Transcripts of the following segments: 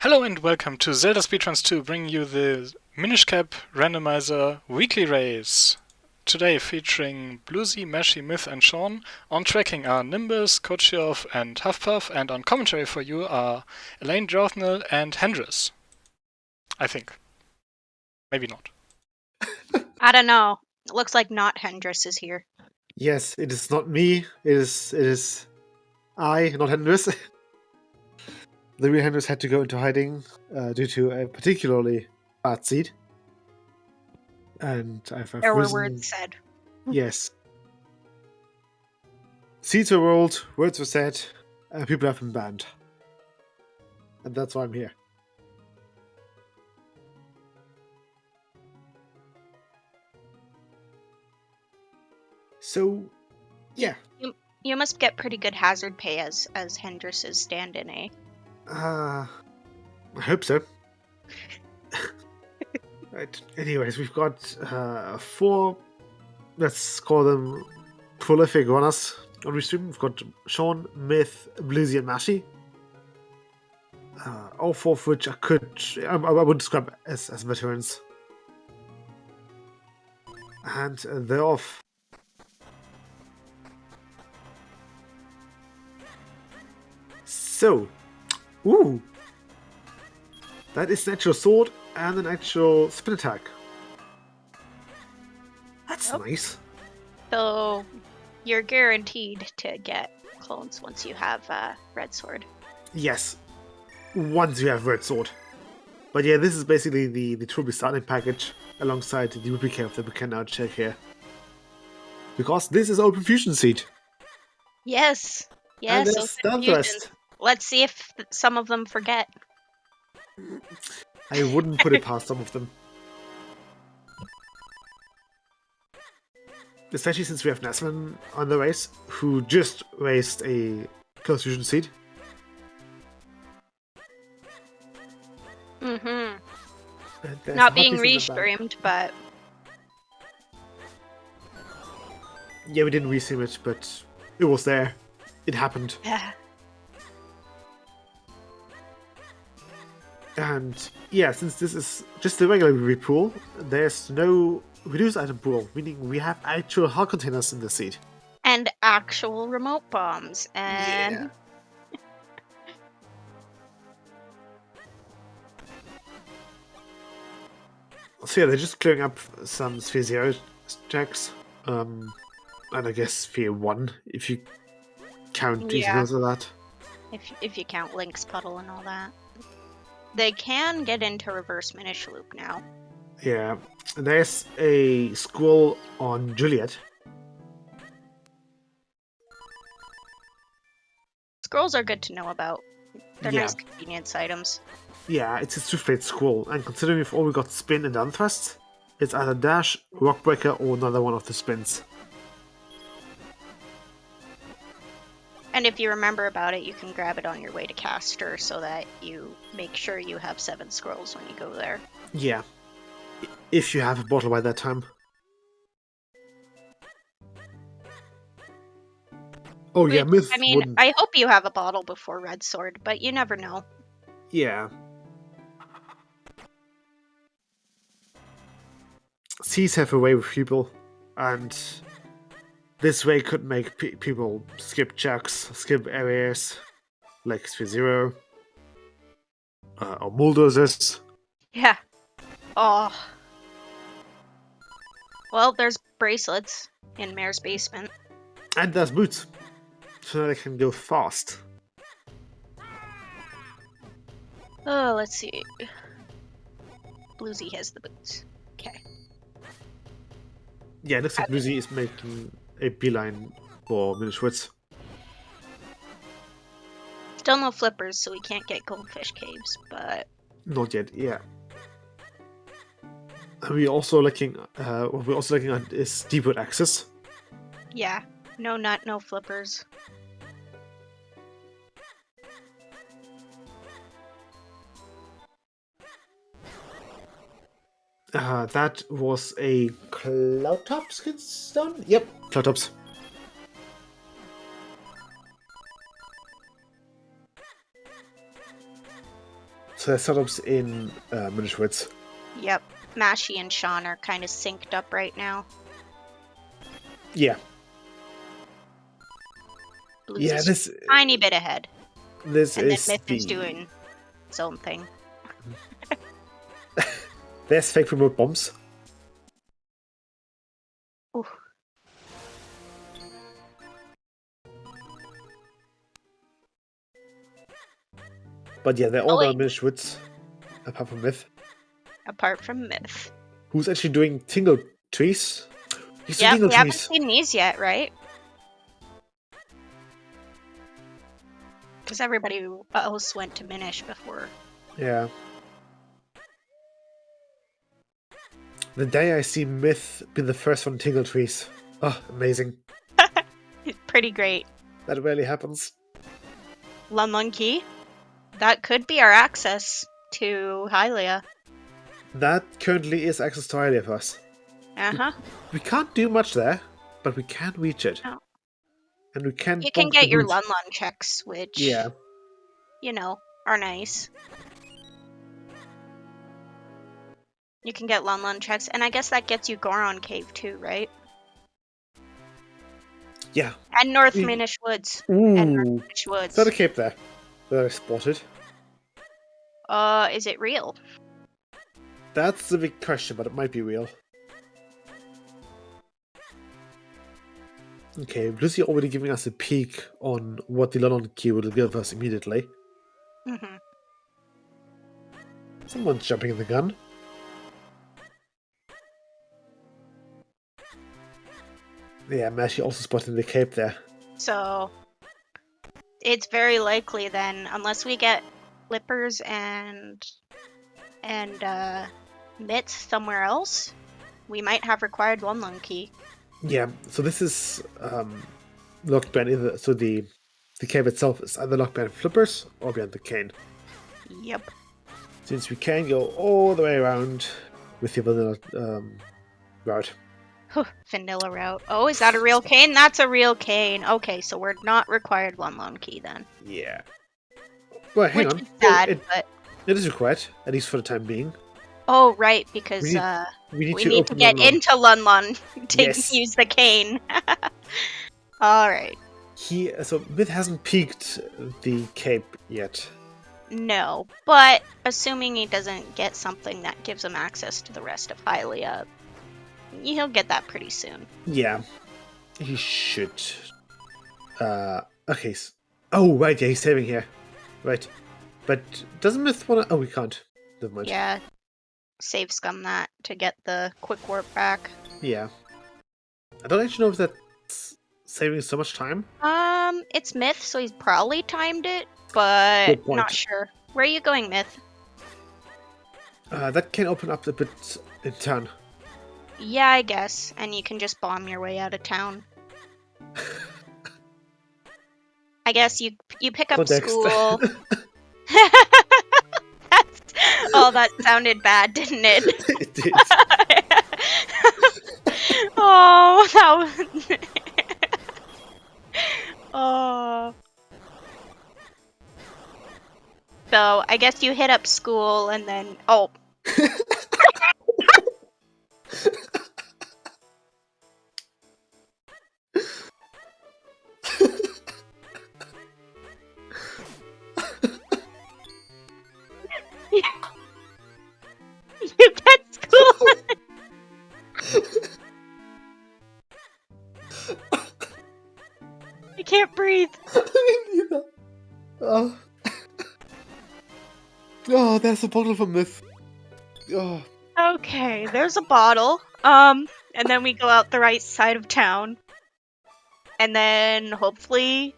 Hello and welcome to Zelda Speedruns 2, bringing you the Minish Cap Randomizer weekly race. Today featuring Bluesy, Mashy, Myth and Sean. On tracking are Nimbus, Kochioff and Huffpuff, and on commentary for you are Elaine Drovnell and Hendris. I think. Maybe not. I don't know. It looks like not Hendris is here. Yes, it is not me. It is I, not Hendris. The real Hendris had to go into hiding due to a particularly bad seed. And I've There were risen. words said. Yes. Seeds were rolled, words were said, and people have been banned. And that's why I'm here. So, yeah. You must get pretty good hazard pay as Hendris's stand-in, eh? I hope so. Right. Anyways, we've got 4, let's call them prolific runners on restream. We've got Sean, Myth, Blizzy, and Mashy. All 4 of which I would describe as veterans. And they're off. So, ooh, that is an actual sword and an actual spin attack. That's nice. So you're guaranteed to get clones once you have Red Sword. Yes, once you have Red Sword. But yeah, this is basically the Truby starting package alongside the Ruby Cave that we can now check here. Because this is Open Fusion Seed. Yes. And Yes. there's Open the Fusion. rest. Let's see if some of them forget. I wouldn't put it past some of them. Especially since we have Nesman on the race, who just raised a Close Fusion Seed. Mm-hmm. And there's Not being Hotkeys in the back. restreamed, but Yeah, we didn't restream it, but it was there. It happened. yeah. And yeah, since this is just the regular Ruby pool, there's no reduced item pool, meaning we have actual hull containers in the seed. And actual remote bombs. And So yeah, they're just clearing up some Sphere 0 checks. And I guess Sphere 1, if you count each of Yeah. those of that. if you count Link's puddle and all that. They can get into reverse Minish loop now. Yeah. And there's a scroll on Juliet. Scrolls are good to know about. They're Yeah. nice convenience items. Yeah, it's a two-plate scroll, and considering we've only got spin and down thrust, it's either dash, rock breaker, or another one of the spins. And if you remember about it, you can grab it on your way to Caster so that you make sure you have 7 scrolls when you go there. Yeah. If you have a bottle by that time. Oh yeah, Myth I mean, wouldn't. I hope you have a bottle before Red Sword, but you never know. Yeah. Seas have a way with people, and this way could make people skip checks, skip areas, like Sphere 0, or bulldozers. Yeah. Oh. Well, there's bracelets in Mare's basement. And there's boots, so that they can go fast. Oh, let's see. Bluesy has the boots. Okay. Yeah, it looks like Lucy is making a beeline for Minish Woods. Still no flippers, so we can't get goldfish caves, but Not yet, yeah. And we're also looking. What we're also looking at is deepwood access. yeah. No nut, no flippers. That was a Cloudtops Skidstone? Yep, Cloudtops. So their setups in Minish Woods. Yep. Mashy and Sean are kind of synced up right now. Yeah. Blues Yeah, is this a tiny bit ahead. this And then is Myth the is doing its own thing. there's fake remote bombs. Ooh. But yeah, they're all Oh, down wait. Minish Woods, apart from Myth, Apart from Myth. who's actually doing tingle trees. He's doing Yep, tingle we haven't trees. seen these yet, right? Because everybody else went to Minish before. Yeah. The day I see Myth be the first one to tingle trees. Oh, amazing. It's pretty great. That rarely happens. Lun Lun Key. That could be our access to Hylia. That currently is access to Hylia for us. Uh-huh. We can't do much there, but we can reach it. No. And we can You can bump get the your boots. Lun Lun checks, which, Yeah. you know, are nice. You can get Lun Lun checks, and I guess that gets you Goron Cave too, right? Yeah. And North We- Minish Woods. And North Ooh. Minish Woods. Is that a cape there? That I spotted? Is it real? That's the big question, but it might be real. Okay, Lucy already giving us a peek on what the London key will give us immediately. Mm-hmm. Someone's jumping in the gun. Yeah, Mashy also spotting the cape there. So, it's very likely then, unless we get flippers and mitts somewhere else, we might have required one lung key. Yeah, so this is locked behind either, so the cave itself is either locked behind flippers or behind the cane. Yep. Since we can go all the way around with the vanilla route. Vanilla route. Oh, is that a real cane? That's a real cane. Okay, so we're not required one lone key then. Yeah. Well, hang Which on. is sad, It is required, at least for the time being. Oh, right, because We we need need to get into Lun Lun to Yes. use the cane. Alright. So Myth hasn't peaked the cape yet. No, but assuming he doesn't get something that gives him access to the rest of Hylia, he'll get that pretty soon. Yeah, he should. Okay. Oh, right, yeah, he's saving here. Right. But doesn't Myth want to... Oh, we can't. Never mind. Yeah, save scum that to get the quick warp back. Yeah. I don't actually know if that's saving so much time. It's Myth, so he's probably timed it, but Good point. not sure. Where are you going, Myth? That can open up a bit in town. Yeah, I guess, and you can just bomb your way out of town. I guess you pick up Context. school. Oh, that sounded bad, didn't it? It did. Oh, that was... Oh. So, I guess you hit up school and then... Oh. You get school. I can't breathe. Oh. Oh, there's a bottle of Myth. Oh. Okay, there's a bottle. And then we go out the right side of town. And then hopefully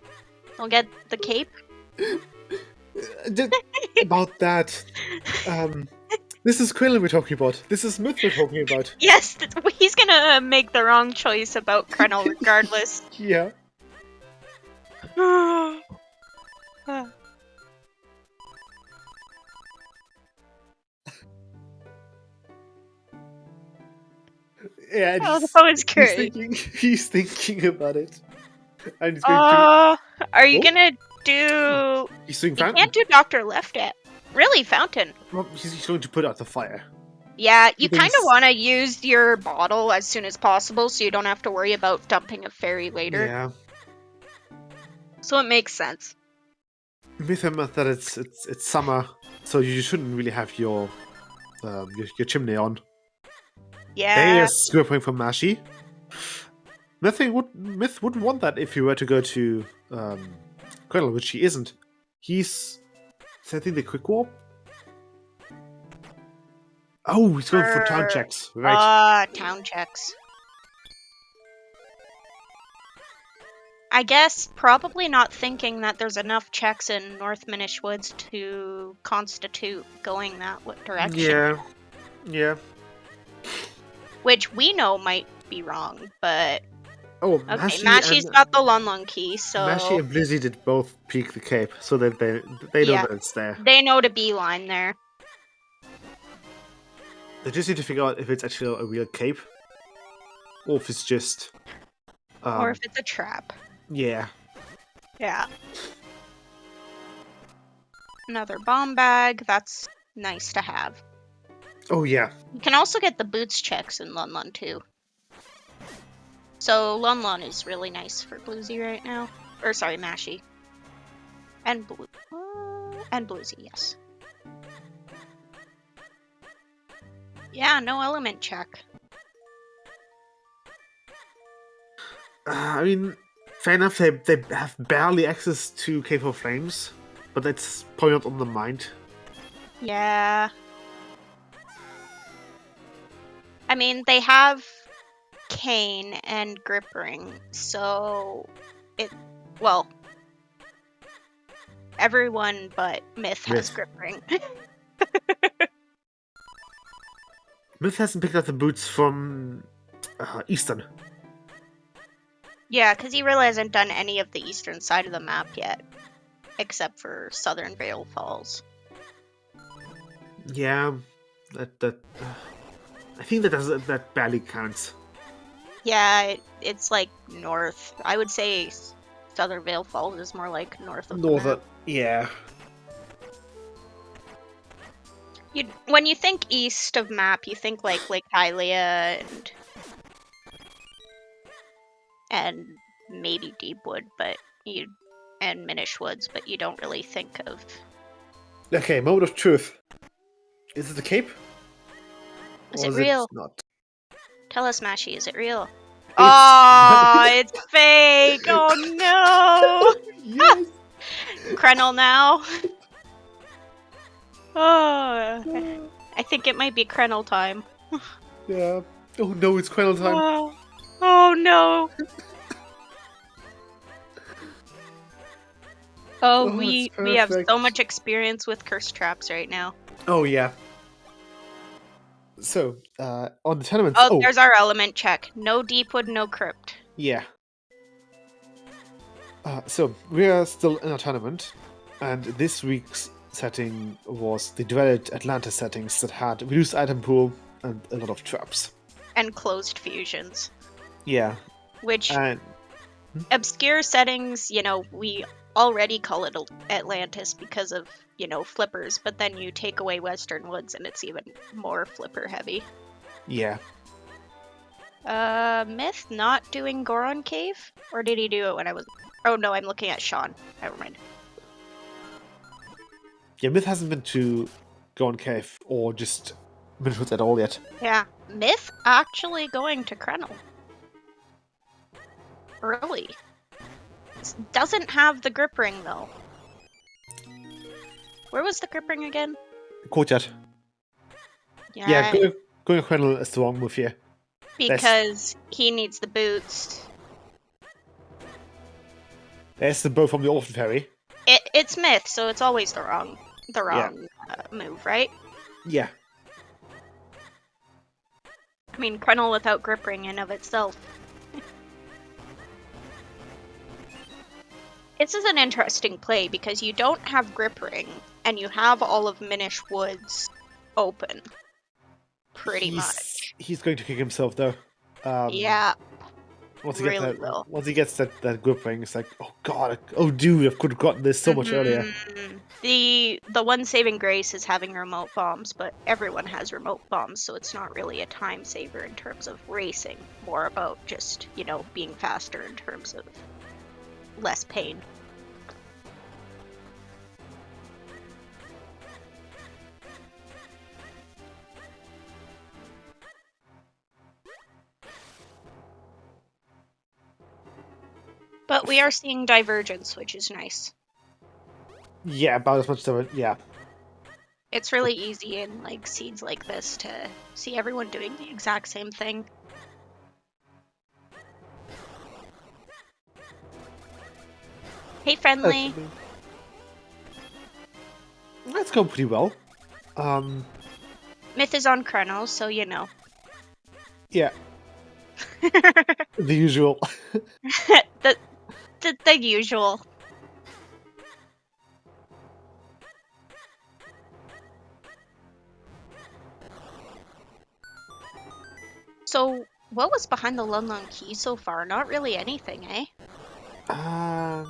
we'll get the cape. Just about that. This is Krillin we're talking about. This is Myth we're talking about. Yes, he's gonna make the wrong choice about Krennel regardless. Yeah. Yeah, Oh, that was great. He's thinking about it. And he's going to... Are you Oh. gonna do... He's doing You fine. can't do Dr. Left yet. Really, Fountain. Well, he's going to put out the fire. Yeah, you He kind of thinks- want to use your bottle as soon as possible so you don't have to worry about dumping a fairy later. Yeah. So it makes sense. With him that it's summer, so you shouldn't really have your chimney on. Yeah. There's gripping from Mashi. Myth wouldn't want that if he were to go to Gretel, which he isn't. He's setting the quick warp. Oh, he's going for town checks. Right. Town checks. I guess probably not thinking that there's enough checks in North Minish Woods to constitute going that direction. Yeah. Yeah. Which we know might be wrong, but Oh, okay. Mashi Mashi's and, got the Lon Lon key, so Mashi and Blizzy did both peek the cape, so that they know Yeah. that it's there. they know to beeline there. They just need to figure out if it's actually a real cape, or if it's just. Or if it's a trap. Yeah. Yeah. Another bomb bag. That's nice to have. Oh yeah. You can also get the boots checks in Lon Lon too. So Lon Lon is really nice for Bluesy right now. Or sorry, Mashi. And Bluesy, yes. Yeah, no element check. I mean, fair enough. They have barely access to K4 Flames, but that's probably not on the mind. Yeah. I mean, they have Cane and Grip Ring, so everyone but Myth has Myth. Grip Ring. Myth hasn't picked up the boots from Eastern. Yeah, because he really hasn't done any of the eastern side of the map yet, except for Southern Vale Falls. Yeah, that I think that barely counts. Yeah, it's like north. I would say Southern Vale Falls is more like north of the map. Yeah. When you think east of map, you think like Lake Hylia and maybe Deepwood, and Minish Woods, but you don't really think of. Okay, moment of truth. Is it the cape? Is Or it real? Not. Tell us, Mashi, is it real? Oh, it's fake! Oh no! Yes. Krenel now. Oh, I think it might be Krenel time. Yeah. Oh no, it's Quail time. Oh no! Oh, we it's have so perfect. much experience with curse traps right now. Oh yeah. So, on the tournament. Oh, there's our element check. No Deepwood, no Crypt. Yeah. So we are still in a tournament, and this week's setting was the developed Atlanta settings that had reduced item pool and a lot of traps. And closed fusions. Yeah. Which, And obscure settings, we already call it Atlantis because of, flippers, but then you take away Western Woods and it's even more flipper heavy. yeah. Myth not doing Goron Cave? Or did he do it when I was... Oh no, I'm looking at Sean. Never mind. Yeah, Myth hasn't been to Gone Cave or just Minishwoods at all yet. Yeah, Myth actually going to Krenel. Early. Doesn't have the grip ring though. Where was the grip ring again? Courtyard. Yeah, going to Quenel is the wrong move here. Because he needs the boots. There's the bow from the Orphan Fairy. It's Myth, so it's always the wrong move, right? Yeah. I mean, Krenel without grip ring in of itself. This is an interesting play because you don't have grip ring and you have all of Minish Woods open. Pretty much. He's going to kick himself though. Yeah. Once Really will. once he gets that grip ring, it's like, oh god, oh dude, I could have gotten this so much earlier. Mhm. The one saving grace is having remote bombs, but everyone has remote bombs, so it's not really a time saver in terms of racing. More about just, being faster in terms of less pain. But we are seeing divergence, which is nice. Yeah, about as much as yeah. It's really easy in like seeds like this to see everyone doing the exact same thing. Hey, friendly. That's going pretty well. Myth is on Chronos, so you know. Yeah, the usual. the usual. So, what was behind the Lun Lun key so far? Not really anything, eh? Not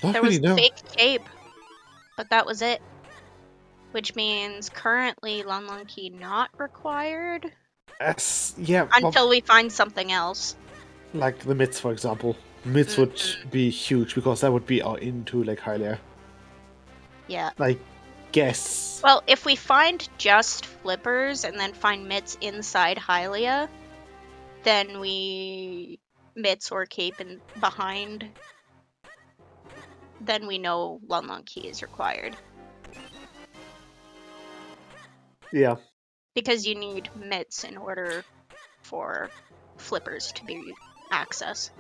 There really, was no. fake cape, but that was it. Which means currently Lun Lun key not required Yeah. until we find something else. Like the mids, for example. Mids would be huge because that would be our into like Hylia. Yeah. I guess. Well, if we find just flippers and then find mitts inside Hylia, then we mitts or cape in behind. Then we know Lun Lun key is required. Yeah. Because you need mitts in order for flippers to be access.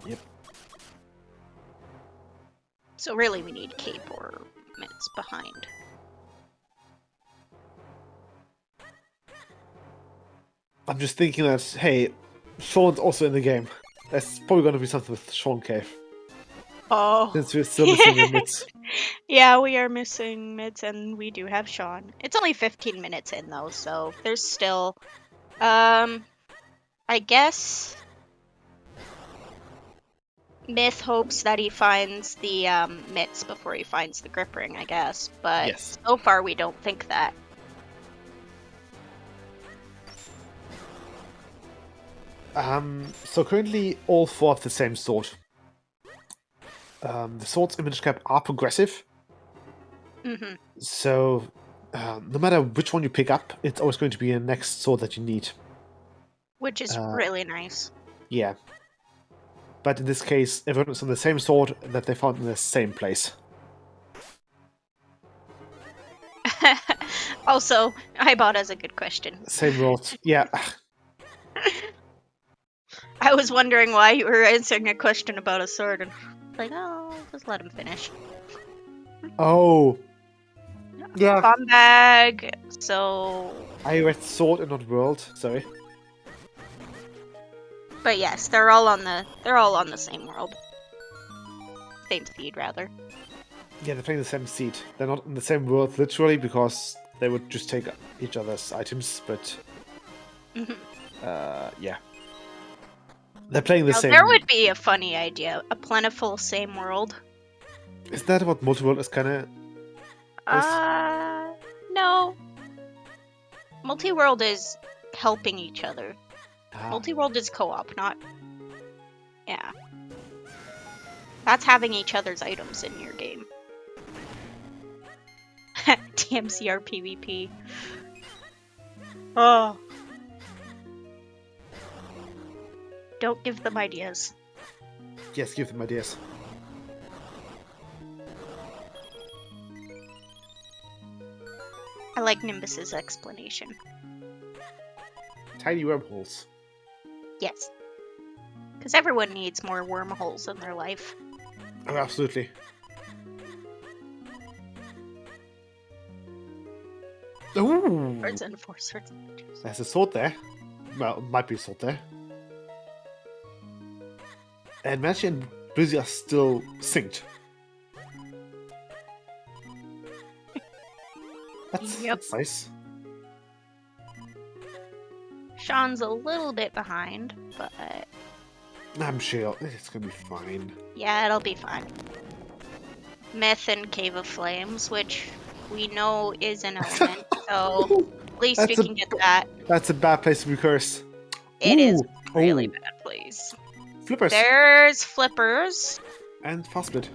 Yep. So really we need cape or mitts behind. I'm just thinking that, hey, Sean's also in the game. That's probably going to be something with Sean Cave. Oh. Since we're still missing the mids. Yeah, we are missing mitts and we do have Sean. It's only 15 minutes in though, so there's still... I guess... Myth hopes that he finds the mitts before he finds the grip ring, I guess. But Yes. so far we don't think that. So currently all four have the same sword. The swords in Minish Cap are progressive. Mm-hmm. So no matter which one you pick up, it's always going to be a next sword that you need. Which is really nice. Yeah. But in this case, everyone is on the same sword that they found in the same place. Also, Ibot has a good question. Same world. Yeah. I was wondering why you were answering a question about a sword, and like, oh, just let him finish. Oh. Yeah. Bomb bag. So, I read sword and not world. Sorry. but yes, they're all on the same world. Same seed, rather. Yeah, they're playing the same seed. They're not in the same world literally because they would just take each other's items, but yeah. They're playing the same. There would be a funny idea. A plentiful same world. Is that what multi-world is kinda No. Multi-world is helping each other. Multi-world is co-op, not... Yeah. That's having each other's items in your game. TMCR PvP. Oh. Don't give them ideas. Yes, give them ideas. I like Nimbus's explanation. Tiny wormholes. Yes. Because everyone needs more wormholes in their life. Oh, absolutely. Ooh! Swords and four swords and witches. There's a sword there. Well, might be a sword there. And Manchi and Blizzy are still synced. That's nice. Sean's a little bit behind, but I'm sure it's gonna be fine. yeah, it'll be fine. Myth and Cave of Flames, which we know is an element, so at least we can get that. That's a bad place to be cursed. It is Ooh, really oh. bad, please. Flippers. There's flippers. And fast split.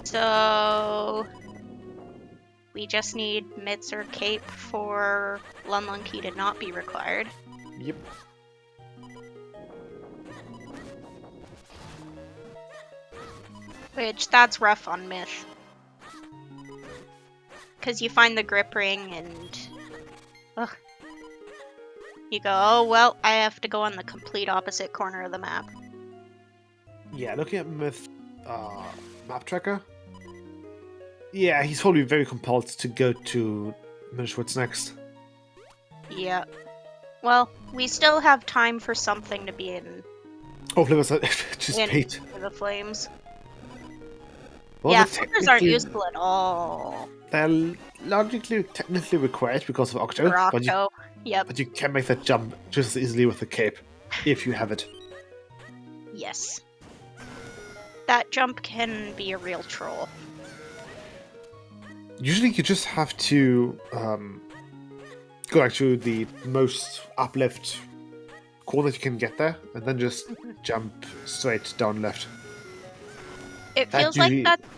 So we just need mitts or cape for Lun Lun Key to not be required. Yep. Which, that's rough on Myth. Because you find the grip ring and... Ugh. You go, oh well, I have to go on the complete opposite corner of the map. Yeah, looking at Myth map tracker. Yeah, he's probably very compelled to go to Minish what's next. Yeah. Well, we still have time for something to be in Hopefully it was just in paid. the flames. Well, yeah, they're flippers aren't technically- useful at technically They're logically, technically required because of Octo, for Octo. Yep. but you can make that jump just as easily with the cape, if you have it. Yes. That jump can be a real troll. Usually you just have to go back to the most uplift corner you can get there, and then just jump straight down left. It That feels usually- like that.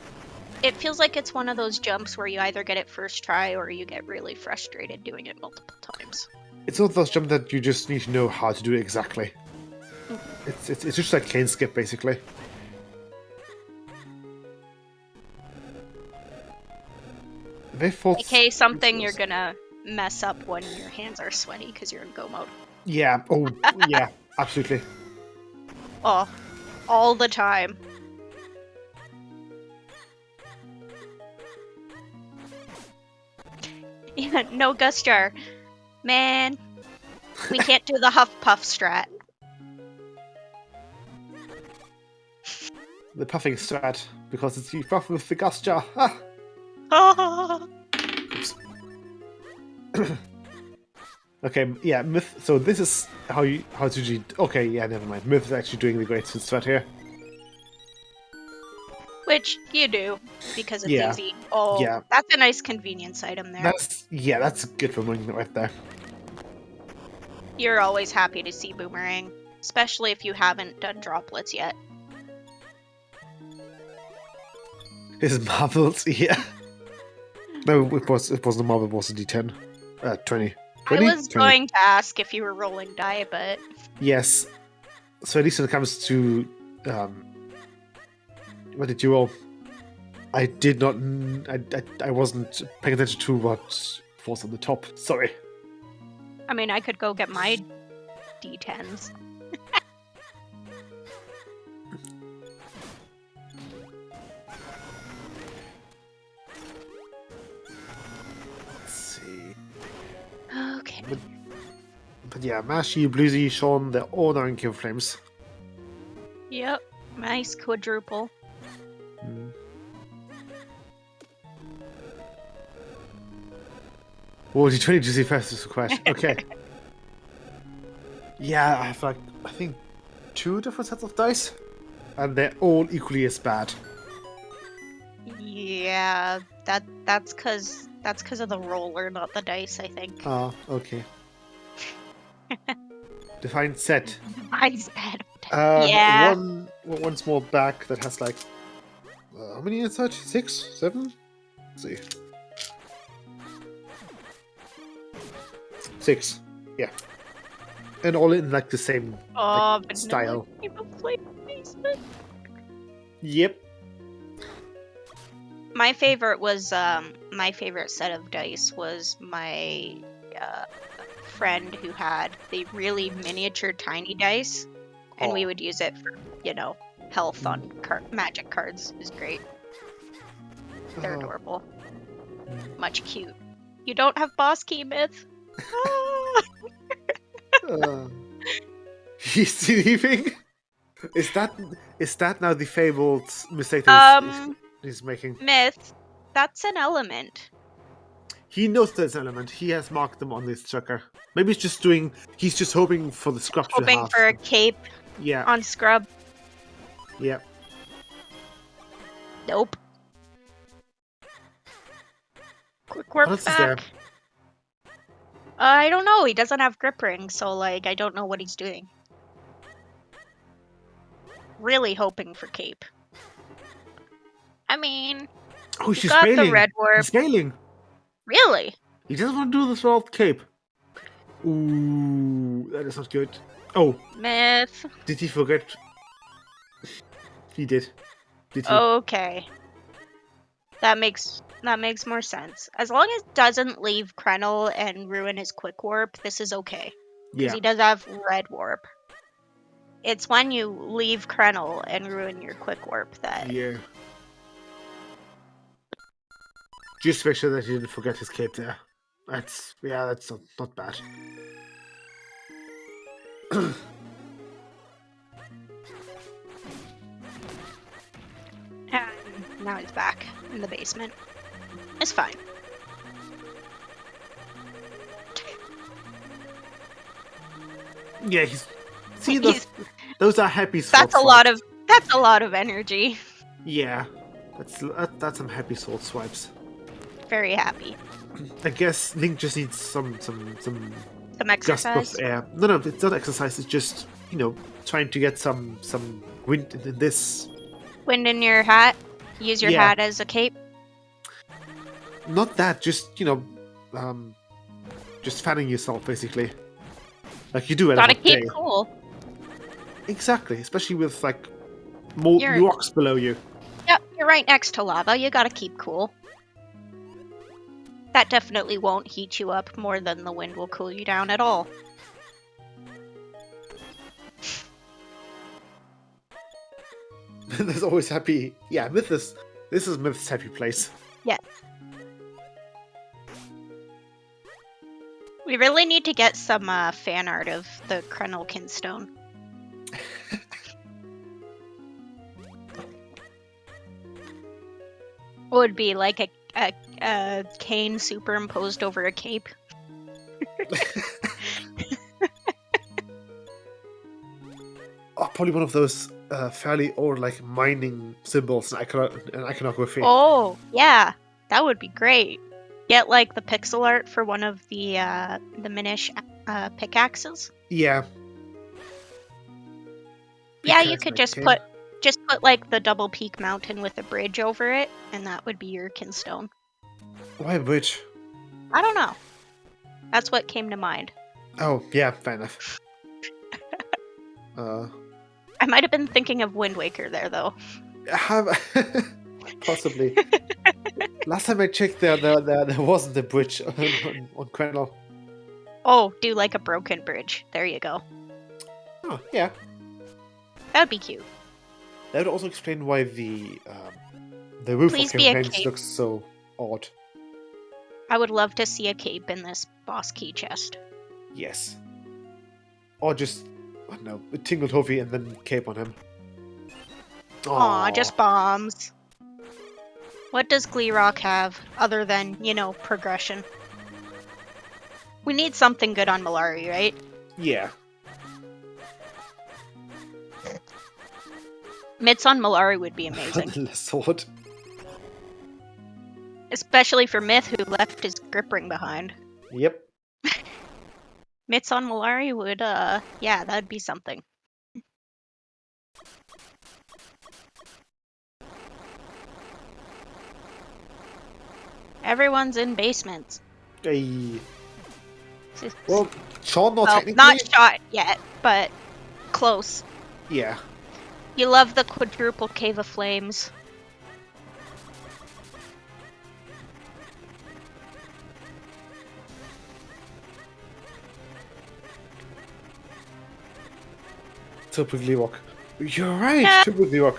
It feels like it's one of those jumps where you either get it first try or you get really frustrated doing it multiple times. It's one of those jumps that you just need to know how to do exactly. It's just like cane skip, basically. They thought... Okay, something you're gonna mess up when your hands are sweaty because you're in go mode. Yeah, oh, yeah, absolutely. Oh, all the time. Yeah, no Gust Jar. Man, we can't do the Huff Puff strat. The puffing strat, because it's you puff with the gust jar. Ha! Oh, Oops. Okay, yeah, Myth. So this is how to do. Okay, yeah, never mind. Myth is actually doing the greatest strat here. which you do because it's Yeah. easy. Oh, Yeah. that's a nice convenience item there. That's good for winning right there. You're always happy to see Boomerang, especially if you haven't done droplets yet. His marbles, yeah. No, it wasn't a marble. It was a D10. 20. 20? I was 20. going to ask if you were rolling die, but Yes. So at least when it comes to what did you roll? I did not. I wasn't paying attention to what was on the top. Sorry. I mean, I could go get my D10s. Let's see. Okay. But yeah, Mashi, Bluesy, Sean, they're all now in Kill Flames. Yep. Nice quadruple. Mm. Whoa, D20 to see fastest crash. Okay. Yeah, I have like, I think 2 different sets of dice. And they're all equally as bad. Yeah, that's cause of the roller, not the dice, I think. Ah, okay. Define set. Mine's bad. Yeah. One small bag that has like how many inside? 6, 7? Let's see. 6. Yeah. And all in like the same Oh, like, style. Basement. Yep. My favorite was my favorite set of dice was my friend who had the really miniature tiny dice, and we would use it for, you know, health on magic cards. It was great. They're Oh. adorable. Much cute. You don't have boss key, Myth? Ah! He's leaving. Is that now the fabled mistake that he's making? Myth, that's an element. He knows there's an element. He has marked them on this tracker. Maybe he's just hoping for the scrub to Hoping halve. for a cape Yeah, on scrub. yeah. Nope. Quick What warp else is there? back. I don't know. He doesn't have grip ring, so like I don't know what he's doing. Really hoping for cape. I mean, Oh, you she's got failing. the red warp. He's failing. Really? He doesn't want to do this without cape. Ooh, that is not good. Oh, Myth. did he forget? He did. Did he? Okay. That makes more sense. As long as it doesn't leave Krenel and ruin his quick warp, this is okay. Because Yeah. he does have red warp. It's when you leave Krenel and ruin your quick warp that... Yeah. Just make sure that he didn't forget his cape there. That's not bad. And now he's back in the basement. It's fine. Yeah, those are happy sword That's a lot of energy. Yeah, that's some happy sword swipes. Very happy. I guess Link just needs some Some gust exercise. of air. No, it's not exercise. It's just trying to get some wind in this. Wind in your hat. Use your Yeah. hat as a cape. Not that, just just fanning yourself basically, like you do at Gotta a hot keep day. cool. Exactly, especially with like You're- rocks below you. Yep, you're right next to lava. You gotta keep cool. That definitely won't heat you up more than the wind will cool you down at all. There's always happy. Yeah, this is Myth's happy place. Yeah. We really need to get some fan art of the Krenelkin stone. Would be like a cane superimposed over a cape. Oh, probably one of those fairly old like mining symbols in iconography. Oh, yeah. That would be great. Get like the pixel art for one of the Minish pickaxes. Yeah. Yeah, you Because, could like, just put like the double peak mountain with a bridge over it, and that would be your kinstone. Why a bridge? I don't know. That's what came to mind. Oh, yeah, fair enough. I might have been thinking of Wind Waker there, though. Have possibly. Last time I checked, there wasn't a bridge on Krenel. Oh, do like a broken bridge. There you go. Oh, yeah. That'd be cute. That would also explain why the roof Please of be a Campaigns cape. looks so odd. I would love to see a cape in this boss key chest. Yes. Or just, I don't know, a Tingle Toffee and then cape on him. Aw, just bombs. What does Gleerock have, other than, progression? We need something good on Malari, right? Yeah. Mitts on Malari would be amazing. Less sword. Especially for Myth, who left his grip ring behind. Yep. Mitts on Malari would, yeah, that'd be something. Everyone's in basements. Hey. Well, Sean not Well, technically. not shot yet, but close. Yeah. You love the quadruple cave of flames. Triple Gleerock. You're right, Yeah. Triple Gleerock.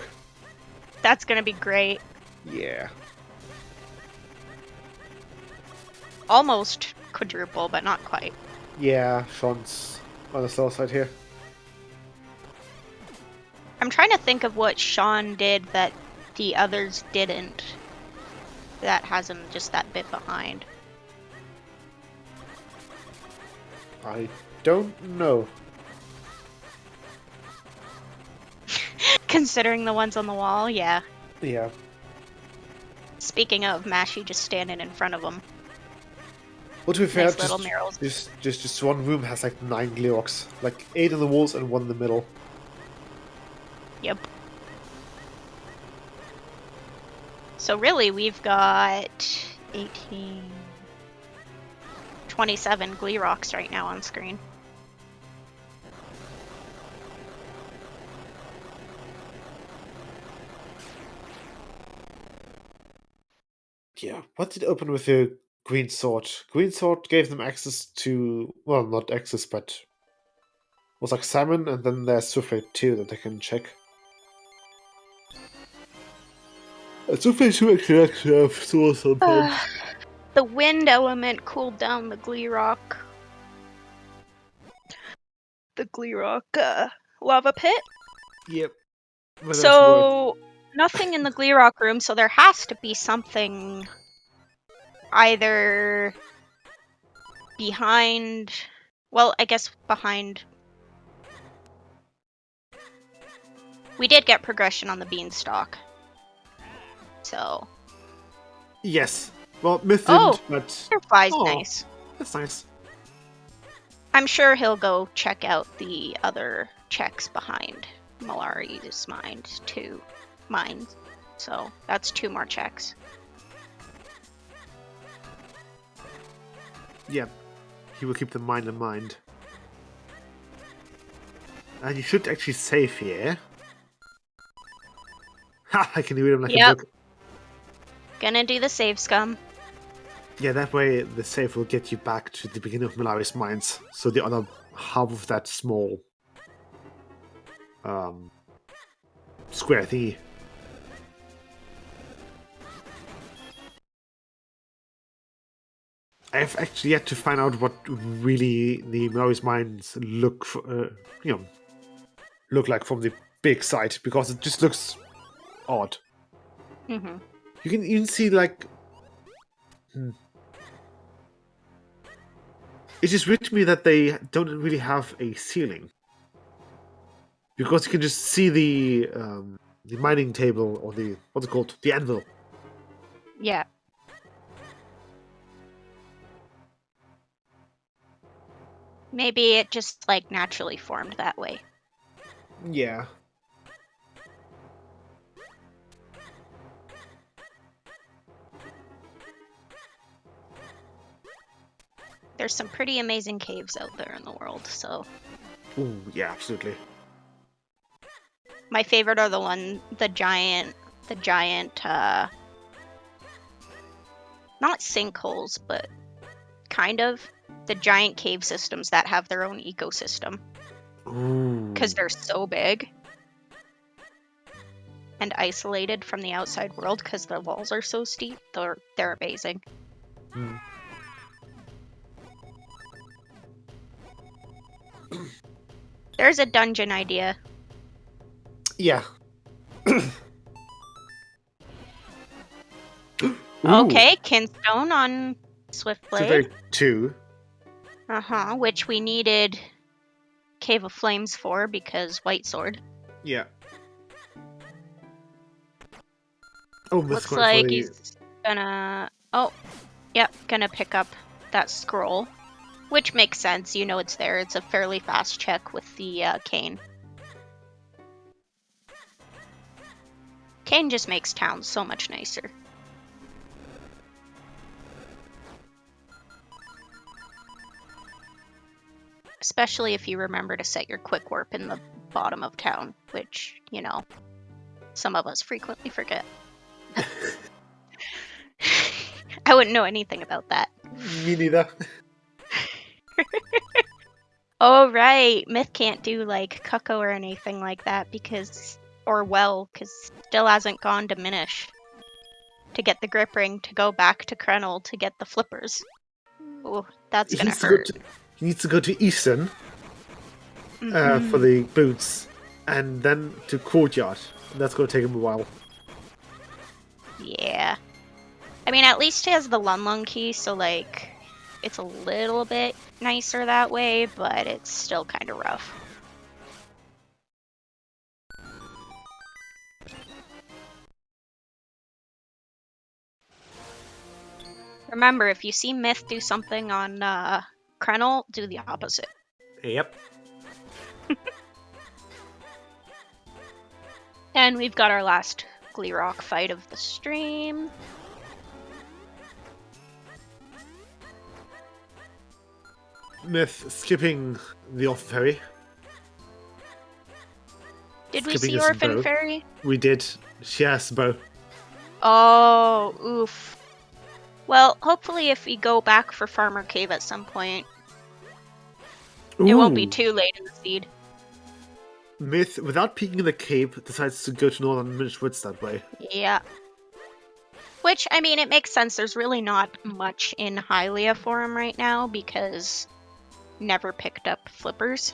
That's gonna be great. Yeah. Almost quadruple, but not quite. Yeah, Sean's on the slow side here. I'm trying to think of what Sean did that the others didn't. That has him just that bit behind. I don't know. Considering the ones on the wall, yeah. Yeah. Speaking of, Mashy just standing in front of them. Well, to be fair, Nice little murals. just one room has like 9 Gleeroks. Like 8 on the walls and 1 in the middle. Yep. So really, we've got 18... 27 Gleeroks right now on screen. Yeah, what did open with the green sword? Green sword gave them access to, well, not access, but was like salmon, and then there's Swiftblade 2 that they can check. Swiftblade 2 actually have swords sometimes. The wind element cooled down the Gleerok. The Gleerok lava pit. Yep. Well, So nothing in the Gleerok room, so there has to be something either behind, well, I guess behind. We did get progression on the beanstalk. So. yes. Well, Myth didn't, but... Firefly's Oh, nice. that's nice. I'm sure he'll go check out the other checks behind Malari's mind, 2 mines. So that's 2 more checks. Yeah. He will keep the mind in mind. And you should actually save here. Ha! I can read him like a book. Gonna do the save scum. Yeah, that way the save will get you back to the beginning of Malari's mines. So the other half of that small square thingy. I've actually yet to find out what really the Malari's mines look like from the big side, because it just looks odd. Mm-hmm. You can even see like It is weird to me that they don't really have a ceiling, because you can just see the mining table, or the what's it called, the anvil. Yeah. Maybe it just like naturally formed that way. Yeah. There's some pretty amazing caves out there in the world, so. Ooh, yeah, absolutely. My favorite are the giant, not sinkholes, but kind of the giant cave systems that have their own ecosystem. Ooh. Because they're so big and isolated from the outside world because the walls are so steep. They're amazing. Mm. There's a dungeon idea. Yeah. Okay, Kinstone on Swiftblade. 2. Which we needed Cave of Flames for because White Sword. Yeah. Oh, looks like he's gonna. Oh, yep, gonna pick up that scroll, which makes sense. You know it's there. It's a fairly fast check with the cane. Cane just makes towns so much nicer. Especially if you remember to set your quick warp in the bottom of town, which, you know, some of us frequently forget. I wouldn't know anything about that. Me neither. Oh, right. Myth can't do, like, Cuckoo or anything like that because still hasn't gone to Minish to get the grip ring, to go back to Krenel to get the flippers. Oh, that's gonna hurt. He needs to go to Eastern for the boots, and then to Courtyard. That's gonna take him a while. Yeah. I mean, at least he has the Lun Lun key, so, like, It's a little bit nicer that way, but it's still kind of rough. Remember, if you see Myth do something on Krenel, do the opposite. Yep. And we've got our last Gleerock fight of the stream. Myth skipping the Orphan Fairy. Did we Skipping see his Orphan bow. Fairy? We did. She has bow. Oh, oof. Well, hopefully if we go back for Farmer Cave at some point, it won't be Ooh. too late in the seed. Myth, without peeking in the cave, decides to go to Northern Minish Woods that way. Yeah. Which, I mean, it makes sense. There's really not much in Hylia for him right now because never picked up flippers.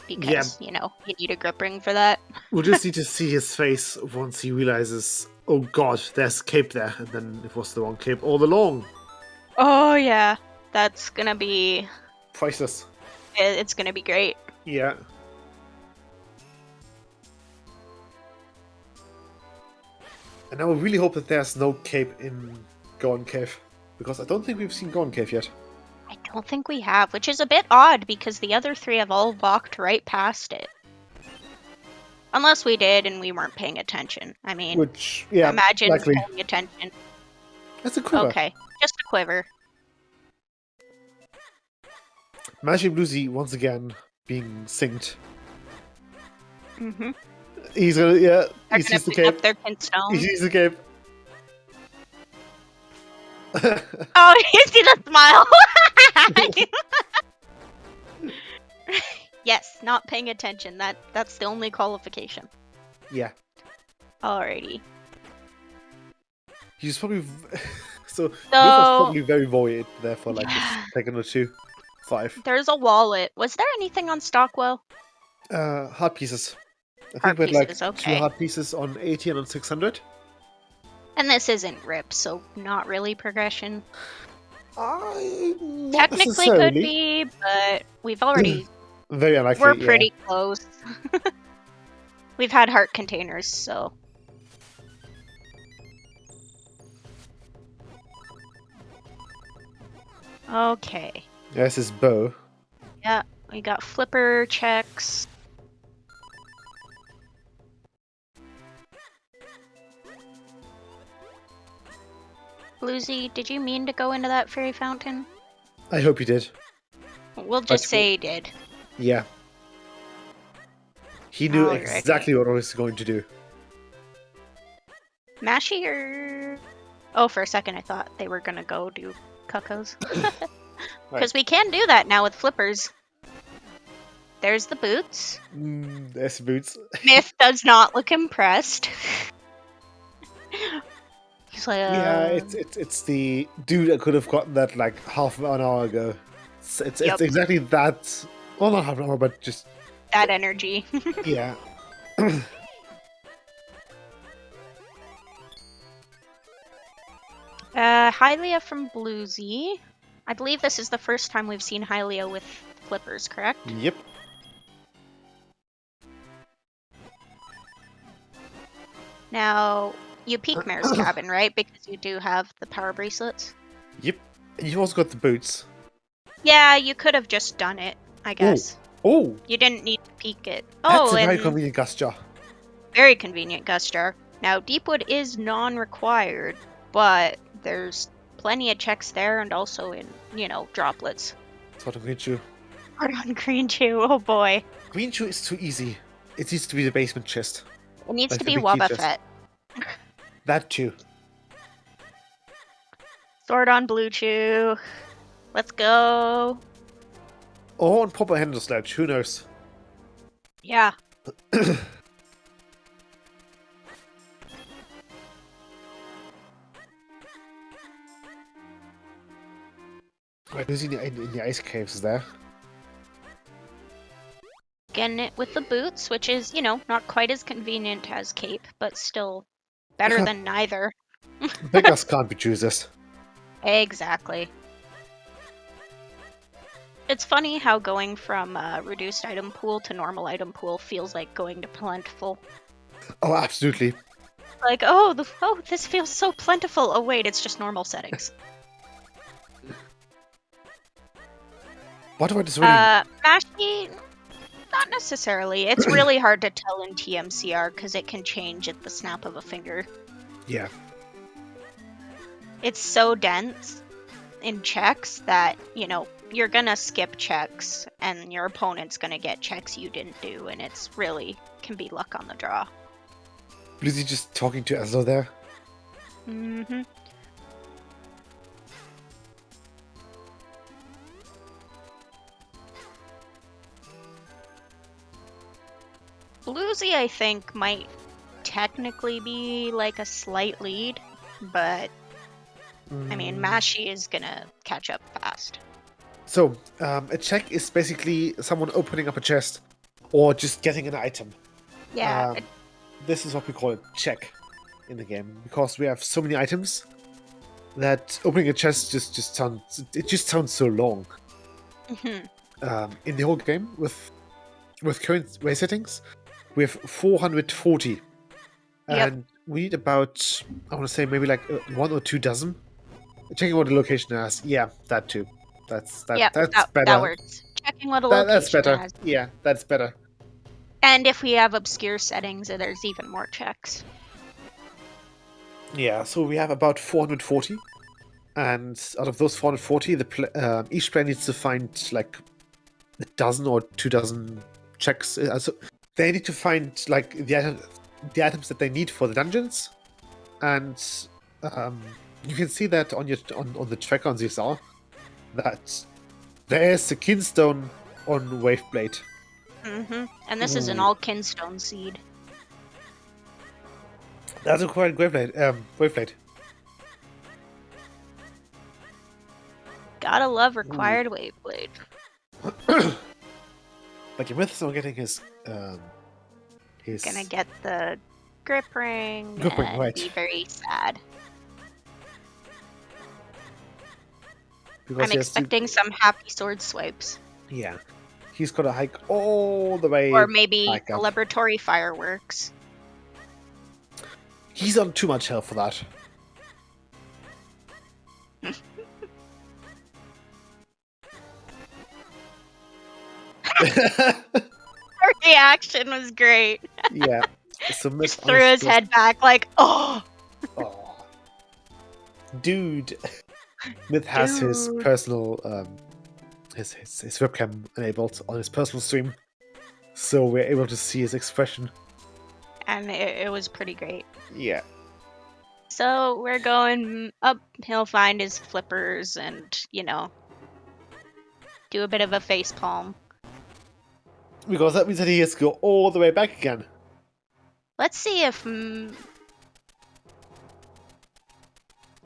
Because, you know, you need a grip ring for that. We'll just need to see his face once he realizes, oh god, there's a cape there, and then it was the wrong cape all along. Oh, yeah. That's gonna be... Priceless. It's gonna be great. Yeah. And I would really hope that there's no cape in Gorn Cave, because I don't think we've seen Gorn Cave yet. I don't think we have, which is a bit odd because the other three have all walked right past it. Unless we did and we weren't paying attention. I mean, Which, yeah, imagine likely. paying attention. That's a quiver. Okay, just a quiver. Magic Bluesy once again being synced. Mm-hmm. He's gonna, yeah, They're he gonna sees the pick up cape. their pinstone. He sees the cape. Oh, you see the smile! Yes, not paying attention. That's the only qualification. Yeah. Alrighty. He's probably... so, Myth was probably very worried there for like a second or two. 5. There's a wallet. Was there anything on Stockwell? Heart pieces. I Heart think we had like pieces, 2 okay. heart pieces on 80 and on 600. And this isn't RIP, so not really progression. Not Technically could necessarily. be, but we've already... Very unlikely. We're yeah. pretty close. We've had heart containers, so... Okay. There's his bow. Yeah, we got flipper checks. Bluesy, did you mean to go into that fairy fountain? I hope you did. We'll just That's say he did. Yeah. He knew Alrighty. exactly what I was going to do. Mashy or... Oh, for a second I thought they were gonna go do cuckoos. Because we can do that now with flippers. There's the boots. There's the boots. Myth does not look impressed. He's like, Yeah, it's the dude I could have gotten that like half an hour ago. It's Yep. exactly that. Well, not half an hour, but just that energy. yeah. Hylia from Bluesy. I believe this is the first time we've seen Hylia with flippers, correct? Yep. Now, you peek Mare's cabin, right? Because you do have the power bracelets. Yep. And you've also got the boots. Yeah, you could have just done it, I guess. Oh, You didn't need to peek it. that's Oh, a very and convenient gesture. very convenient gust jar. Now, Deepwood is non-required, but there's plenty of checks there and also in, you know, droplets. Sort of Green Shoe. Hard on Green Chew, oh boy. Green Shoe is too easy. It needs to be the basement chest. It needs Like to the be big key chest. Wobbuffet. That too. Sword on Blue Chew. Let's go. Or on proper handle sledge, who knows? Yeah. Right, who's in the ice caves there? Getting it with the boots, which is, you know, not quite as convenient as cape, but still better than neither. Beggars can't be choosers. Exactly. It's funny how going from reduced item pool to normal item pool feels like going to plentiful. Oh, absolutely. Like, oh, this feels so plentiful. Oh wait, it's just normal settings. What about this really? Mashy, not necessarily. It's really hard to tell in TMCR because it can change at the snap of a finger. Yeah. It's so dense in checks that, you know, you're gonna skip checks and your opponent's gonna get checks you didn't do, and it's really can be luck on the draw. Bluesy just talking to Ezra there. Mm-hmm. Bluesy, I think, might technically be like a slight lead, but I mean, Mashy is gonna catch up fast. So, a check is basically someone opening up a chest or just getting an item. Yeah. This is what we call a check in the game because we have so many items that opening a chest just sounds so long. Mm-hmm. In the whole game with current race settings, we have 440, and we need about, I want to say, maybe like 1 or 2 dozen. Checking what the location has. Yeah, that too. That's better. That works. Checking what a location That's better. has. Yeah, that's better. And if we have obscure settings, there's even more checks. Yeah, so we have about 440, and out of those 440, each player needs to find like a dozen or 2 dozen checks. So they need to find like the items that they need for the dungeons, and you can see that on the tracker on ZSR that there is a kinstone on Waveblade. Mm-hmm. And this is an all kinstone seed. That's a quite Waveblade. Gotta love required Waveblade. But your myth's not getting his. Gonna get the grip ring and right. be very sad. Because I'm expecting some happy sword swipes. Yeah. He's got to hike all the way. Or maybe back up. celebratory fireworks. He's on too much health for that. Her reaction was great. Yeah. So Just threw his head back like, oh! Oh. Dude. Myth has his personal his webcam enabled on his personal stream, so we're able to see his expression. And it was pretty great. Yeah. So we're going up. He'll find his flippers and, you know, do a bit of a face palm. Because that means that he has to go all the way back again. Let's see if...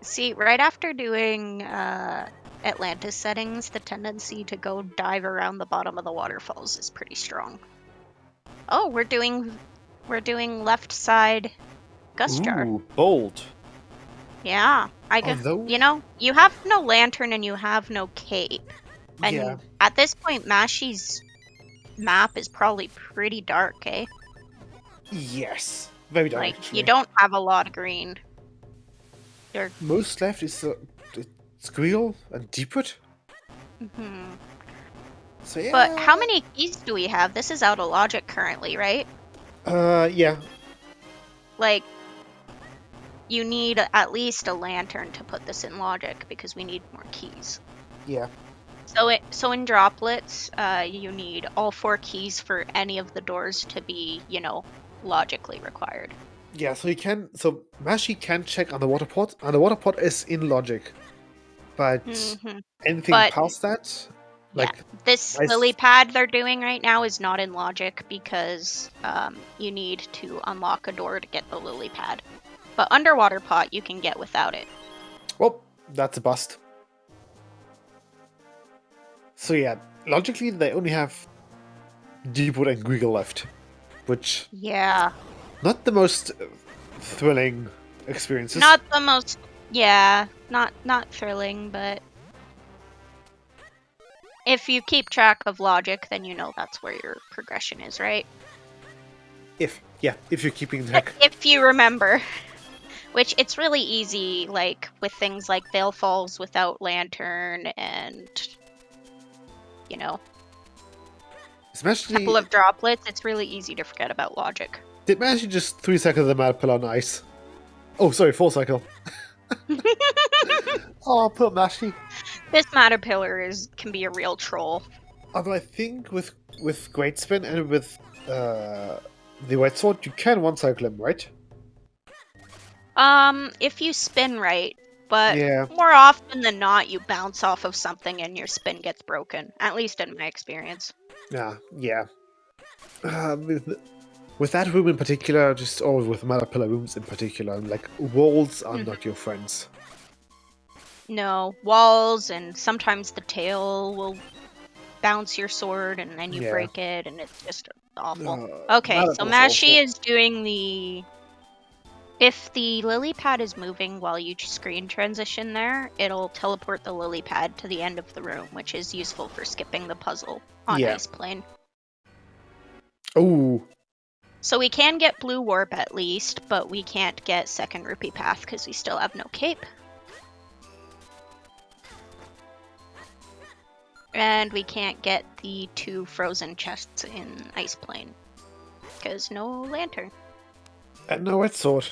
See, right after doing Atlantis settings, the tendency to go dive around the bottom of the waterfalls is pretty strong. Oh, we're doing left side Gust Jar. Ooh, bold. Yeah, you know, you have no lantern and you have no cape. And at this point, Mashy's map is probably pretty dark, eh? Yes, very dark. Like, actually. you don't have a lot of green. Most left is Squeal and Deepwood. Mm-hmm. So yeah. But how many keys do we have? This is out of logic currently, right? Yeah. Like, you need at least a lantern to put this in logic because we need more keys. Yeah. So in droplets, you need all 4 keys for any of the doors to be, you know, logically required. Yeah, so Mashy can check on the water pot, and the water pot is in logic. But anything past that, like this lily pad they're doing right now is not in logic because you need to unlock a door to get the lily pad. But underwater pot you can get without it. Well, that's a bust. So yeah, logically they only have Deepwood and Griggle left, which not the most thrilling experiences. Not the most, not thrilling, but If you keep track of logic, then you know that's where your progression is, right? If you're keeping track. If you remember. Which, it's really easy, like, with things like Veil Falls without Lantern and, you know, Especially... Temple of Droplets, it's really easy to forget about logic. Did Mashy just 3-cycle the Mad Pillar on ice? Oh, sorry, 4-cycle. Oh, poor Mashy. This Caterpillar can be a real troll. Although I think with Great Spin and with the White Sword, you can 1-cycle him, right? If you spin right, but Yeah. more often than not, you bounce off of something and your spin gets broken. At least in my experience. Yeah. With that room in particular, or with Caterpillar rooms in particular, like, walls are not your friends. No, walls, and sometimes the tail will bounce your sword and then you break it, and it's just awful. Okay, so Mashy is doing the... If the lily pad is moving while you screen transition there, it'll teleport the lily pad to the end of the room, which is useful for skipping the puzzle on Ice Plane. Oh. So we can get Blue Warp at least, but we can't get Second Rupee Path because we still have no cape. And we can't get the 2 frozen chests in Ice Plane because no lantern. And no White Sword.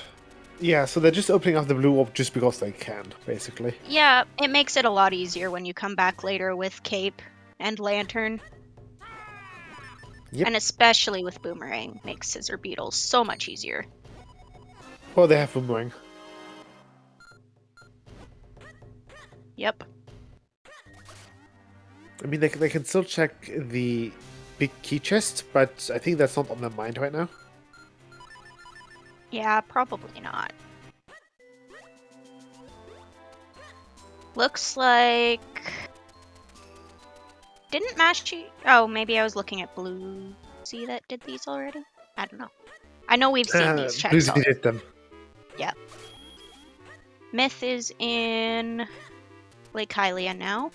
Yeah, so they're just opening up the blue orb just because they can, basically. Yeah, it makes it a lot easier when you come back later with cape and lantern. Yep. And especially with Boomerang, makes Scissor Beetles so much easier. Well, they have Boomerang. Yep. I mean, they can still check the big key chest, but I think that's not on their mind right now. Yeah, probably not. Looks like... Didn't Mashy... Oh, maybe I was looking at Bluesy that did these already? I don't know. I know we've seen these checks Bluesy already. did them. Yeah. Myth is in Lake Hylia now.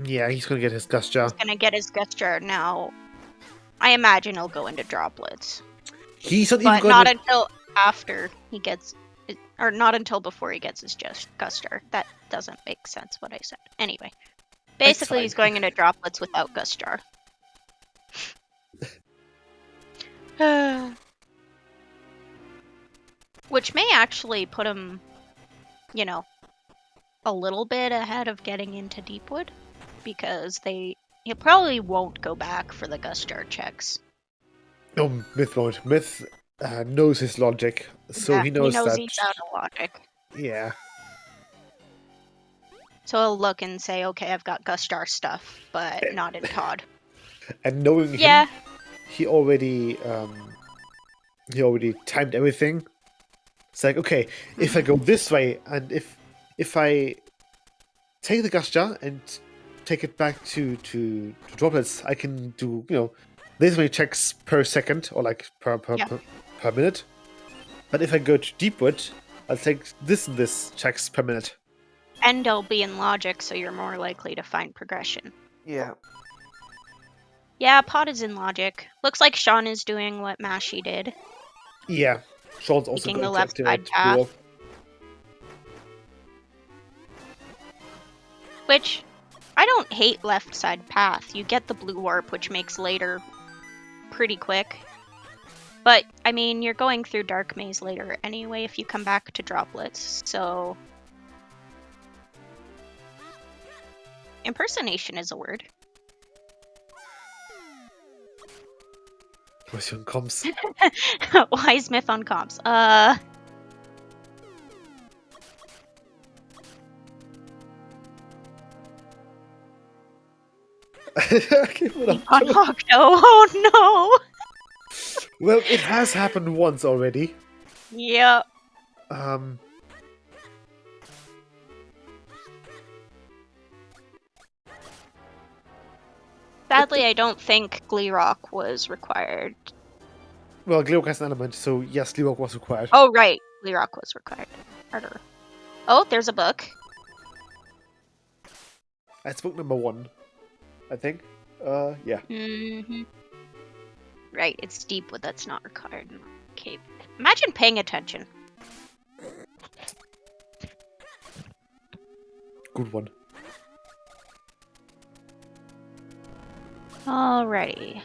Yeah, he's gonna get his Gust Jar. He's gonna get his Gust Jar now. I imagine he'll go into Droplets. He's not but even not gonna... until after he gets... Or not until before he gets his Gust Jar. That doesn't make sense, what I said. Anyway. Basically, he's going into Droplets without Gust Jar. Which may actually put him, you know, a little bit ahead of getting into Deepwood. Because he probably won't go back for the Gust Jar checks. No, Myth won't. Myth knows his logic, so he knows that... he's out of logic. Yeah. So he'll look and say, okay, I've got Gust Jar stuff, but not in Todd. And knowing him, he already timed everything. It's like, okay, if I go this way, and if I take the Gust Jar and take it back to Droplets, I can do, this many checks per second, or like per minute. But if I go to Deepwood, I'll take this and this checks per minute. And it'll be in logic, so you're more likely to find progression. Yeah. Yeah, Pod is in logic. Looks like Sean is doing what Mashy did. Yeah. Sean's also taking going the left to side path. Which, I don't hate left side path. You get the blue warp, which makes later pretty quick. But, I mean, you're going through Dark Maze later anyway if you come back to Droplets, so... Impersonation is a word. What's on comms? Why is Myth on comms? Unlocked. Oh no! Well, it has happened once already. Yeah. Sadly, I don't think Gleerock was required. Well, Gleerock has an element, so yes, Gleerock was required. Oh, right. Gleerock was required. Harder. Oh, there's a book. That's book number 1. I think. Yeah. Right, it's Deepwood that's not required in the cave. Imagine paying attention. Good one. Alrighty.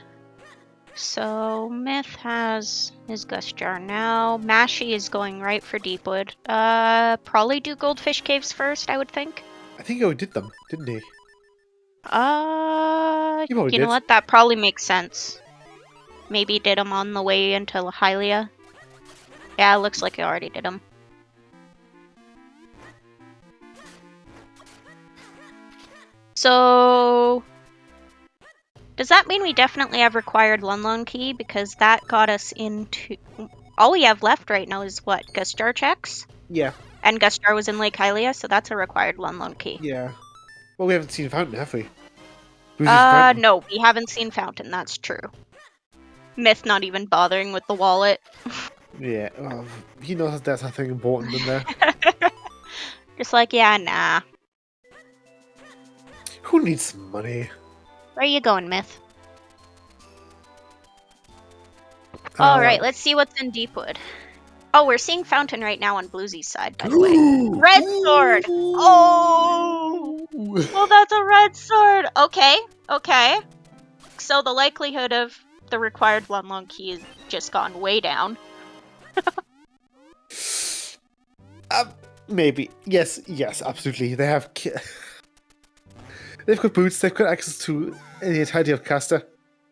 So, Myth has his Gust Jar now. Mashy is going right for Deepwood. Probably do Goldfish Caves first, I would think. I think he did them, didn't he? He You probably know did. what? That probably makes sense. Maybe did them on the way into Hylia. Yeah, it looks like he already did them. So... does that mean we definitely have required Lunlon Key? Because that got us into... all we have left right now is what? Gust Jar checks? Yeah. And Gust Jar was in Lake Hylia, so that's a required Lunlon Key. Yeah. Well, we haven't seen Fountain, have we? Fountain. No, we haven't seen Fountain, that's true. Myth not even bothering with the wallet. Yeah, well, he knows there's something important in there. Just like, yeah, nah. Who needs money? Where you going, Myth? Alright, let's see what's in Deepwood. Oh, we're seeing Fountain right now on Bluesy's side, by the way. Red sword! Oh! Well, that's a red sword! Okay, okay. So the likelihood of the required Lunlon Key has just gone way down. Maybe. Yes, absolutely. They have... they've got boots, they've got access to the entirety of Caster.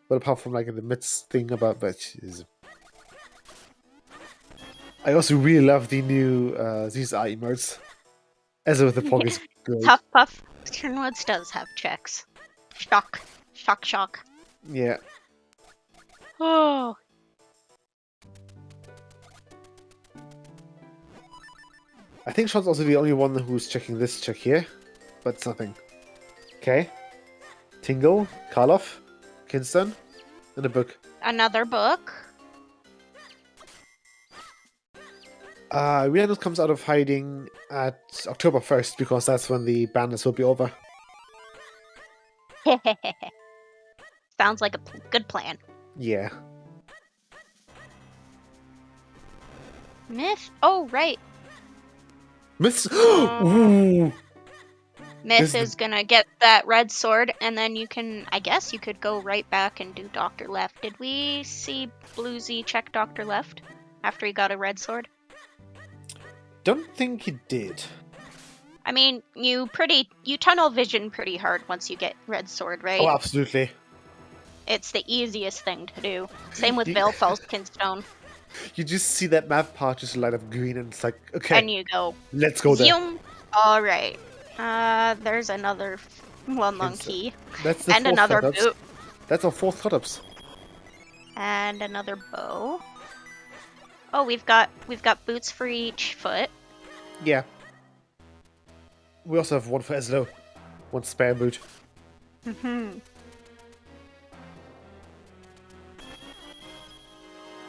Well, apart from, like, in the midst thing about... but... I also really love the new these eye emotes. As with the Pog is great. Tough Puff. Turnwoods does have checks. Shock. Shock, shock. Yeah. Oh. I think Sean's also the only one who's checking this check here. But it's nothing. Okay. Tingle, Karloff, Kinston, and a book. Another book. Rihanna comes out of hiding at October 1st because that's when the banners will be over. Sounds like a good plan. Yeah. Myth? Oh, right. Myths. Ooh. Myth is gonna get that red sword, and then you can, I guess you could go right back and do Dr. Left. Did we see Bluesy check Dr. Left after he got a red sword? Don't think he did. I mean, you tunnel vision pretty hard once you get red sword, right? Oh, absolutely. It's the easiest thing to do. Same with Veilfell's Kinstone. You just see that map part just light up green, and it's like, okay, And you go, let's go there. zoom. All right. There's another Lunlon Key. That's the And fourth another cut-ups. boot. That's our fourth cut-ups. And another bow. Oh, we've got boots for each foot. Yeah. We also have one for Eslo. One spare boot. And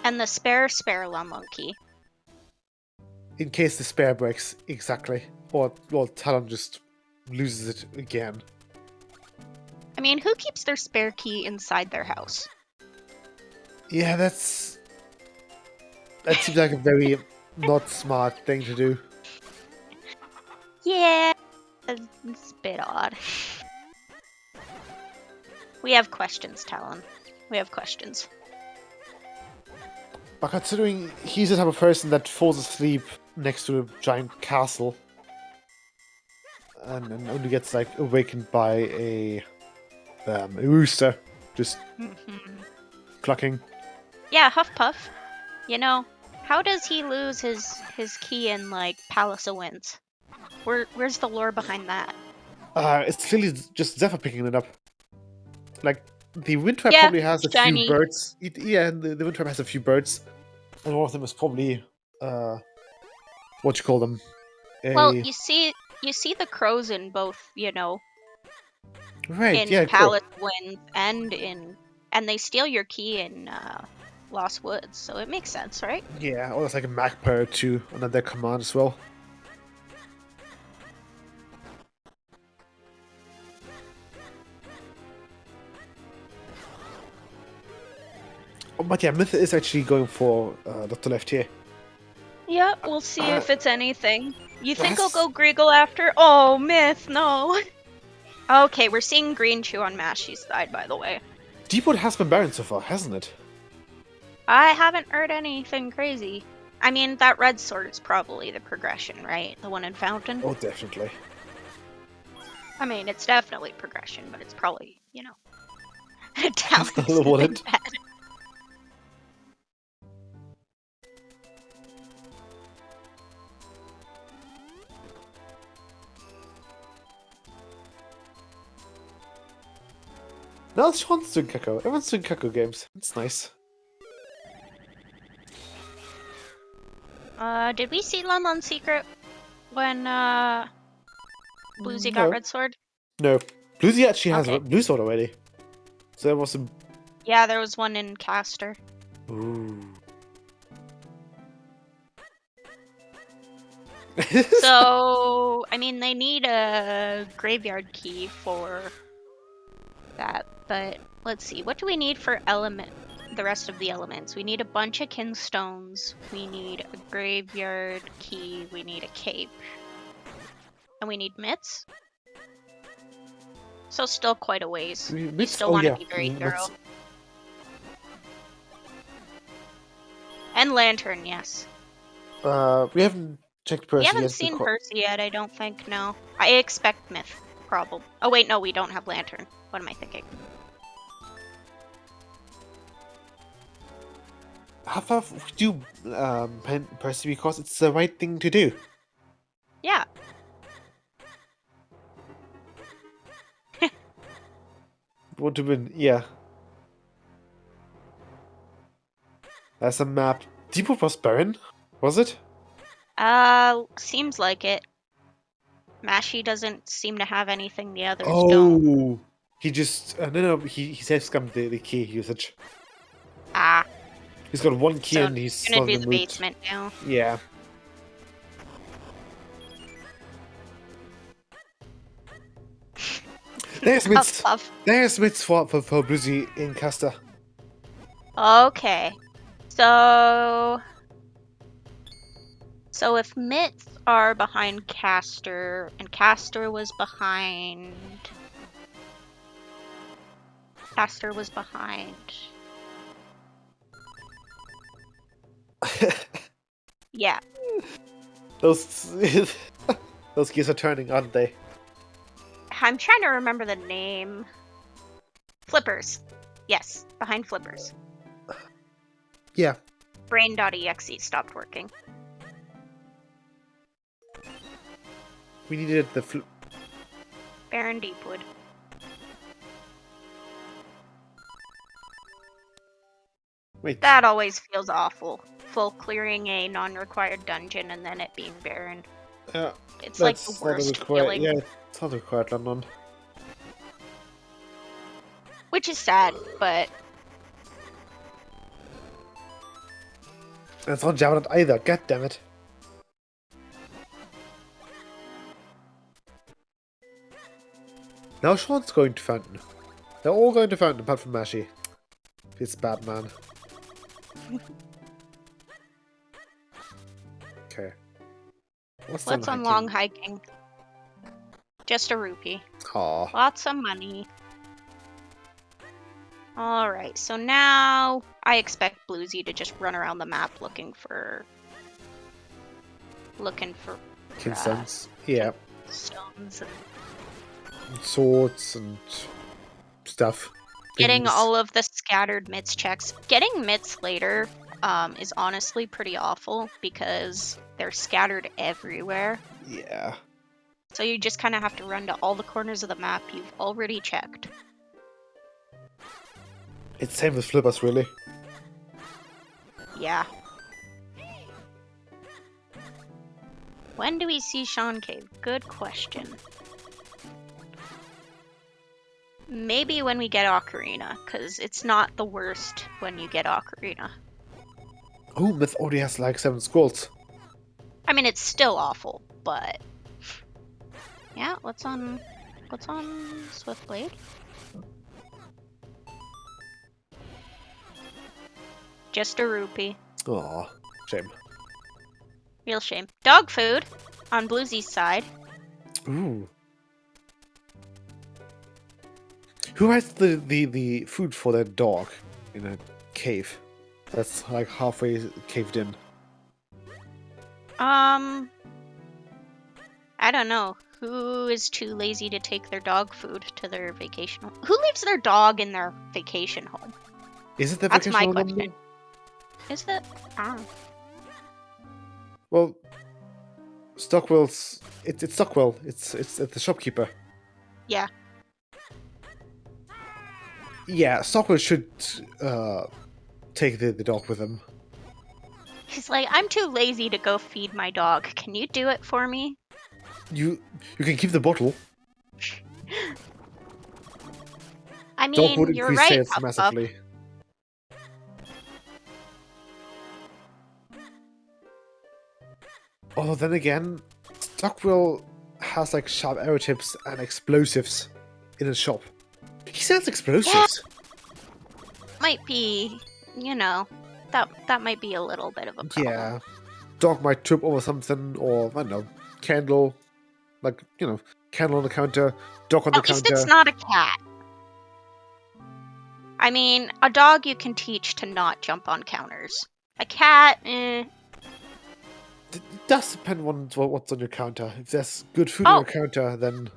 the spare Lunlon Key. In case the spare breaks, exactly. Or Talon just loses it again. I mean, who keeps their spare key inside their house? Yeah, that seems like a very not smart thing to do. Yeah, it's a bit odd. We have questions, Talon. We have questions. But considering he's the type of person that falls asleep next to a giant castle and only gets like awakened by a rooster just clucking. Yeah, Huffpuff. You know, how does he lose his key in like Palace of Winds? Where's the lore behind that? It's clearly just Zephyr picking it up. Like, the wind trap Yeah, probably has a shiny. few birds. The wind trap has a few birds. And one of them is probably, what you call them? Well, you see the crows in both, you know, Right, in yeah, Palace Winds and they steal your key in Lost Woods, so it makes sense, right? Yeah, or there's like a magpie or two under their command as well. But yeah, Myth is actually going for Dr. Left here. Yeah, we'll see if it's anything. You think I'll Yes. go Griggle after? Oh, Myth, no. Okay, we're seeing Green Chew on Mashy's side, by the way. Deepwood has been Baron so far, hasn't it? I haven't heard anything crazy. I mean, that red sword is probably the progression, right? The one in Fountain? Oh, definitely. I mean, it's definitely progression, but it's probably, you know, down the wallet. something bad. No, Sean's doing Kako. Everyone's doing Kako games. It's nice. Did we see Lon Secret when, Bluesy No. got Red Sword? No. Bluesy actually has Okay. a Blue Sword already. So there was some... Yeah, there was one in Caster. Ooh. So, I mean, they need a graveyard key for that, but let's see. What do we need for the rest of the elements? We need a bunch of kinstones. We need a graveyard key. We need a cape. And we need mitts. So still quite a ways. We still want to be very thorough. And lantern, yes. We haven't checked Percy yet. We haven't seen Percy yet, I don't think, no. I expect myth, probably. Oh wait, no, we don't have lantern. What am I thinking? How far we do Percy because it's the right thing to do. Yeah. Want to win? Yeah. That's a map. Deepwood was Baron, was it? Seems like it. Mashy doesn't seem to have anything the others Oh, don't. he just no, he safe scammed the key usage. Ah. He's got one key So and he's gonna do the moved. basement now. Yeah. There's Mitz. Puff. There's Mitz for Bluesy in Caster. Okay. So if mitts are behind Caster, and Caster was behind... Yeah. Those those keys are turning, aren't they? I'm trying to remember the name. Flippers. Yes, behind Flippers. Yeah. Brain.exe stopped working. We needed the Baron Deepwood. Wait. That always feels awful. Full clearing a non-required dungeon and then it being Baron. Yeah. It's like the worst feeling. Yeah, it's not required London. Which is sad, but It's not Javelin either, god damn it. Now Sean's going to Fountain. They're all going to Fountain apart from Mashy. It's bad, man. Okay. what's on long hiking? Just a rupee. Aw. Lots of money. Alright, so now I expect Bluesy to just run around the map looking for Kinstones. Yeah. stones and Swords and stuff. getting Things. all of the scattered mitts checks. Getting mitts later is honestly pretty awful because they're scattered everywhere. Yeah. So you just kind of have to run to all the corners of the map you've already checked. It's same with Flippers, really. Yeah. When do we see Sean Cave? Good question. Maybe when we get Ocarina, because it's not the worst when you get Ocarina. Oh, Myth already has like 7 scrolls. I mean, it's still awful, but yeah. What's on Swiftblade? Just a rupee. Aw, shame. Real shame. Dog food on Bluesy's side. Ooh. Who has the food for their dog in a cave? That's like halfway caved in. I don't know. Who is too lazy to take their dog food to their vacation home? Who leaves their dog in their vacation home? Is it the That's vacation my home? question. Is it? Ah. Well, Stockwell's. It's Stockwell. It's the shopkeeper. Yeah. Yeah, Stockwell should take the dog with him. He's like, I'm too lazy to go feed my dog. Can you do it for me? You can keep the bottle. I Dog would mean, you're increase right, sales Pup Pup. massively. Although then again, Stockwell has like sharp arrow tips and explosives in his shop. He sells explosives. Might be, you know, that might be a little bit of a problem. Yeah. Dog might trip over something, or I don't know, candle, like candle on the counter, dog on the At least counter. it's not a cat. I mean, a dog you can teach to not jump on counters. A cat, It does depend on what's on your counter. If there's good food on your counter, then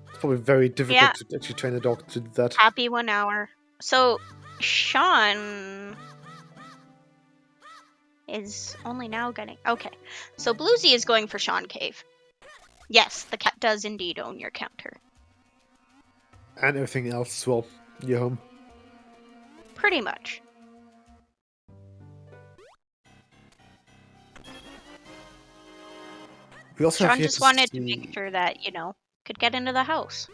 it's probably very difficult to actually train a dog to do that. Happy 1 hour. So, Sean is only now getting... Okay, so Bluesy is going for Sean Cave. Yes, the cat does indeed own your counter. And everything else as well, in your home. Pretty much. We also Sean just wanted to make sure that, could get into the house.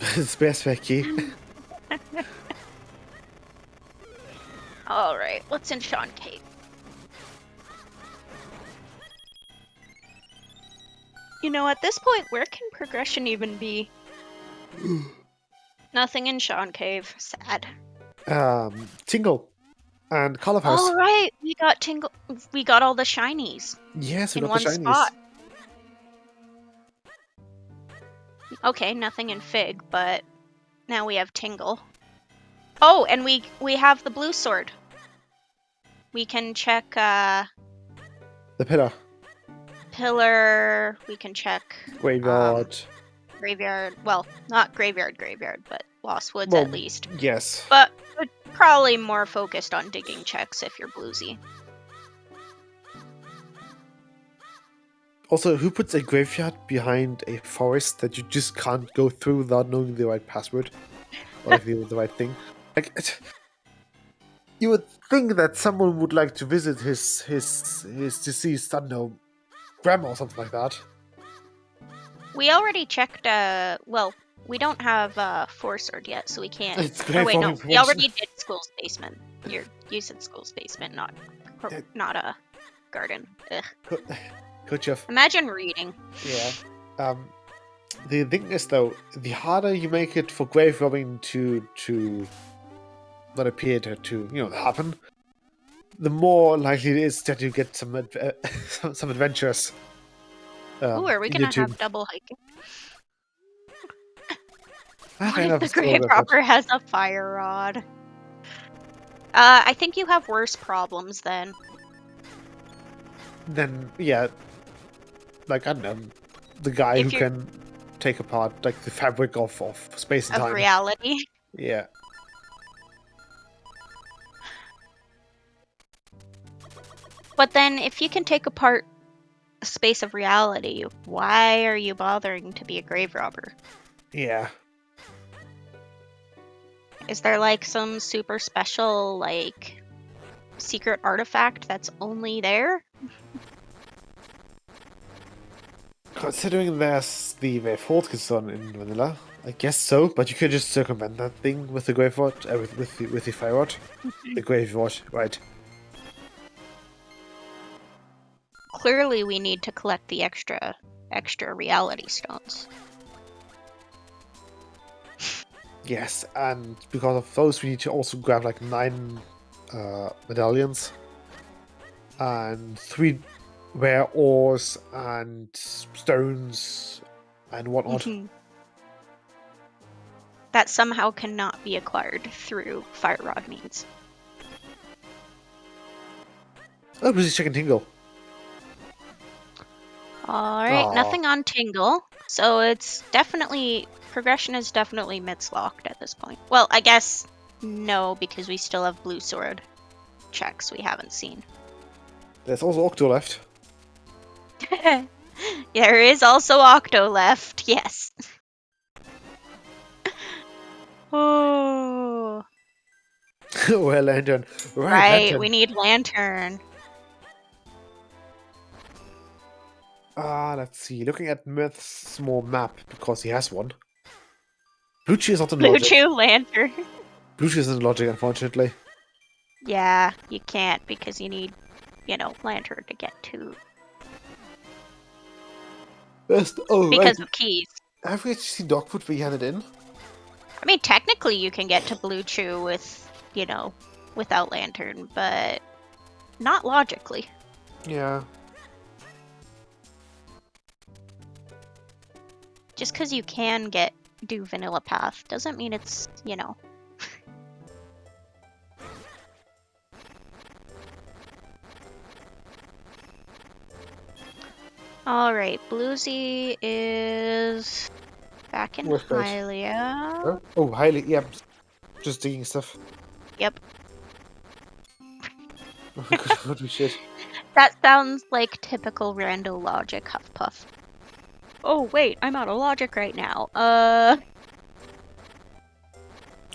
Space key. Alright, what's in Sean Cave? At this point, where can progression even be? Nothing in Sean Cave. Sad. Tingle and Color House. All right, we got Tingle. We got all the shinies. Yes, we in got one the shinies. spot. Okay, nothing in Fig, but now we have Tingle. Oh, and we have the blue sword. We can check the pillar. Pillar. We can check Graveyard. Graveyard. Well, not graveyard, but Lost Woods at least. Yes. But probably more focused on digging checks if you're Bluesy. Also, who puts a graveyard behind a forest that you just can't go through without knowing the right password? Or the right thing? Like, you would think that someone would like to visit his deceased, I don't know, grandma or something like that. We already checked, well, we don't have Force Sword yet, so we can't. Oh wait, no, we already did School's Basement. You said School's Basement, not a garden. Ugh. Good job. Imagine reading. Yeah. The thing is, though, the harder you make it for grave robbing to not appear to happen, the more likely it is that you get some adventures. Ooh, are we gonna have double hiking? What if the grave robber has a fire rod? I think you have worse problems then. Then, yeah. Like, I don't know, the guy who can take apart, like, the fabric of space and time. Of reality. Yeah. But then, if you can take apart the space of reality, why are you bothering to be a grave robber? Yeah. Is there, like, some super special, like, secret artifact that's only there? Considering there's the Fortress on in vanilla, I guess so. But you could just circumvent that thing with the grave rod, with the fire rod, the grave rod, right? Clearly, we need to collect the extra reality stones. Yes, and because of those, we need to also grab like 9 medallions and 3 rare ores and stones and whatnot. That somehow cannot be acquired through fire rod means. Oh, Bluesy's checking Tingle. Alright, Aw. nothing on Tingle. So it's definitely... Progression is definitely midst-locked at this point. Well, I guess no, because we still have Blue Sword checks we haven't seen. There's also Octo left. There is also Octo left, yes. Oh. Well, Lantern. Right, Lantern. we need Lantern. Let's see. Looking at Myth's small map, because he has one. Blue Chew is not in Blue logic. Chew Lantern. Blue Chew isn't in logic, unfortunately. Yeah, you can't because you need, Lantern to get to. Because Because of keys. Have we actually seen Dogfoot where he handed in? I mean, technically you can get to Blue Chew with, without Lantern, but not logically. Yeah. Just because you can do Vanilla Path doesn't mean it's, Alright, Bluesy is back in West page. Hylia. Oh, highly. Yeah. Just digging stuff. Yep. Oh my god, holy shit. That sounds like typical rando logic, Huffpuff. Oh wait, I'm out of logic right now.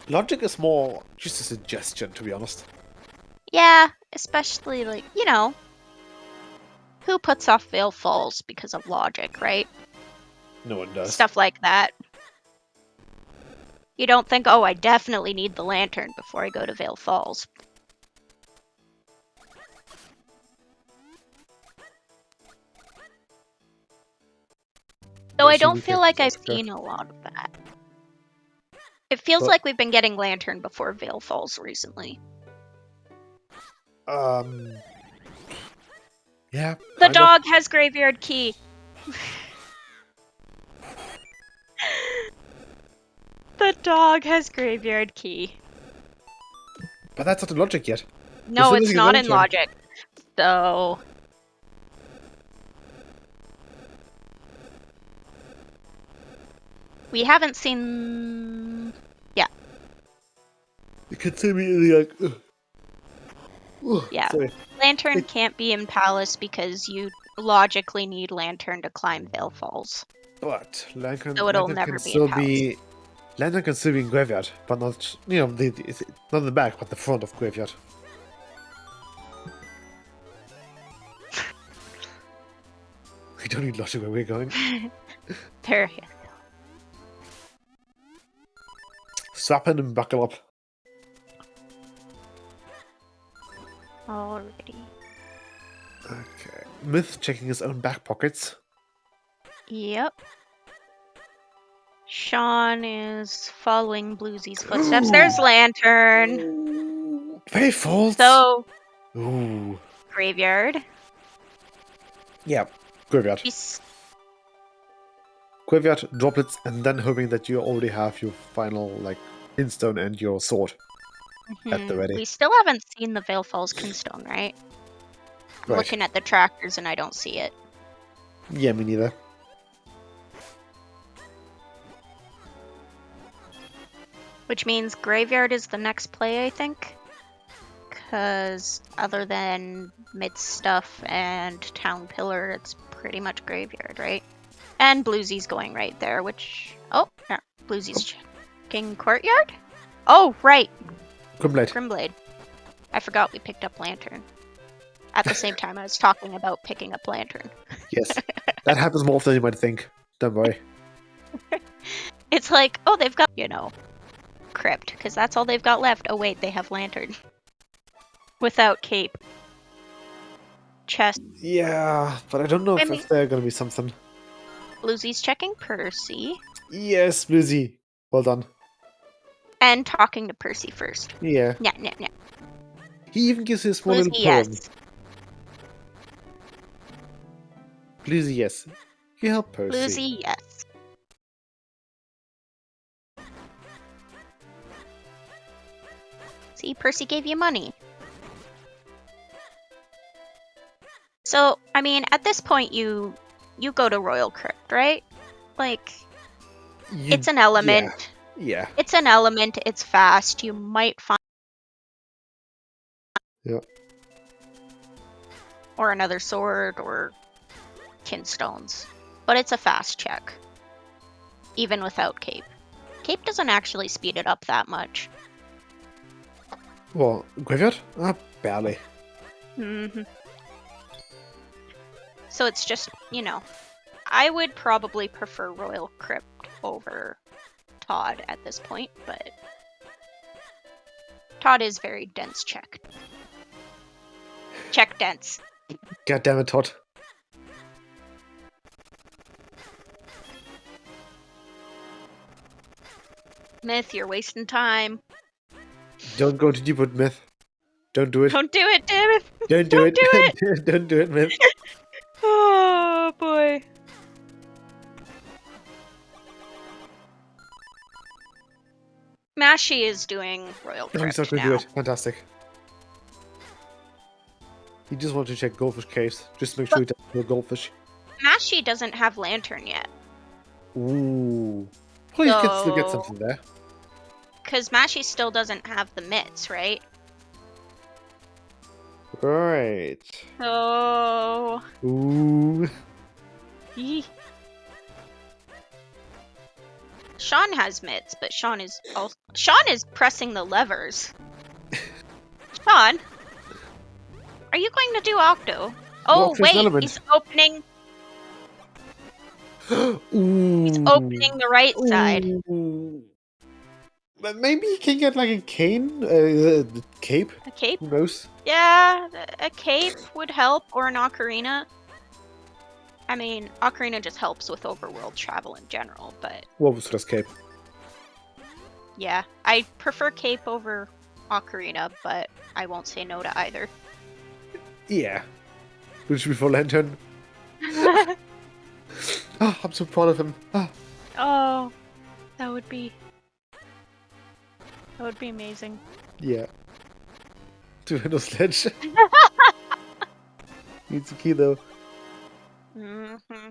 Logic is more just a suggestion, to be honest. Yeah, especially like, who puts off Veil Falls because of logic, right? No one does. Stuff like that. You don't think, oh, I definitely need the lantern before I go to Veil Falls. Though I don't feel like I've seen a lot of that. It feels like we've been getting lantern before Veil Falls recently. Yeah. The dog has graveyard key. The dog has graveyard key. But that's not in logic yet. No, it's not in logic. So... We haven't seen... Yeah. You can see me like... Yeah. Sorry. Lantern can't be in Palace because you logically need Lantern to climb Veil Falls. But Lantern, So it'll Lantern never can be still in Palace. be... Lantern can still be in Graveyard, but not, not in the back, but the front of Graveyard. We don't need logic where we're going. There. Swap in and buckle up. Alrighty. Okay. Myth checking his own back pockets. Yep. Sean is following Bluesy's footsteps. There's Lantern. Very false. So, Ooh. Graveyard. Yeah, Graveyard. Graveyard, droplets, and then hoping that you already have your final, like, Kinstone and your sword at the ready. We still haven't seen the Veil Falls Kinstone, right? I'm looking at the trackers and I don't see it. Yeah, me neither. Which means Graveyard is the next play, I think. Because other than mid stuff and Town Pillar, it's pretty much Graveyard, right? And Bluesy's going right there, which... Oh, no. Bluesy's checking Courtyard? Oh, right. Grimblade. I forgot we picked up Lantern. At the same time, I was talking about picking up Lantern. Yes. That happens more often than you might think. Don't worry. It's like, oh, they've got, Crypt, because that's all they've got left. Oh, wait, they have Lantern. Without Cape. Chest. Yeah, but I don't know if there's gonna be something. Bluesy's checking Percy. Yes, Bluesy. Well done. And talking to Percy first. Yeah. Yeah. He even gives his one little Bluesy, poem. yes. Bluesy, yes. You help Percy. Bluesy, yes. See, Percy gave you money. So, I mean, at this point, you go to Royal Crypt, right? Like, it's an element. Yeah. It's an element. It's fast. You might find. Yeah. Or another sword, or kinstones. But it's a fast check. Even without Cape. Cape doesn't actually speed it up that much. Well, graveyard? Barely. Mm-hmm. So it's just, I would probably prefer Royal Crypt over Todd at this point, but Todd is very dense checked. Check dense. God damn it, Todd. Myth, you're wasting time. Don't go too deep with Myth. Don't do it. Don't do it, damn it. Don't do it. do it. Don't do it, Myth. Oh, boy. Mashy is doing Royal No, he's not Crypt going to do now. it. Fantastic. He just wanted to check goldfish caves, just to make sure he doesn't kill goldfish. Mashy doesn't have Lantern yet. Ooh. Well, you can still get So- something there. Because Mashy still doesn't have the mitts, right? Right. So... Ooh. Eeh. Sean has mitts, but Sean is pressing the levers. Sean, are you going to do Octo? Oh What, first wait, element? he's opening. Ooh. He's opening the right side. Ooh. But maybe he can get like a cane, cape. A cape? Who knows? Yeah, a cape would help, or an ocarina. I mean, ocarina just helps with overworld travel in general, but What was this cape? yeah, I prefer cape over ocarina, but I won't say no to either. Yeah. Which before Lantern. Oh, I'm so proud of him. Ah. Oh, that would be amazing. Yeah. To no sledge. Needs a key though. Mm-hmm.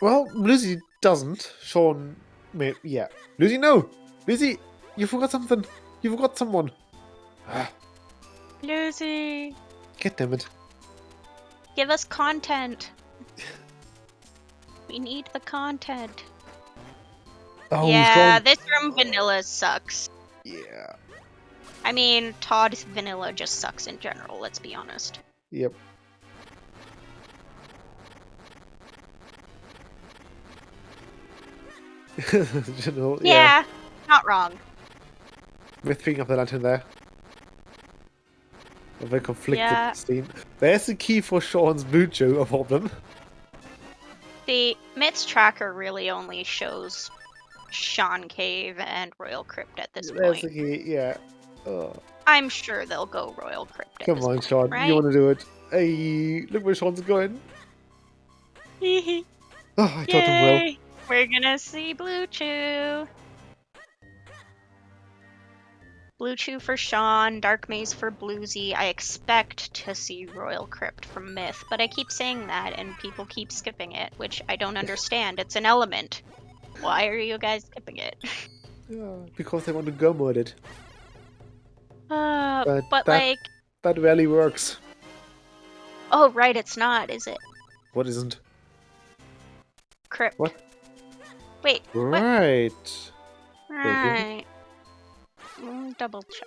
Well, Lucy doesn't. Sean may. Yeah. Lucy, no! Lucy, you forgot something. You forgot someone. Ah, Lucy, God damn it. give us content. We need the content. Oh, Yeah, Sean. this room vanilla sucks. Yeah. I mean, Todd's vanilla just sucks in general, let's be honest. Yep. General, Yeah, not wrong. With picking up the lantern there. A very conflicted Yeah. scene. There's the key for Sean's Mucho, a problem. The Myths tracker really only shows Sean Cave and Royal Crypt at this There's the point. key, yeah. Oh, I'm sure they'll go Royal Crypt at come this on, point, Sean. right? You want to do it. Hey, look where Sean's going. Yay! Oh, I thought him well. We're gonna see Blue Chew. Blue Chew for Sean, Dark Maze for Bluesy. I expect to see Royal Crypt from Myth, but I keep saying that and people keep skipping it, which I don't understand. It's an element. Why are you guys skipping it? Yeah, because they want to go mod it. But that- like, That rarely works. oh right, it's not, is it? What isn't? Crypt. What? Wait, what? Right. Right. Double check.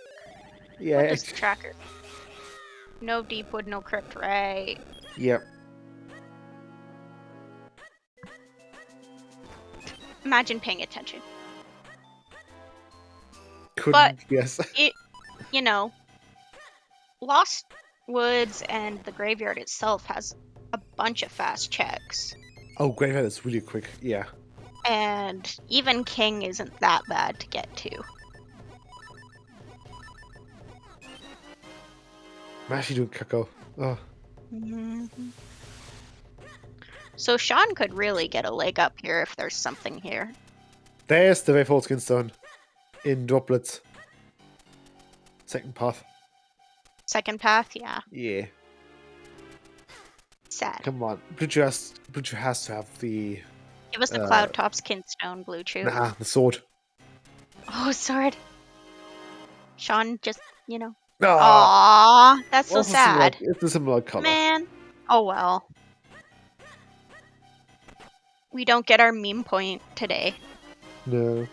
Yeah. What is the tracker? No Deepwood, no Crypt, right? Yep. Imagine paying attention. Couldn't guess. You know, Lost Woods and the graveyard itself has a bunch of fast checks. Oh, Graveyard is really quick. Yeah. And even King isn't that bad to get to. I'm actually doing Kako. Oh. Mhm. So Sean could really get a leg up here if there's something here. There's the Wayfall Skinstone. In droplets. Second path. Second path, yeah. Yeah. Sad. Come on. Blue Chew has to have the... Give us the Cloud Tops Kinstone, Blue Chew. Nah, the sword. Oh, sword. Sean just, you know. Ah, Aww, that's so also sad. it's a similar color. Man. Oh well. We don't get our meme point today. No.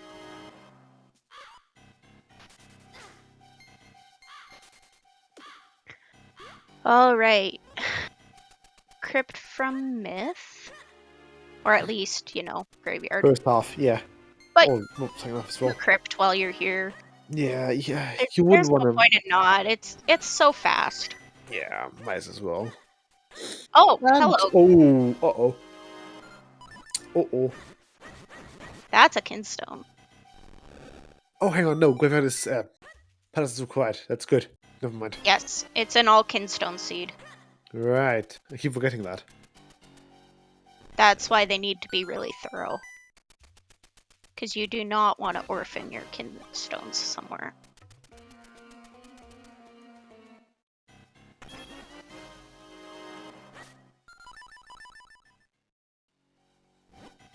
Alright. Crypt from Myth? Or at least, you know, Graveyard. First half, yeah. But oh, not second half as do well. Crypt while you're here. Yeah. You There's wouldn't no want to. point in not. It's so fast. Yeah, might as well. Oh, And... hello. Oh. That's a Kinstone. Oh, hang on. No, Graveyard is Palace is required. That's good. Never mind. Yes, it's an all Kinstone seed. Right. I keep forgetting that. That's why they need to be really thorough. Because you do not want to orphan your Kinstones somewhere.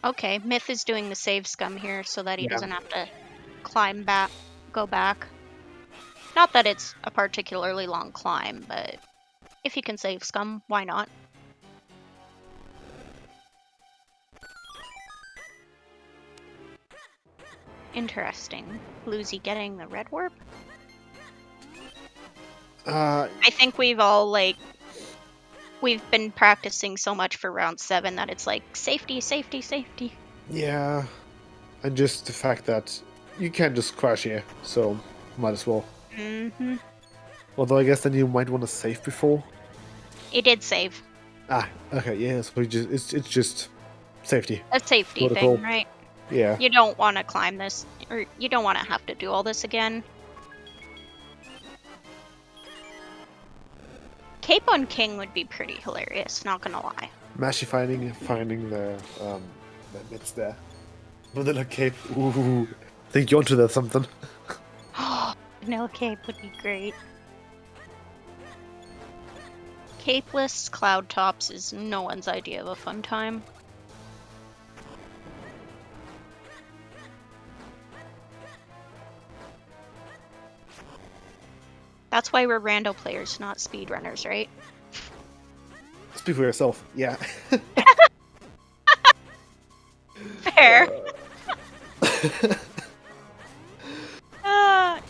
Okay, Myth is doing the save scum here so that he doesn't have to climb back, go back. Not that it's a particularly long climb, but if you can save scum, why not? Interesting. Bluesy getting the red warp? I think we've all, we've been practicing so much for round 7 that it's like, safety, safety, safety. Yeah. And just the fact that you can't just crash here, so might as well. Mm-hmm. Although I guess then you might want to save before. It did save. Ah, okay, yeah, so it's just safety. A safety Protocol. thing, right? Yeah. You don't want to climb this, or you don't want to have to do all this again. Cape on King would be pretty hilarious, not gonna lie. Mashy finding the bits there. Vanilla Cape. Ooh. Think you're onto that something. Vanilla Cape would be great. Capeless Cloud Tops is no one's idea of a fun time. That's why we're rando players, not speedrunners, right? Speak for yourself. Yeah. Fair.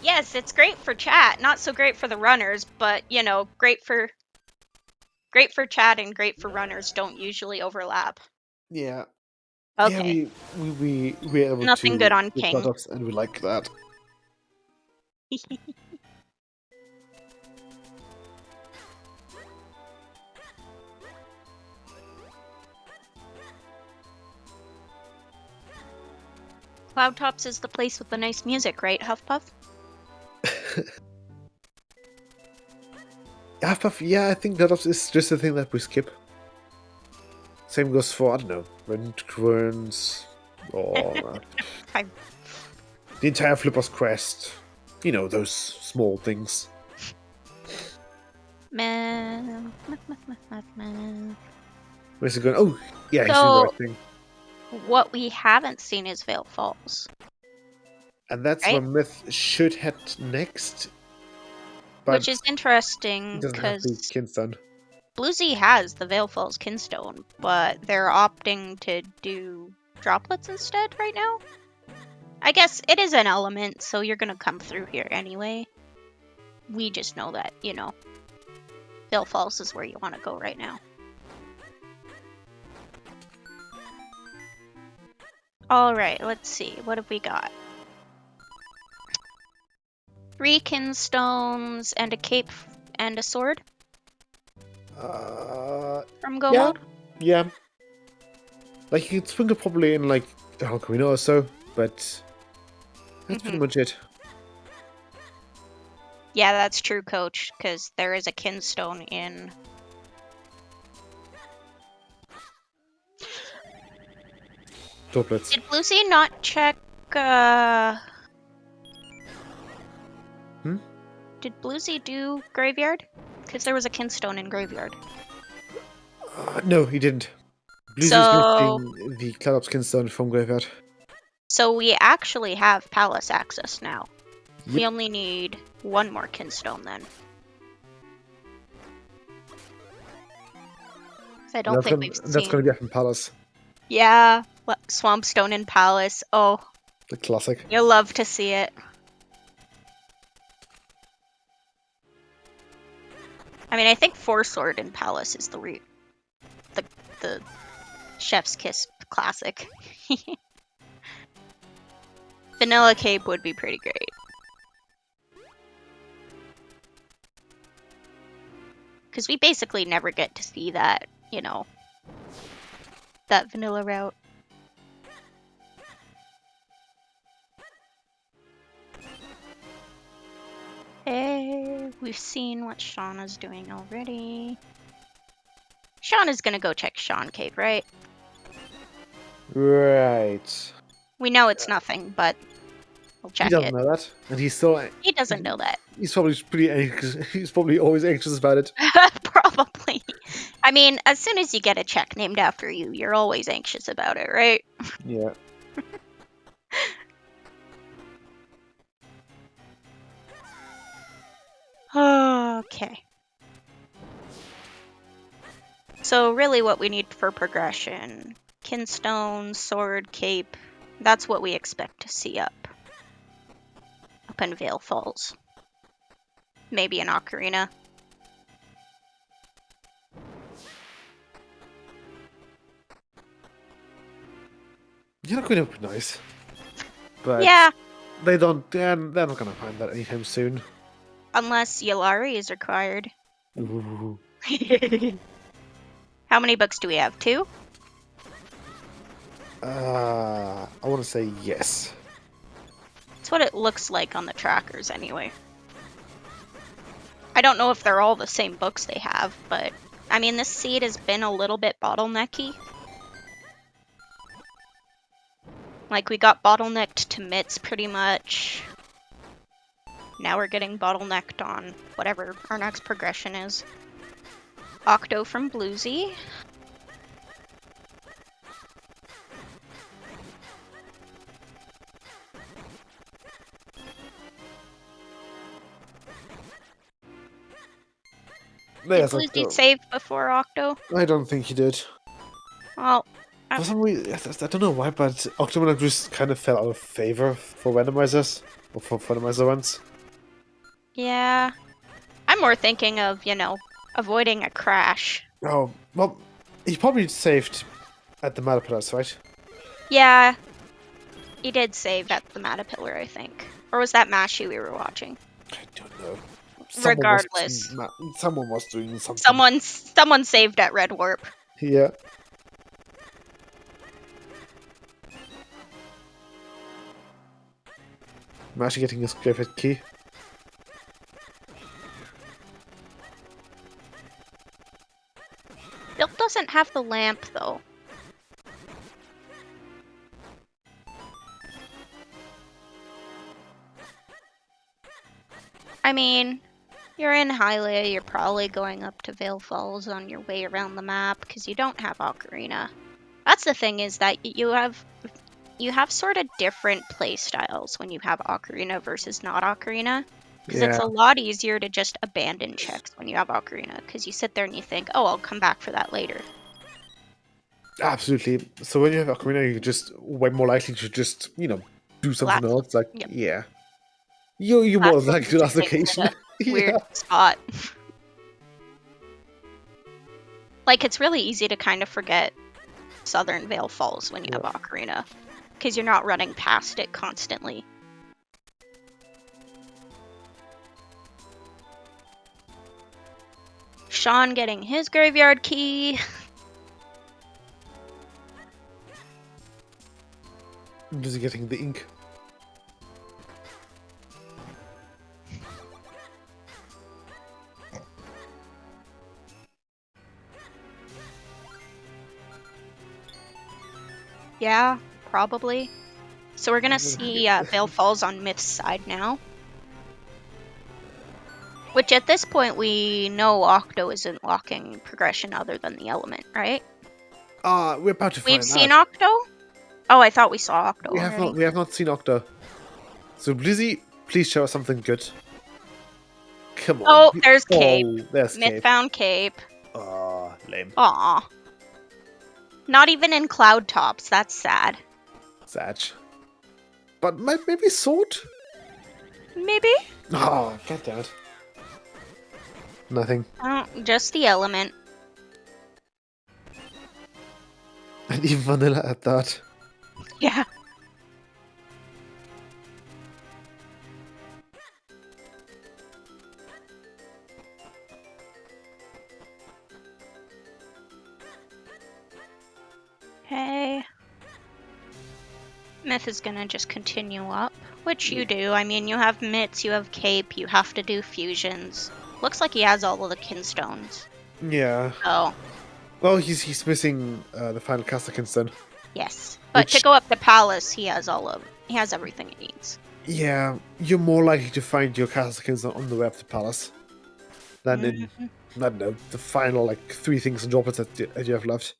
Yes, it's great for chat, not so great for the runners, but you know, great for chat and great for runners don't usually overlap. Yeah. Okay. Yeah, we're able Nothing to good on do King. products, and we like that. Cloud Tops is the place with the nice music, right, Huffpuff? Yeah, I think that is just a thing that we skip. Same goes for, I don't know, Rentquirns, or the entire Flipper's Crest. You know, those small things. Man. Where's it going? Oh, yeah, he's doing the So, right thing. what we haven't seen is Vale Falls. And that's right? where Myth should head next. But Which is interesting, he doesn't have the because Kinstone. Bluesy has the Vale Falls Kinstone, but they're opting to do droplets instead right now? I guess it is an element, so you're gonna come through here anyway. We just know that, you know, Vale Falls is where you want to go right now. Alright, let's see. What have we got? 3 Kinstones and a cape and a sword from Go Mode? Yeah. Like, you could sprinkle probably in, like, a Ocarina or so, but that's pretty much it. Yeah, that's true, Coach, because there is a kinstone in... Doublets. Did Lucy not check, Hmm? Did Bluesy do Graveyard? Because there was a kinstone in Graveyard. No, he didn't. Bluesy's So... missing the Cloud Kinstone from Graveyard. So we actually have Palace access now. We Yep. only need one more kinstone then. I don't think we've That's seen... going to be up in Palace. Yeah, Swampstone in Palace. Oh, The classic. you'll love to see it. I mean, I think Four Sword in Palace is the Chef's Kiss classic. Vanilla Cape would be pretty great. Because we basically never get to see that, you know, that vanilla route. Hey, we've seen what Shauna's doing already. Shauna's gonna go check Sean Cave, right? Right. We know it's nothing, but we'll check He doesn't it. know that, and he's still. He doesn't know that. He's probably pretty anxious. He's probably always anxious about it. Probably. I mean, as soon as you get a check named after you, you're always anxious about it, right? Yeah. Okay. So really what we need for progression, kinstone, sword, cape, that's what we expect to see up in Vale Falls. Maybe an ocarina. You're not going to be nice. But Yeah, they don't. They're not going to find that anytime soon. unless Yalari is required. Ooh. How many books do we have? 2? I want to say yes. That's what it looks like on the trackers anyway. I don't know if they're all the same books they have, but I mean, this seed has been a little bit bottlenecky. Like, we got bottlenecked to mitts pretty much. Now we're getting bottlenecked on whatever our next progression is. Octo from Bluesy. Did There's Bluesy Octo. save before Octo? I don't think he did. Well, For some reason, I don't know why, but Octomon just kind of fell out of favor for randomizers or for randomizer runs. yeah. I'm more thinking of, you know, avoiding a crash. Oh, well, he probably saved at the Mata Palace, right? Yeah, he did save at the Matapillar, I think. Or was that Mashi we were watching? I don't know. Regardless. Someone was doing something. Someone saved at Red Warp. Yeah. I'm actually getting his graveyard key. Bill doesn't have the lamp, though. I mean, you're in Hylia, you're probably going up to Vale Falls on your way around the map, because you don't have Ocarina. That's the thing, is that you have sort of different play styles when you have Ocarina versus not Ocarina. Because it's a lot easier to just abandon checks when you have Ocarina, because you sit there and you think, oh, I'll come back for that later. Absolutely. So when you have Ocarina, you're just way more likely to just, do something else. Like, Yep. yeah. You more likely to last occasion. Weird spot. Like, it's really easy to kind of forget Southern Vale Falls when you have Ocarina, because you're not running past it constantly. Sean getting his graveyard key. Just getting the ink. Yeah, probably. So we're gonna see Veil Falls on Myth's side now. Which at this point we know Octo isn't locking progression other than the element, right? We're about to We've find seen out. Octo? Oh, I thought we saw Octo We already. have not seen Octo. So Blizzy, please show us something good. Come on. Oh, there's Cape. Oh, there's Myth Cape. found Cape. Oh, lame. Aw. Not even in Cloud Tops, that's sad. Sad. But maybe Sword? Maybe? Oh, god damn it. Nothing. Oh, just the element. And even Vanilla at that. Yeah. Okay. Myth is gonna just continue up, which you do. I mean, you have Mitts, you have Cape, you have to do fusions. Looks like he has all of the kinstones. Yeah. Oh, Well, he's missing the final caster Kingston. yes. But to Which- go up to Palace, he has he has everything he needs. Yeah, you're more likely to find your caster Kingston on the way up to Palace than in, I don't know, the final, like, 3 things and droplets that you have left.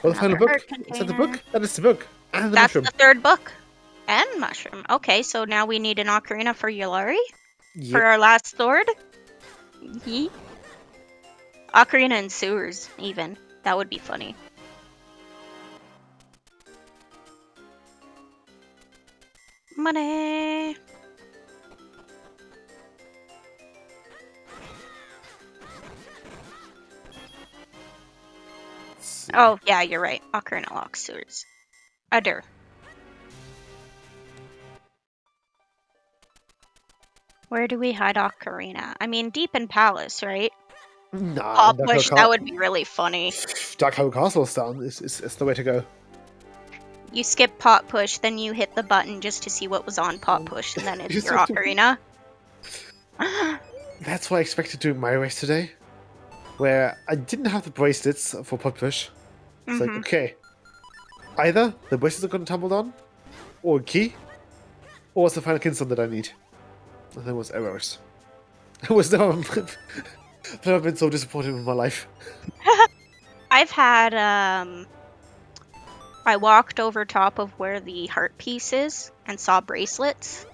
Oh, the final Another book. art Is that the container. book? That is the book. And the That's mushroom. the third book. And Mushroom. Okay, so now we need an Ocarina for Yulari? For Yep. our last sword? Yeet. Ocarina and Sewers, even. That would be funny. Money! Let's see. Oh, yeah, you're right. Ocarina locks Sewers. Udder. Where do we hide Ocarina? I mean, deep in Palace, right? Nah, Pop push, that would be really funny. Dark Hollow Castle's down is the way to go. You skip pot push, then you hit the button just to see what was on pot push, and then it's Just your have to- Ocarina. That's what I expected doing my race today, where I didn't have the bracelets for pot push. It's like, okay, either the bracelets are going to tumble down, or a key, or it's the final Kingston that I need. And there was errors. I was never, never been so disappointed in my life. I've had, I walked over top of where the heart piece is and saw bracelets,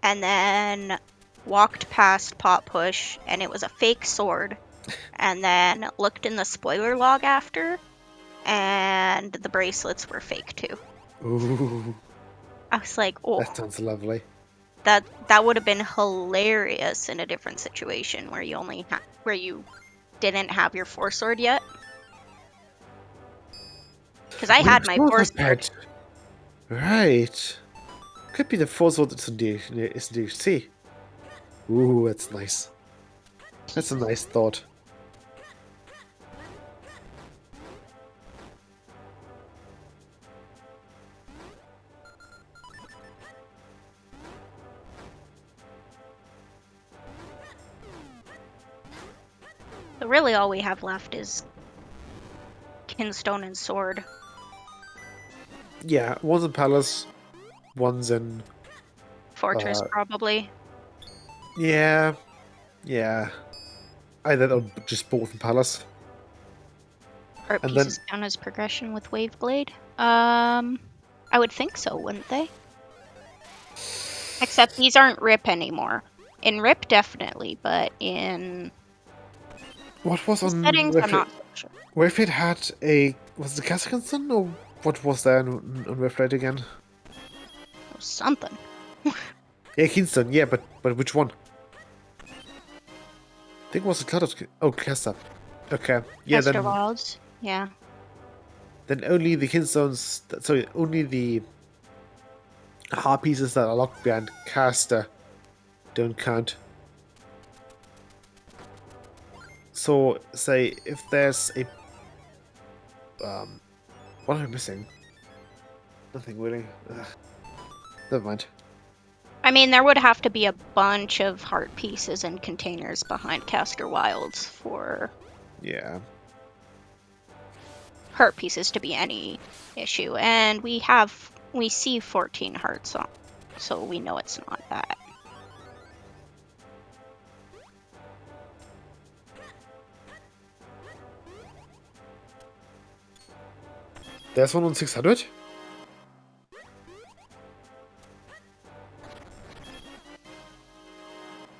and then walked past pot push, and it was a fake sword, and then looked in the spoiler log after, and the bracelets were fake too. Ooh, I was like, oh, that sounds lovely. that would have been hilarious in a different situation where you only where you didn't have your 4-sword yet. Because I had my 4-sword. Right. Could be the 4-sword that's in DLC. Ooh, that's nice. That's a nice thought. So really all we have left is Kinstone and Sword. Yeah, one's in Palace, one's in... Fortress, probably. Yeah. Either or just both in Palace. Heart And pieces count as progression with Wave Blade? I would think so, wouldn't they? Except these aren't RIP anymore. In RIP, definitely, but in What was on settings, I'm not so sure. Wayfade had a... Was it Kazakhstan, or what was there on Wayfade again? It was something. Yeah, Kingston, yeah, but which one? I think it was the Cloud of... Oh, Castor. Okay, yeah, Master then... Wilds, yeah. Then only the Kingstones... Sorry, only the... Heart pieces that are locked behind Caster don't count. So, say, if there's a... what am I missing? Nothing really. Ugh. Never mind. I mean, there would have to be a bunch of heart pieces and containers behind Caster Wilds for... Yeah. heart pieces to be any issue. And we see 14 hearts on, so we know it's not that. There's one on 600.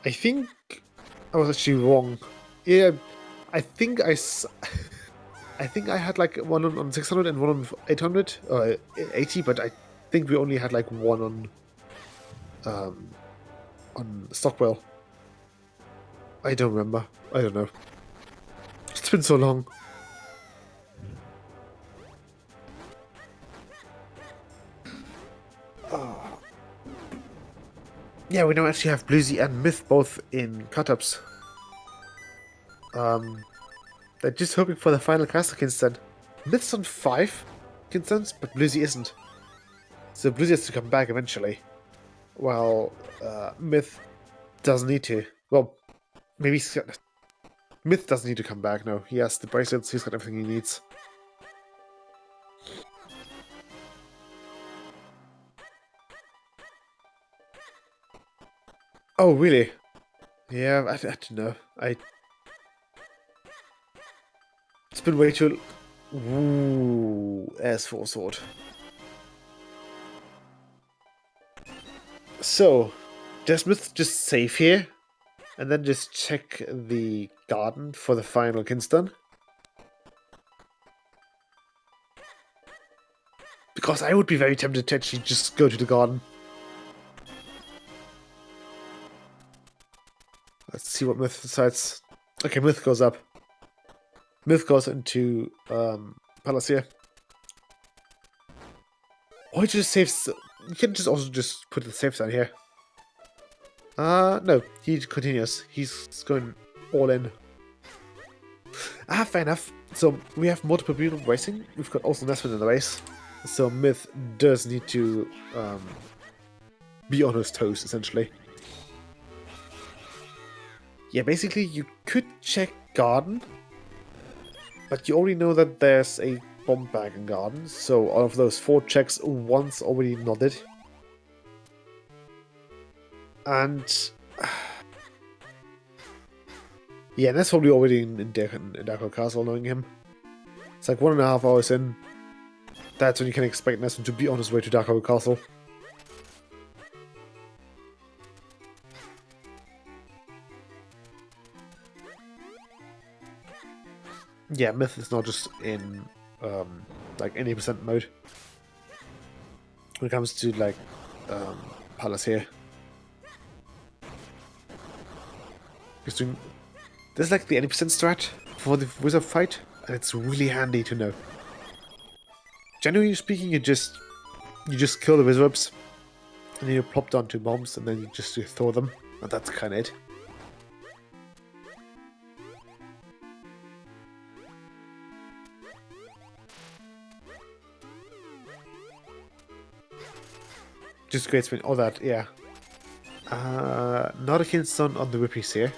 I think I was actually wrong. Yeah, I think I had like one on 600 and one on 800 or 80, but I think we only had like one on Stockwell. I don't remember. I don't know. It's been so long. Yeah, we now actually have Bluesy and Myth both in cut-ups. They're just hoping for the final caster Kinston. Myth's on 5 Kinstons, but Bluesy isn't. So Bluesy has to come back eventually. While Myth doesn't need to. Well, maybe Myth doesn't need to come back, no. He has the bracelets, he's got everything he needs. Oh, really? Yeah, I don't know. It's been way too... Ooh, S4 sword. So, does Myth just save here? And then just check the garden for the final Kinston? Because I would be very tempted to actually just go to the garden. Let's see what Myth decides. Okay, Myth goes up. Myth goes into Palace here. Or he just saves... You can just also just put the safe down here. No, he continues. He's going all in. Fair enough. So we have multiple people racing. We've got also Nesman in the race. So Myth does need to be on his toes, essentially. Yeah, basically you could check Garden, but you already know that there's a bomb bag in Garden, so out of those 4 checks, one's already nodded. And... yeah, that's probably already in Darko Castle, knowing him. It's like 1.5 hours in. That's when you can expect Nesman to be on his way to Darko Castle. Yeah, Myth is not just in like any percent mode when it comes to like Palace here. He's doing there's like the any percent strat for the wizard fight, and it's really handy to know. Generally speaking, you just kill the wizards, and then you plop down 2 bombs, and then you just throw them, and that's kind of it. Just great spin. Oh, that, yeah. Not a Kinston on the Whippies here.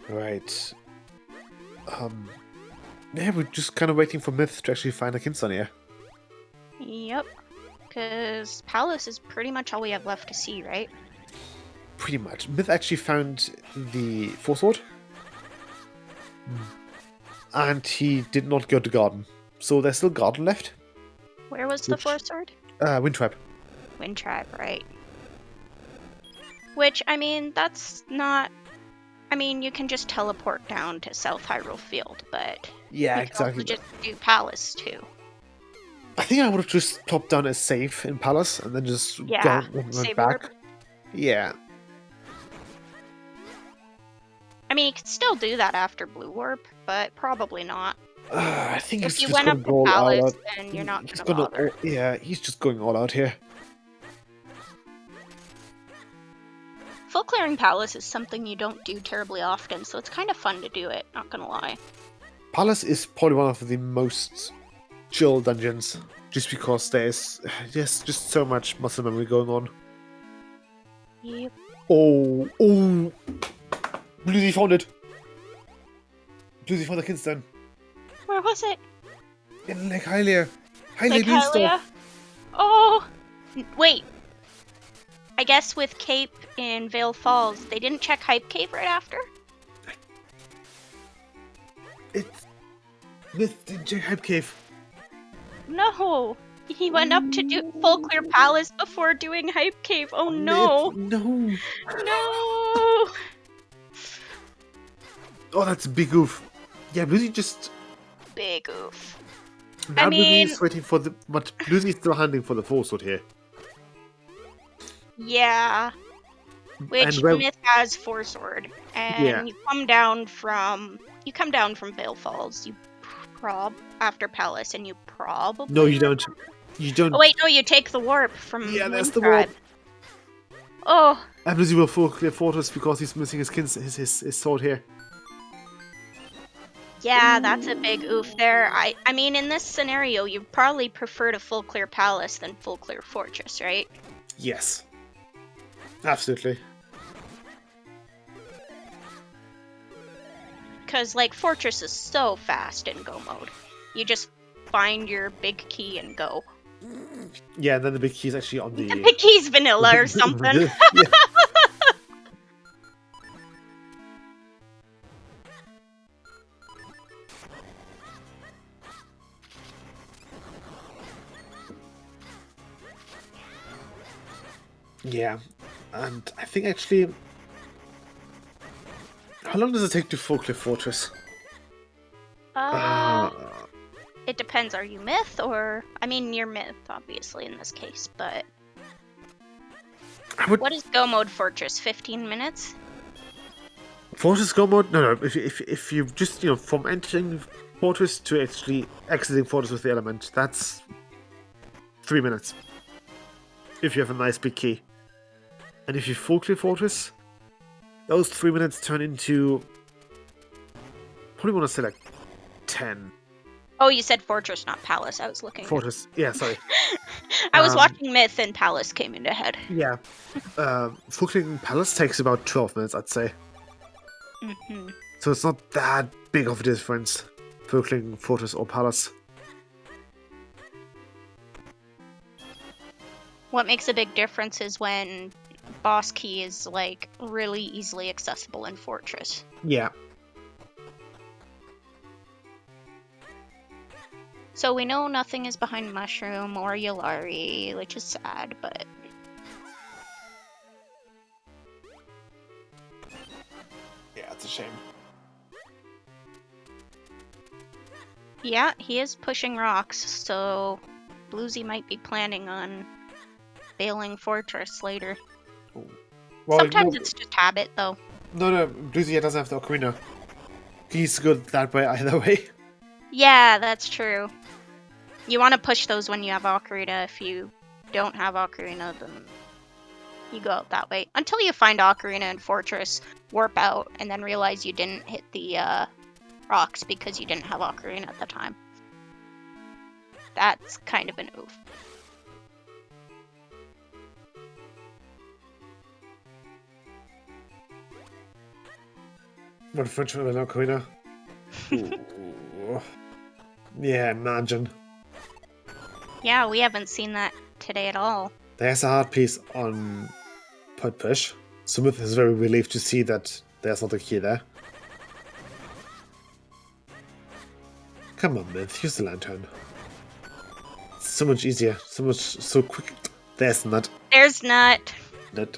Right. Yeah, we're just kind of waiting for Myth to actually find a Kinston here. Yep. Because Palace is pretty much all we have left to see, right? Pretty much. Myth actually found the Forsword. And he did not go to Garden. So there's still Garden left. Where was the Forsword? Windtrap. Windtrap, right. Which, I mean, that's not... I mean, you can just teleport down to South Hyrule Field, but... Yeah, you exactly. can also just do Palace, too. I think I would have just popped down a save in Palace and then just went back. Orb. Yeah. I mean, you could still do that after Blue Warp, but probably not. I think If he's you just went going up to go to all Palace, out. then you're not He's going to bother. yeah, he's just going all out here. Full clearing Palace is something you don't do terribly often, so it's kind of fun to do it, not gonna lie. Palace is probably one of the most chill dungeons, just because there's just so much muscle memory going on. Yep. Oh, Bluesy found it. Bluesy found the Kinstone. Where was it? In Lake Hylia. Like Hylia? Oh! Wait. I guess with Cape in Vale Falls, they didn't check Hype Cave right after? It's Myth didn't check Hype Cave. No! He went up to do Full Clear Palace before doing Hype Cave. Oh no! Myth, no. No! Oh, that's a big oof. Yeah, Bluesy just... Big oof. Now I mean... Bluesy is waiting for the... But Bluesy is still hunting for the Full Sword here. Yeah. Which Myth has 4 sword. And you come down from Vale Falls. You after Palace, and you probably... No, you don't. You don't. Oh wait, no, you take the warp from that's the Tribe. warp. Oh. And Bluesy will full clear fortress because he's missing his sword here. Yeah, that's a big oof there. I mean, in this scenario, you probably prefer to full clear Palace than full clear Fortress, right? Yes. Absolutely. Because, like, Fortress is so fast in go mode. You just find your big key and go. Yeah, and then the big key is actually on the... The big key's vanilla or something. Yeah. Yeah, and I think actually... How long does it take to full clear Fortress? It depends. Are you Myth or... I mean, you're Myth, obviously, in this case, but... What is Go Mode Fortress? 15 minutes? Fortress Go Mode? No. If you just, from entering Fortress to actually exiting Fortress with the element, that's 3 minutes. If you have a nice big key. And if you full clear Fortress, those 3 minutes turn into... Probably want to say like 10. Oh, you said Fortress, not Palace. I was looking. Fortress, yeah, sorry. I was watching Myth and Palace came into head. Yeah. Full clearing Palace takes about 12 minutes, I'd say. Mm-hmm. So it's not that big of a difference, full clearing Fortress or Palace. What makes a big difference is when boss key is, like, really easily accessible in Fortress. Yeah. So we know nothing is behind Mushroom or Yulari, which is sad, but... Yeah, it's a shame. Yeah, he is pushing rocks, so Bluesy might be planning on bailing Fortress later. Well, Sometimes it's just habit, though. No, Bluesy doesn't have the Ocarina. He's good that way either way. Yeah, that's true. You want to push those when you have Ocarina. If you don't have Ocarina, then you go out that way. Until you find Ocarina in Fortress, warp out, and then realize you didn't hit the rocks because you didn't have Ocarina at the time. That's kind of an oof. What a French with an Ocarina. Ooh. Yeah, imagine. Yeah, we haven't seen that today at all. There's a hard piece on Point Push. Smith is very relieved to see that there's not a key there. Come on, Myth, use the lantern. It's so much easier, so quick. There's not. There's not. Not.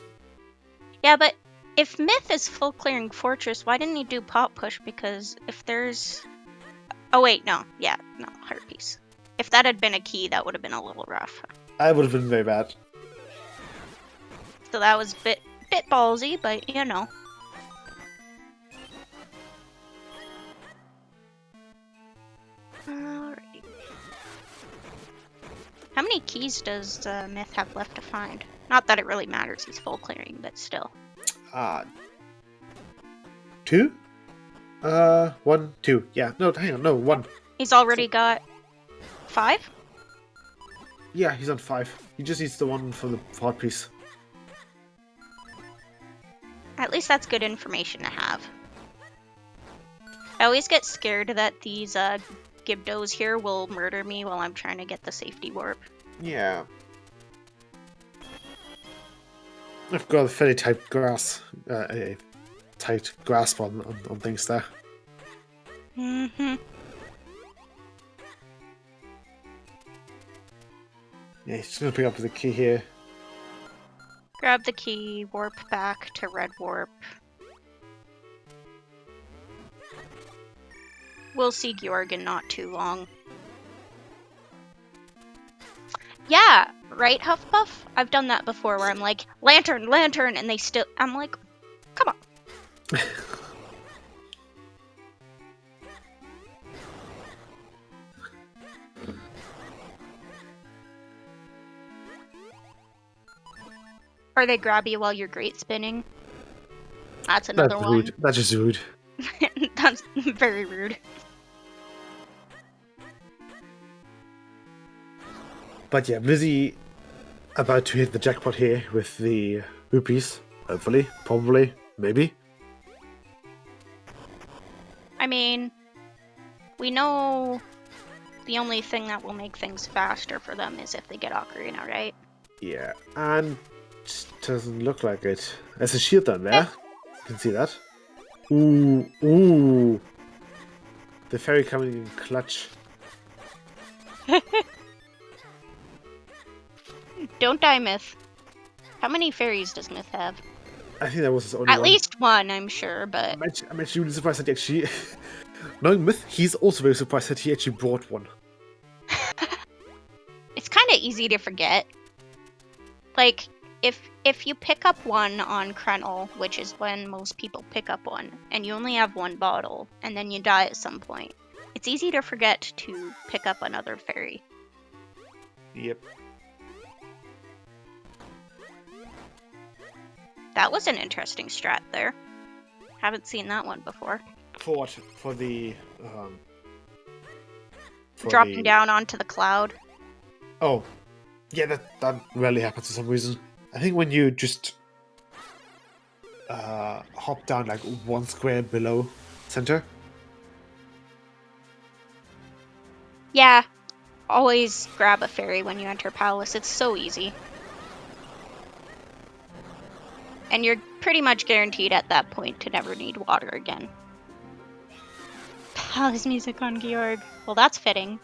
Yeah, but if Myth is full clearing Fortress, why didn't he do Pop Push? Because if there's... Oh wait, no. Yeah, no, heart piece. If that had been a key, that would have been a little rough. I would have been very bad. So that was bit ballsy, but you know. Alrighty. How many keys does Myth have left to find? Not that it really matters, he's full clearing, but still. 2? 1, 2. Yeah, no, hang on, no, 1. He's already got 5? Yeah, he's on 5. He just needs the one for the hard piece. At least that's good information to have. I always get scared that these Gibdos here will murder me while I'm trying to get the safety warp. Yeah. I've got a fairly tight a tight grasp on things there. Mm-hmm. Yeah, he's just gonna pick up the key here. Grab the key, warp back to red warp. We'll see Georg in not too long. Yeah, right, Huffpuff? I've done that before where I'm like, lantern, lantern, and they still... I'm like, come on. Or they grab you while you're great spinning. That's another one. Rude. That's just rude. That's very rude. But yeah, Blizzy about to hit the jackpot here with the rupees. Hopefully, probably, maybe. I mean, we know the only thing that will make things faster for them is if they get Ocarina, right? Yeah, and it doesn't look like it. There's a shield down there. You can see that. Ooh, ooh. The fairy coming in clutch. Don't die, Myth. How many fairies does Myth have? I think that was his only At one. least one, I'm sure, but... I'm actually really surprised that he actually... Knowing Myth, he's also very surprised that he actually brought one. It's kind of easy to forget. Like, if you pick up one on Krenel, which is when most people pick up one, and you only have one bottle, and then you die at some point, it's easy to forget to pick up another fairy. Yep. That was an interesting strat there. Haven't seen that one before. For what? For the... Dropping down onto the cloud. Oh. Yeah, that rarely happens for some reason. I think when you just hop down like one square below center. Yeah, always grab a fairy when you enter Palace. It's so easy. And you're pretty much guaranteed at that point to never need water again. Palace music on Georg. Well, that's fitting.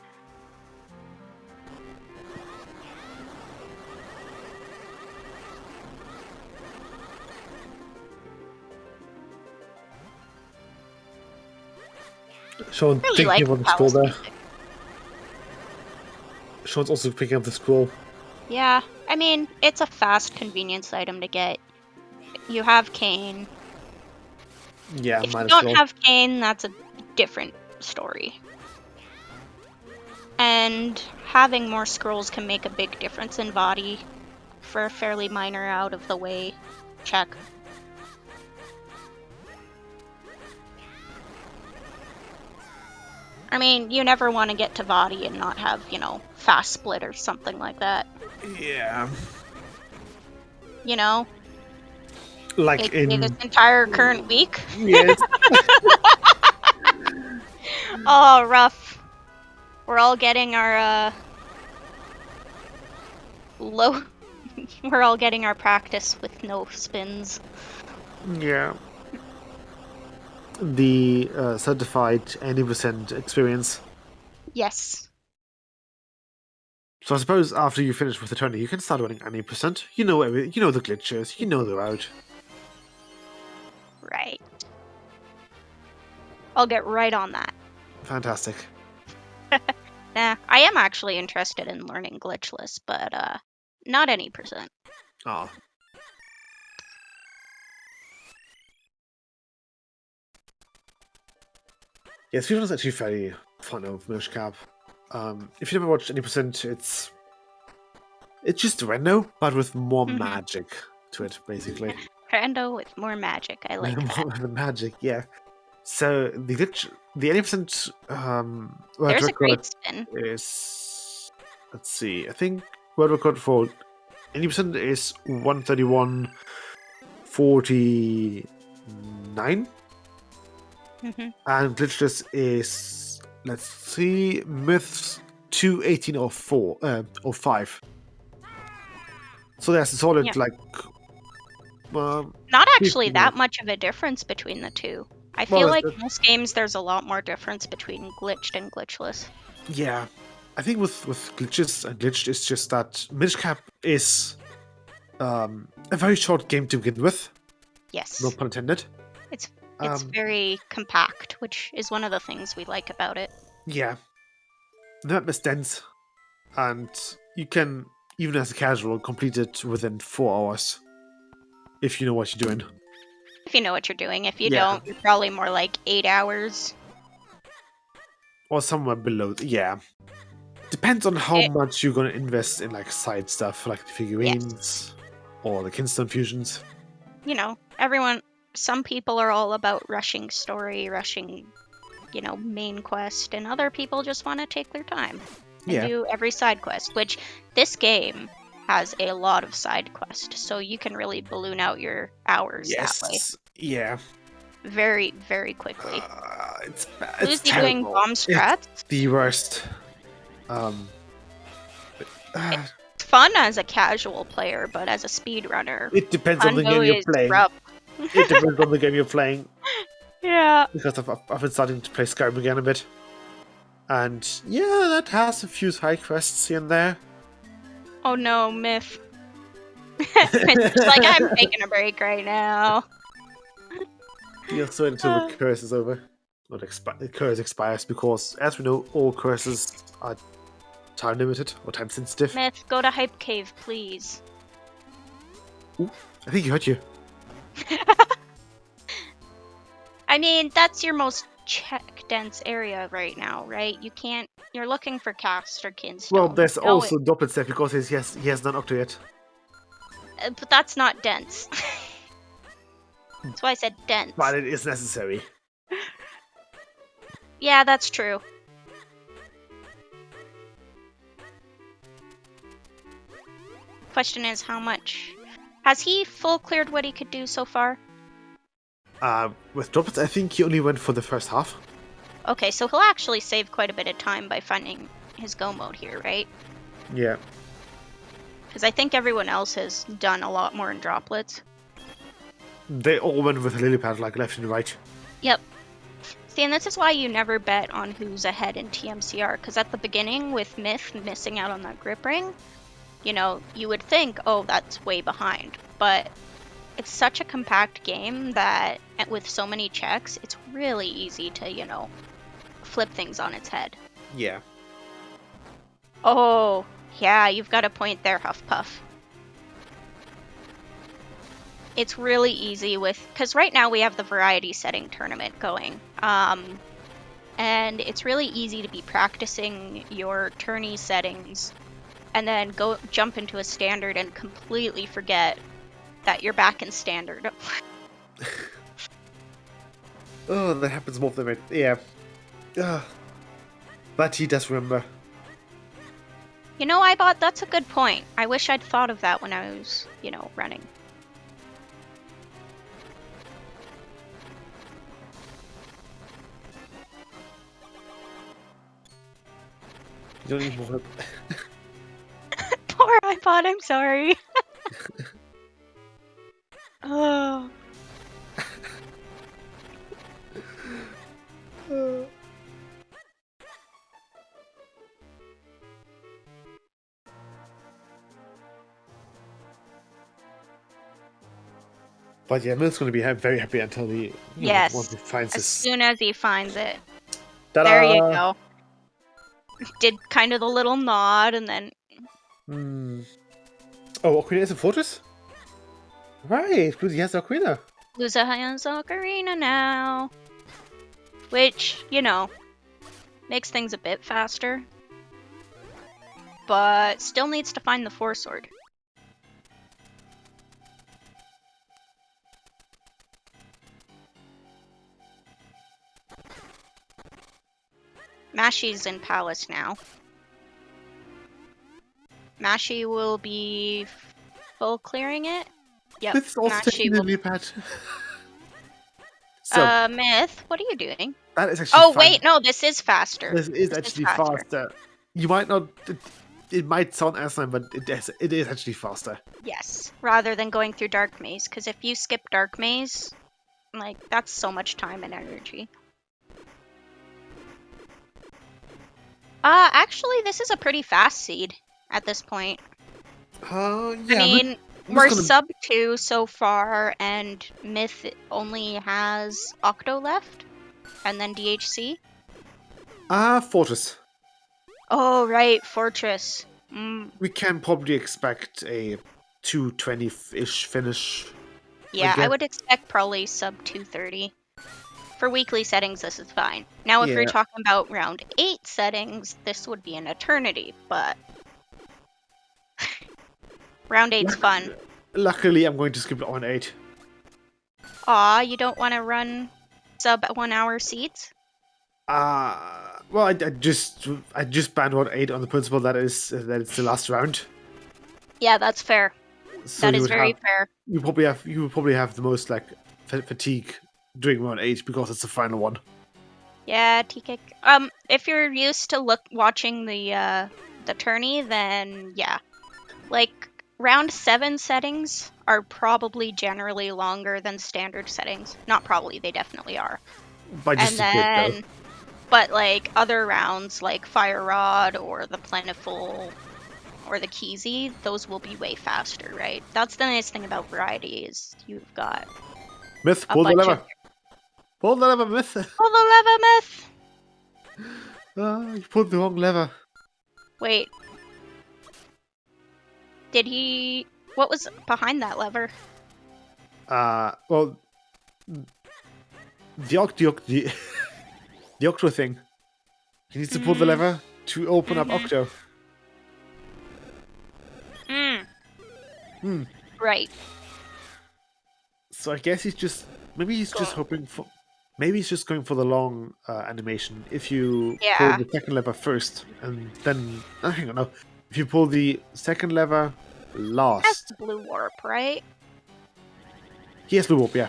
Sean Really thinking like about the Palace scroll there. music. Sean's also picking up the scroll. Yeah, I mean, it's a fast convenience item to get. You have Cane. Yeah, If might you as don't well. have Cane, that's a different story. And having more scrolls can make a big difference in body for a fairly minor out-of-the-way check. I mean, you never want to get to Vadi and not have, you know, fast split or something like that. Yeah. You know? Like Like in... this entire current week. Yes. Oh, rough. We're all getting our, low... We're all getting our practice with no spins. Yeah. The certified 80% experience. Yes. So I suppose after you finish with the 20, you can start running 80%. You know you know the glitches, you know the route. Right. I'll get right on that. Fantastic. Nah, I am actually interested in learning glitchless, but, not any percent. Oh. Yeah, speedrun is actually very fun of Minish Cap. If you never watched 80%, it's just Rendo, but with more magic to it, basically. Rando with more magic. I like that. The magic, yeah. So the glitch, the 80% There's a record great spin. is let's see. I think world record for 80% is 131.49, Mm-hmm. and glitchless is, let's see, myths 218.04 or 5. So that's a solid Yeah. like. Not actually 50 that minutes. much of a difference between the two. I Well, feel like most games there's a lot more difference between glitched and glitchless. yeah, I think with glitches and glitched, it's just that Minish Cap is a very short game to begin with. Yes. No pun intended. It's Um, very compact, which is one of the things we like about it. yeah, the map is dense, and you can, even as a casual, complete it within 4 hours if you know what you're doing. If you know what you're doing. If you Yeah. don't, you're probably more like 8 hours. Or somewhere below. Yeah. Depends on how It- much you're going to invest in like side stuff, like the figurines or the Kinstone fusions. You know, some people are all about rushing story, rushing, main quest, and other people just want to take their time and Yeah. do every side quest, which this game has a lot of side quests, so you can really balloon out your hours that way Yes. Yeah. very, very quickly. It's bad. Who's It's doing terrible. bomb strats? It's the worst. Um. It's fun as a casual player, but as a speedrunner, It depends on the game Hundo you're is playing. rough. It depends on the game you're playing. Yeah. Because I've been starting to play Skyrim again a bit. And yeah, that has a few side quests here and there. Oh no, Myth. Myth's just like, I'm taking a break right now. You'll wait until the curse is over. Not the curse expires, because as we know, all curses are time limited or time sensitive. Myth, go to Hype Cave, please. Ooh, I think he hurt you. I mean, that's your most check-dense area right now, right? You're looking for cast or kinstone. Well, there's No, also Doppelstep because he has done Octo yet. but that's not dense. That's why I said dense. But it is necessary. Yeah, that's true. Question is, how much? Has he full cleared what he could do so far? With Doppelstep, I think he only went for the first half. Okay, so he'll actually save quite a bit of time by finding his go mode here, right? Yeah. Because I think everyone else has done a lot more in droplets. They all went with a lily pad, like left and right. Yep. See, and this is why you never bet on who's ahead in TMCR, because at the beginning, with Myth missing out on that grip ring, you would think, oh, that's way behind. But it's such a compact game that with so many checks, it's really easy to, flip things on its head. Yeah. Oh, yeah, you've got a point there, Huffpuff. It's really easy because right now we have the variety setting tournament going. And it's really easy to be practicing your tourney settings and then jump into a standard and completely forget that you're back in standard. Oh, that happens more than yeah. But he does remember. iBot, that's a good point. I wish I'd thought of that when I was, running. You don't need more help. Poor iPod, I'm sorry. Oh. But yeah, Mill's going to be very happy until he Yes. once he finds As his. soon as he finds it. Ta-da! There you go. Did kind of the little nod and then. Oh, Ocarina is a fortress? Right, Bluesy has Ocarina. Luza has Ocarina now. Which, makes things a bit faster. But still needs to find the Force Sword. Mashi's in Palace now. Mashi will be full clearing it. Yep, This is also Mashi taking will. really bad. So Myth, what are you doing? that is actually Oh, fine. wait, no, this is faster. This is This actually faster. faster. You might not. It might sound asinine, but it is actually faster. Yes, rather than going through Dark Maze, because if you skip Dark Maze, like, that's so much time and energy. Actually, this is a pretty fast seed at this point. Yeah. I mean, I'm we're just sub 2 so far, and Myth only has Octo left, and then DHC. Fortress. Oh, right, Fortress. We can probably expect a 220-ish finish. Yeah, I guess. would expect probably sub 230. For weekly settings, this is fine. Now, if Yeah. you're talking about round 8 settings, this would be an eternity, but round 8's fun. Luckily, I'm going to skip on 8. Aw, you don't want to run sub 1 hour seats? Well, I just banned on 8 on the principle that it's the last round. Yeah, that's fair. So That you is would very have, fair. you would probably have the most like fatigue during round 8 because it's the final one. Yeah, T-Kick. If you're used to watching the tourney, then yeah. Like, round 7 settings are probably generally longer than standard settings. Not probably, they definitely are. By just And a bit, then, though. but like other rounds, like Fire Rod or the Plentiful or the Keezy, those will be way faster, right? That's the nice thing about variety is you've got Myth, a pull the bunch lever. of. Pull the lever, Myth. Pull the lever, Myth. You pulled the wrong lever. Wait. Did he? What was behind that lever? Well, the Octo thing. He needs to pull the lever to open up Octo. Right. So I guess maybe he's just hoping for. Maybe he's just going for the long animation. If you pull Yeah. the second lever first, and then hang on, no. If you pull the second lever last, That's blue warp, right? he has blue warp, yeah.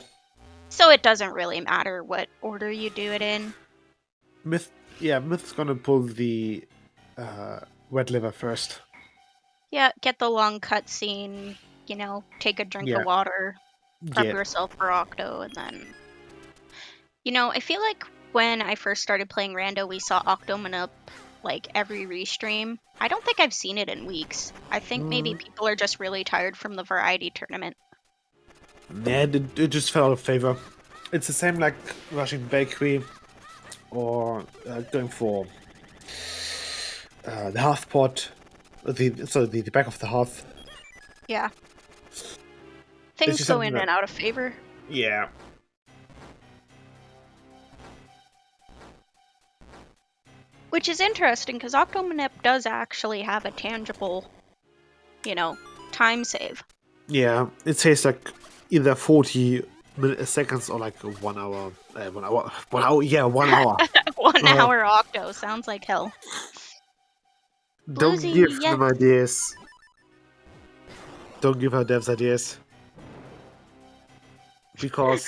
So it doesn't really matter what order you do it in. Myth's gonna pull the wet liver first. Yeah, get the long cutscene, you know, take a drink of water, prep yourself for Octo, and then... You know, I feel like when I first started playing Rando, we saw Octoman up, like, every restream. I don't think I've seen it in weeks. I think maybe people are just really tired from the variety tournament. Yeah, it just fell out of favor. It's the same like rushing bakery or going for the hearth pot, the back of the hearth. Yeah. Things go in and out of favor. Yeah. Which is interesting, because Octomanip does actually have a tangible, you know, time save. Yeah, it says like either 40 seconds or like 1 hour. 1 hour. 1 hour. Yeah, 1 hour. 1 hour Octo sounds like hell. Don't give them ideas. Don't give our devs ideas. Because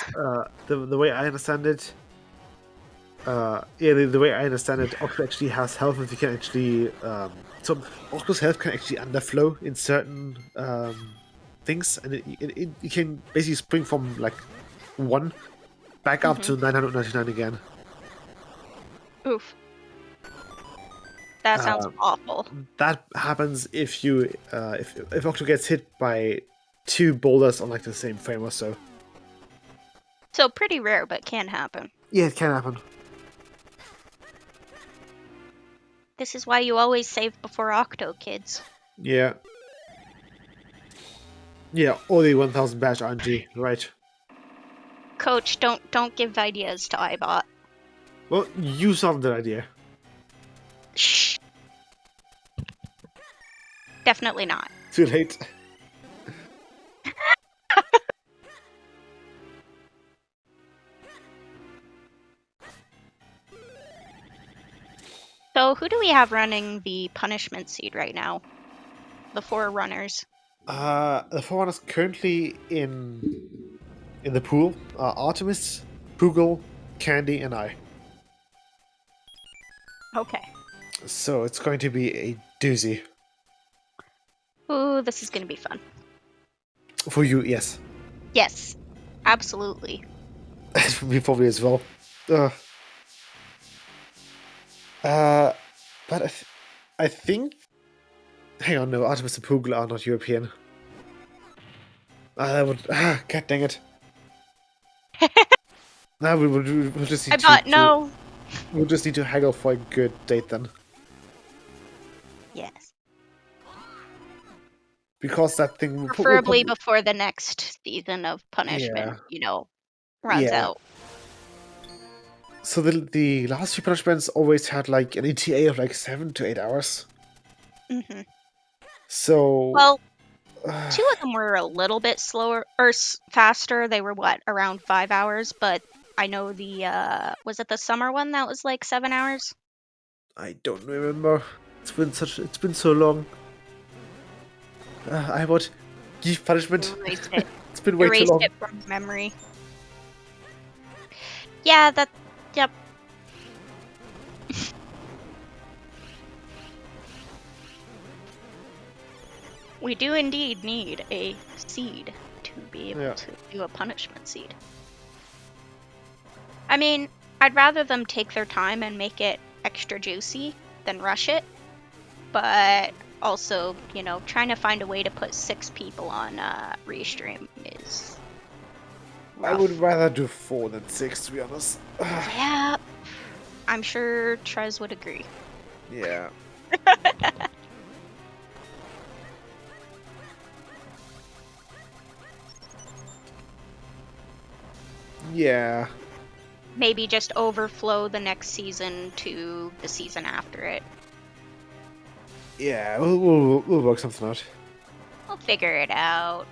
the way I understand it, the way I understand it, Octo actually has health and you can actually so Octo's health can actually underflow in certain things, and it can basically spring from like 1 back up to 999 again. Oof. That sounds awful. That happens if you if Octo gets hit by 2 boulders on like the same frame or so. So pretty rare, but can happen. Yeah, it can happen. This is why you always save before Octo, kids. Yeah. Yeah, or the 1000 bash RNG, right. Coach, don't give ideas to iBot. Well, you solved that idea. Shh. Definitely not. Too late. So who do we have running the punishment seed right now? the Forerunners? The Forerunners currently in the pool are Artemis, Poogle, Candy, and I. Okay. So it's going to be a doozy. Ooh, this is gonna be fun. For you, yes. Yes, absolutely. For me probably as well. But I think... Hang on, no, Artemis and Poogle are not European. God dang it. No, we'll just need No. We'll just need to haggle for a good date then. Yes. Because that thing... Preferably before the next season of punishment, runs out. So the last few punishments always had like an ETA of like 7 to 8 hours. Mm-hmm. So... Well, 2 of them were a little bit slower, or faster. They were, around 5 hours, but I know was it the summer one that was like 7 hours? I don't remember. It's been so long. I would give punishment. Erased it. It's been way too long. Erased it from memory. Yeah, yep. We do indeed need a seed to be able to do a punishment seed. I mean, I'd rather them take their time and make it extra juicy than rush it. But also, trying to find a way to put 6 people on Restream is rough. I would rather do 4 than 6, to be honest. Yeah, I'm sure Trez would agree. Yeah. Yeah. Maybe just overflow the next season to the season after it. Yeah, we'll work something out. We'll figure it out.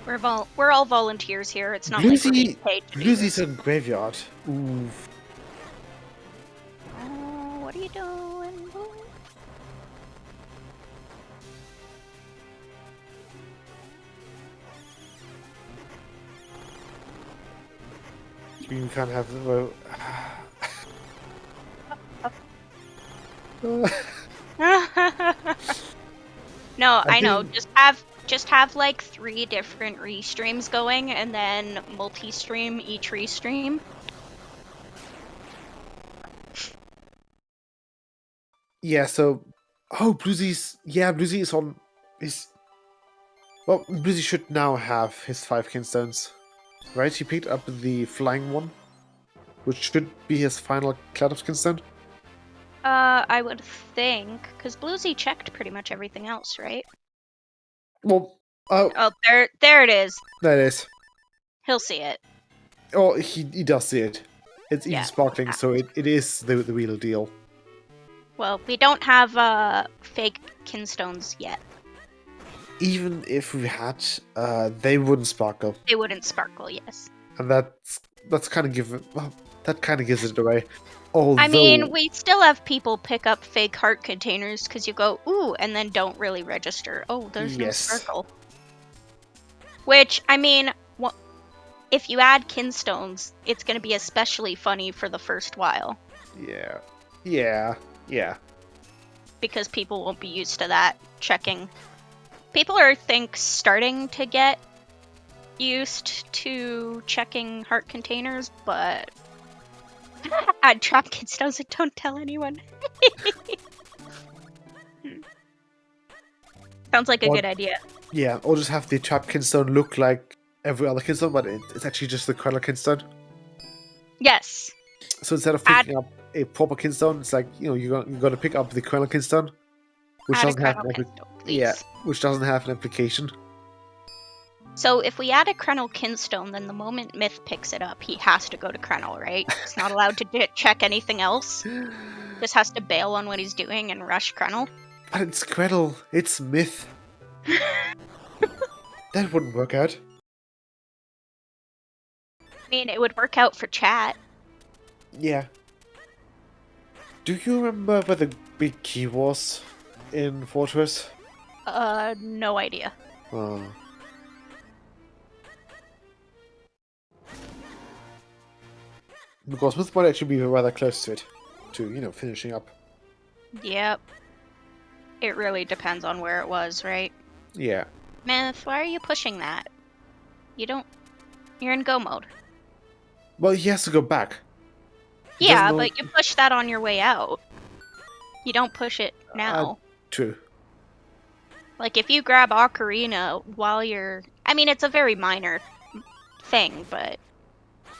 We're all volunteers here. It's not like we're being paid to do this. Lucy's in graveyard. Ooh. Oh, what are you doing? You can't have the... No, I know. Just have like 3 different restreams going, and then multi-stream each restream. Yeah. So, Bluesy is on. Well, Bluesy should now have his 5 kinstones, right? He picked up the flying one, which should be his final Cloud kinstone. I would think, because Bluesy checked pretty much everything else, right? Well, oh, there it is. There it is. He'll see it. Oh, he does see it. It's even sparkling, so it is the real deal. Well, we don't have fake kinstones yet. Even if we had, they wouldn't sparkle. They wouldn't sparkle, yes. And that's kind of gives it away. Although, I mean, we still have people pick up fake heart containers because you go, ooh, and then don't really register. Oh, there's no sparkle. Which, I mean, if you add kinstones, it's going to be especially funny for the first while. Yeah. Because people won't be used to that checking. People are, starting to get used to checking heart containers, but add trap kinstones and don't tell anyone. Sounds like a good idea. Yeah, or just have the trap kinstone look like every other kinstone, but it's actually just the Cradle kinstone. Yes. So instead of picking up a proper kinstone, it's like, you're going to pick up the Cradle kinstone, which doesn't have which doesn't have an application. So if we add a Krenel kinstone, then the moment Myth picks it up, he has to go to Krenel, right? He's not allowed to check anything else. Just has to bail on what he's doing and rush Krenel. But it's Krenel. It's Myth. That wouldn't work out. I mean, it would work out for chat. Yeah. Do you remember where the big key was in Fortress? No idea. Because Smith might actually be rather close to it, to finishing up. Yep. It really depends on where it was, right? Yeah. Myth, why are you pushing that? You're in go mode. Well, he has to go back. He Yeah, doesn't know- but you push that on your way out. You don't push it now. True. Like, if you grab Ocarina while you're... I mean, it's a very minor thing, but...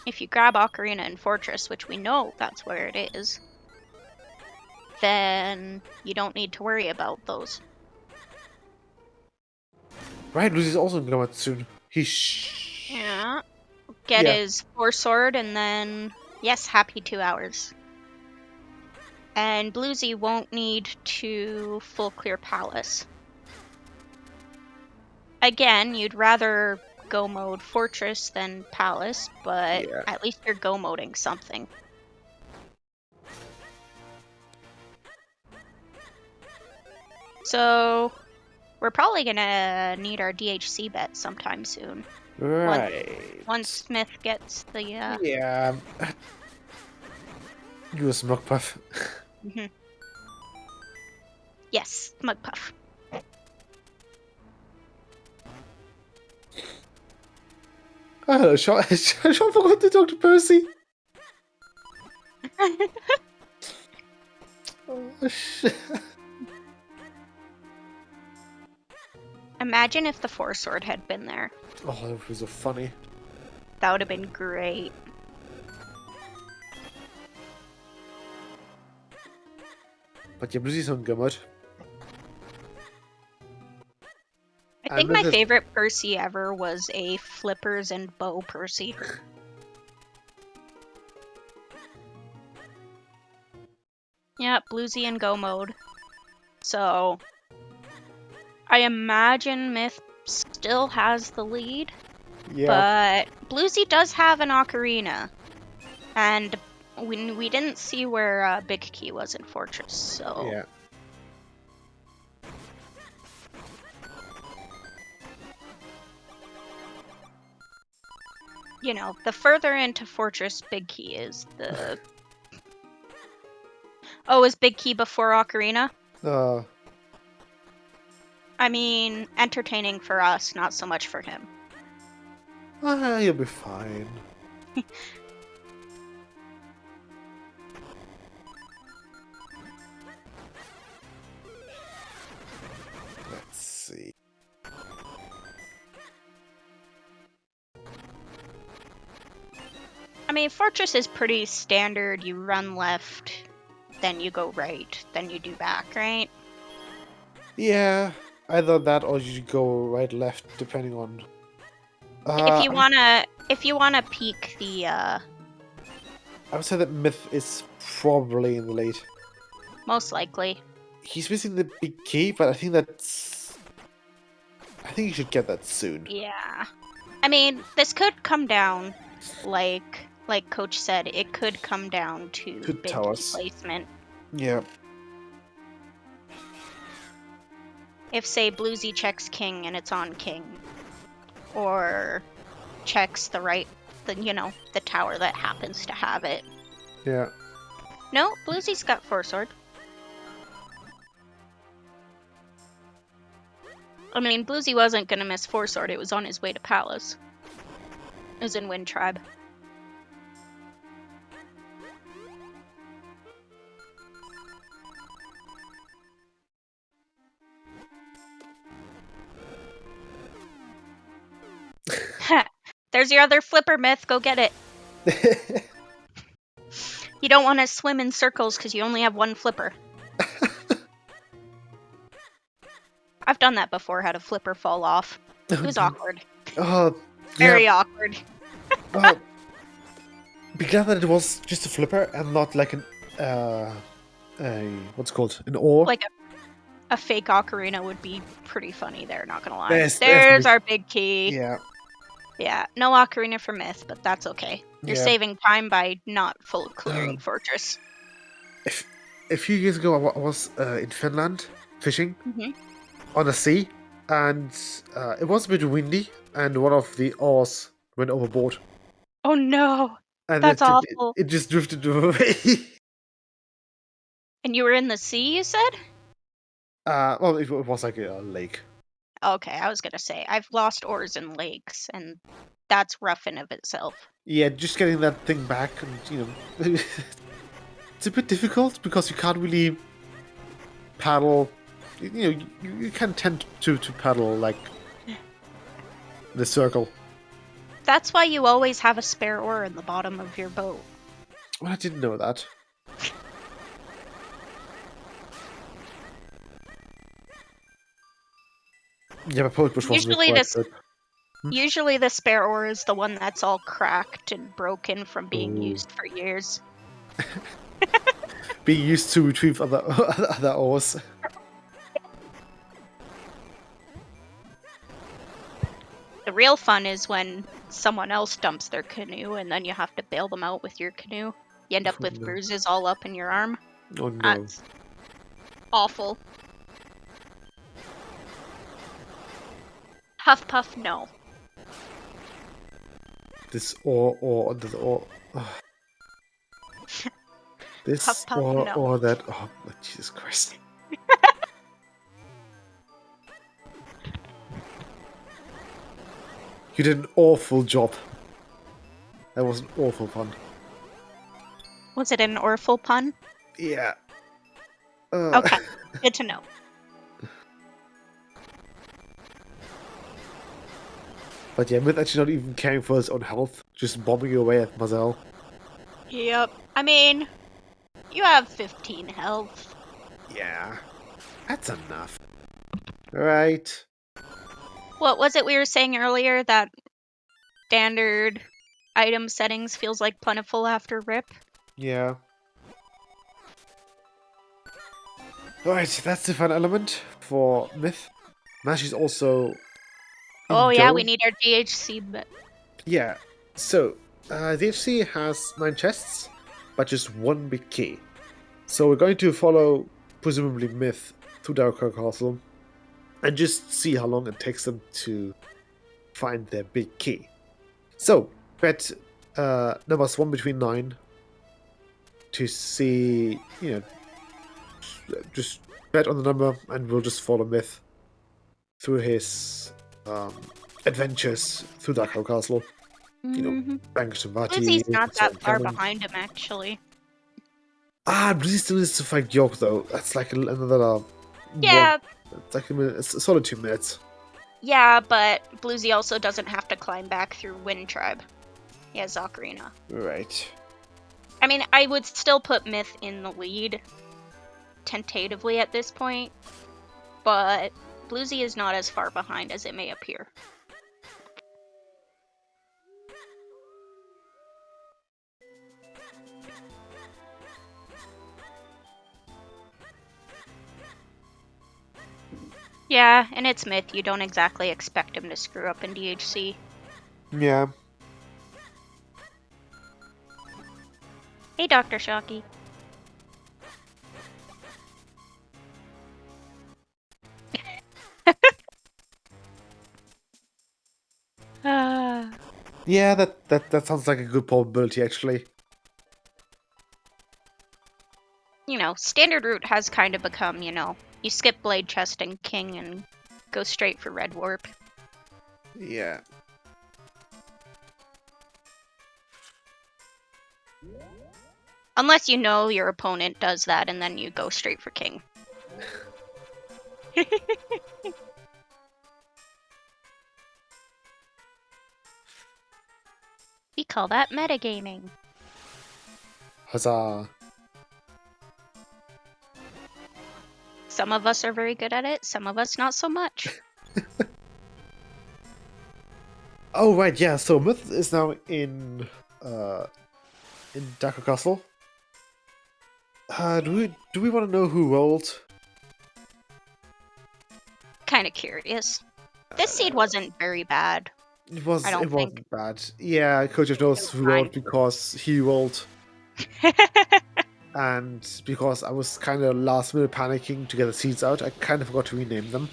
If you grab Ocarina in Fortress, which we know that's where it is, then you don't need to worry about those. Right, Lucy's also gonna come out soon. Yeah. Get Yeah. his 4 sword, and then... Yes, happy 2 hours. And Bluesy won't need to full clear Palace. Again, you'd rather go mode Fortress than Palace, but Yeah. at least you're go moding something. So, we're probably gonna need our DHC bet sometime soon. Right. Once Smith gets the, Yeah. You a smoke puff. Yes, Mug Puff. Oh, hello, Sean. Sean forgot to talk to Percy. Oh, shit. Imagine if the 4 sword had been there. Oh, that was so funny. That would have been great. But yeah, Lucy's on good mode. I think And my this is- favorite Percy ever was a flippers and bow Percy. Yeah, Bluesy and go mode. So, I imagine Myth still has the lead, Yeah. but Bluesy does have an Ocarina. And we didn't see where Big Key was in Fortress, so... Yeah. You know, the further into Fortress Big Key is, the... Oh, is Big Key before Ocarina? I mean, entertaining for us, not so much for him. You'll be fine. Let's see. I mean, Fortress is pretty standard. You run left, then you go right, then you do back, right? Yeah, either that or you go right, left, depending on. If you wanna peek the I would say that Myth is probably in the lead. most likely. He's missing the big key, but I think that's. I think you should get that soon. Yeah. I mean, this could come down, like Coach said, it could come down to To big key towers. placement. Yeah. If, say, Bluesy checks King and it's on King, or checks the tower that happens to have it. Yeah. No, Bluesy's got 4 sword. I mean, Bluesy wasn't gonna miss 4 sword, it was on his way to Palace. It was in Wind Tribe. There's your other flipper, Myth, go get it. You don't want to swim in circles because you only have 1 flipper. I've done that before, had a flipper fall off. It was awkward. Oh, Very awkward. Well, be glad that it was just a flipper and not like an what's it called, an ore. Like a fake ocarina would be pretty funny there, not gonna lie. There's There's the- our big key. Yeah. Yeah, no ocarina for Myth, but that's okay. You're Yeah. saving time by not full clearing Fortress. a few years ago, I was in Finland fishing Hmm. on the sea, and it was a bit windy, and one of the oars went overboard, Oh no, and that's awful. it just drifted away. And you were in the sea, you said? Well, it was like a lake. Okay, I was gonna say I've lost oars in lakes, and that's rough in of itself. Yeah, just getting that thing back, and it's a bit difficult because you can't really paddle. You can tend to paddle like the circle. That's why you always have a spare oar in the bottom of your boat. Well, I didn't know that. Yeah, my poke push wasn't Usually quite this, good. usually the spare oar is the one that's all cracked and broken from being Ooh. used for years. Being used to retrieve other other oars. The real fun is when someone else dumps their canoe and then you have to bail them out with your canoe. You end up Oh, with no. bruises all up in your arm. Oh no! That's awful. Huff puff, no. This or this or. This Puff, puff, or no. or that. Oh, Jesus Christ! You did an awful job. That was an awful pun. Was it an orful pun? Yeah. Okay, good to know. But yeah, Myth actually not even caring for his own health, just bombing away at Mazel. Yep. I mean, you have 15 health. Yeah. That's enough. Right. What was it we were saying earlier? That standard item settings feels like plentiful after RIP? Yeah. Right, that's the fun element for Myth. Mash is also. Oh yeah, Go. we need our DHC bit. Yeah. So, the HC has 9 chests, but just 1 big key. So we're going to follow, presumably Myth, through Dark Castle, and just see how long it takes them to find their big key. So, bet numbers 1 between 9 to see, just bet on the number, and we'll just follow Myth through his adventures through Dark Castle. Banks and Vati. Lizzie's not that far behind him, actually. Blizzy still needs to fight York, though. That's like another. Yeah. It's like it's a solid 2 minutes. Yeah, but Bluesy also doesn't have to climb back through Wind Tribe. He has Ocarina. Right. I mean, I would still put Myth in the lead, tentatively at this point, but Bluesy is not as far behind as it may appear. Yeah, and it's Myth. You don't exactly expect him to screw up in DHC. Yeah. Hey, Dr. Shocky. Yeah, that sounds like a good probability, actually. Standard route has kind of become, you skip Blade Chest and King and go straight for Red Warp. Yeah. Unless you know your opponent does that and then you go straight for King. We call that metagaming. Huzzah. Some of us are very good at it, some of us not so much. Oh, right, yeah, so Myth is now in Dark Castle. Do we want to know who rolled? Kind of curious. This seed wasn't very bad. It wasn't think. bad. Yeah, Coach knows who fine. rolled because he rolled. And because I was kind of last minute panicking to get the seeds out, I kind of forgot to rename them.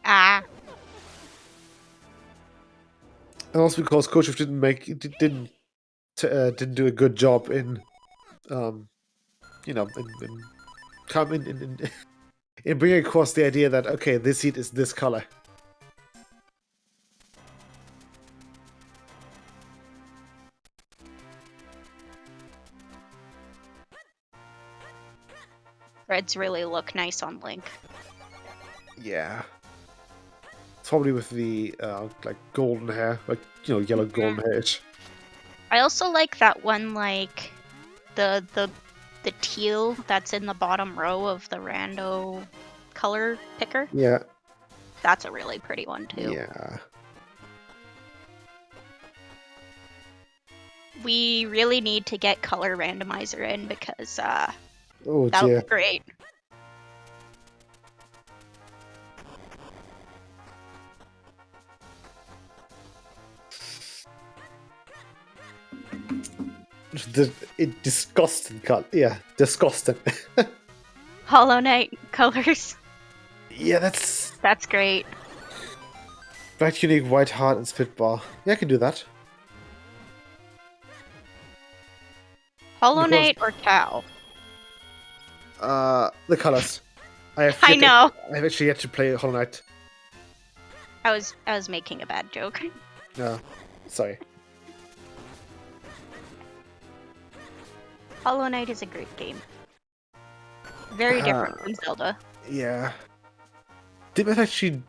Ah, And also because Coach didn't do a good job in, you know, in bringing across the idea that okay, this seed is this color. reds really look nice on Link. Yeah. It's probably with the like golden hair, like yellow golden hair. I also like that one, like the teal that's in the bottom row of the rando color picker. Yeah. That's a really pretty one too. Yeah. We really need to get color randomizer in because Oh that'll dear. be great. Disgusting color. Yeah, disgusting. Hollow Knight colors. Yeah, that's That's great. bright, unique, white heart and spitbar. Yeah, I can do that. Hollow Because- Knight or cow? The colors. I I know. I've actually yet to play Hollow Knight. I was making a bad joke. No, sorry. Hollow Knight is a great game. Very different from Zelda. Yeah. Did I actually?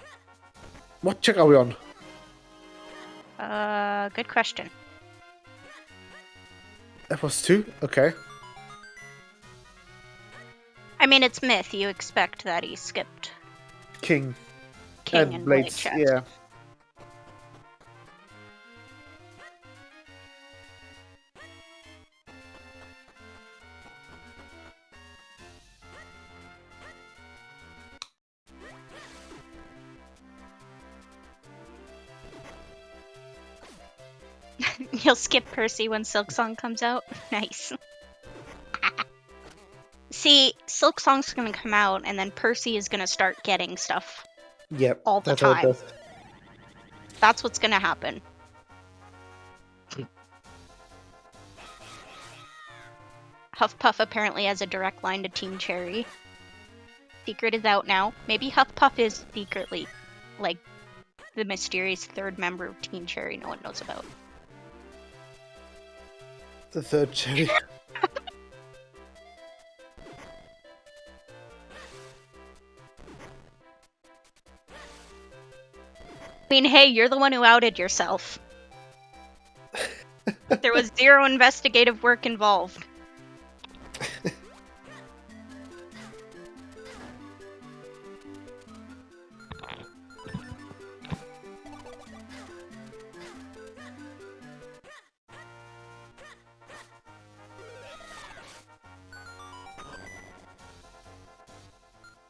What check are we on? Good question. That was 2. Okay. I mean, it's myth. You expect that he skipped King King and Blade Chest. Yeah. You'll skip Percy when Silksong comes out? Nice. See, Silksong's gonna come out, and then Percy is gonna start getting stuff Yep. all the That's how it time. does. That's what's gonna happen. Huffpuff apparently has a direct line to Team Cherry. Secret is out now. Maybe Huffpuff is secretly, like, the mysterious third member of Team Cherry no one knows about. The third cherry. I mean, hey, you're the one who outed yourself. There was zero investigative work involved.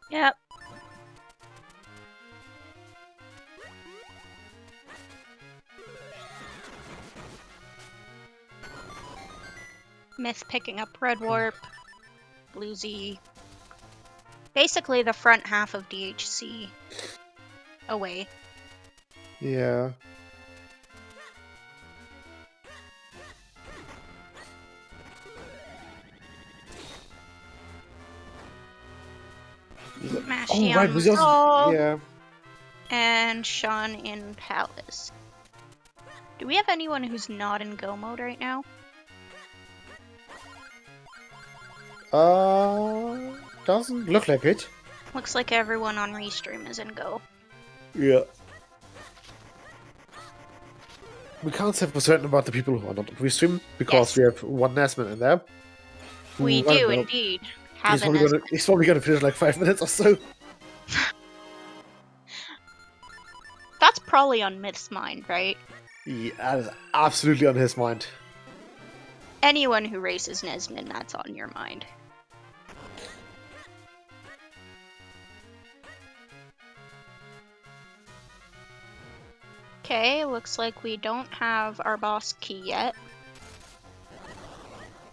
Yep. Myth picking up Red Warp, Bluesy. Basically the front half of DHC away. Yeah. Mashy Oh right, on was yours? Roll, Yeah. and Sean in Palace. Do we have anyone who's not in go mode right now? Doesn't look like it. Looks like everyone on Restream is in go. Yeah. We can't say for certain about the people who are not on Restream because Yes. we have one Nesman in there. We who, I do don't know, indeed He's have an probably gonna finish in like 5 minutes or so. That's probably on Myth's mind, right? Yeah, that is absolutely on his mind. Anyone who races Nesmin, that's on your mind. Okay, looks like we don't have our boss key yet.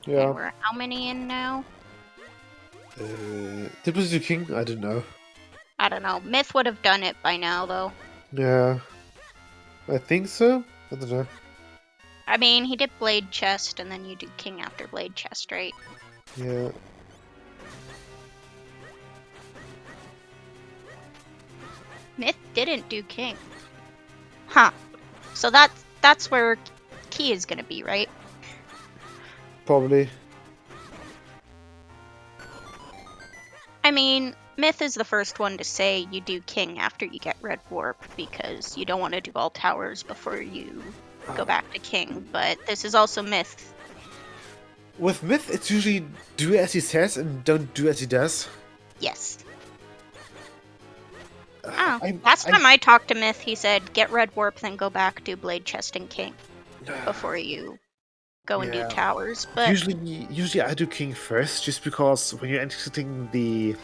Yeah. And we're how many in now? Did we do king? I don't know. I don't know. Myth would have done it by now, though. Yeah. I think so. I don't know. I mean, he did blade chest, and then you do king after blade chest, right? Yeah. Myth didn't do king. Huh. So that's where key is gonna be, right? Probably. I mean, Myth is the first one to say you do king after you get red warp, because you don't want to do all towers before you go back to king, but this is also Myth. With Myth, it's usually do as he says and don't do as he does. Yes. I'm- Last I'm- time I talked to Myth, he said get red warp, then go back, do blade chest and king before you go and do Yeah. towers. But Usually I do king first, just because when you're exiting the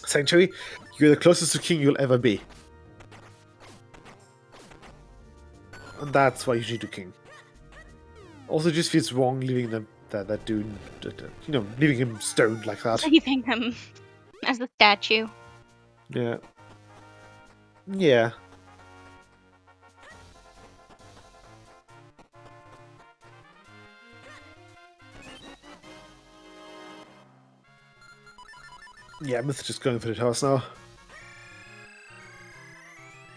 sanctuary, you're the closest to king you'll ever be. And that's why I usually do king. Also, it just feels wrong leaving that dude, leaving him stoned like that. leaving him as a statue. Yeah. Yeah. Yeah, Myth's just going for the house now.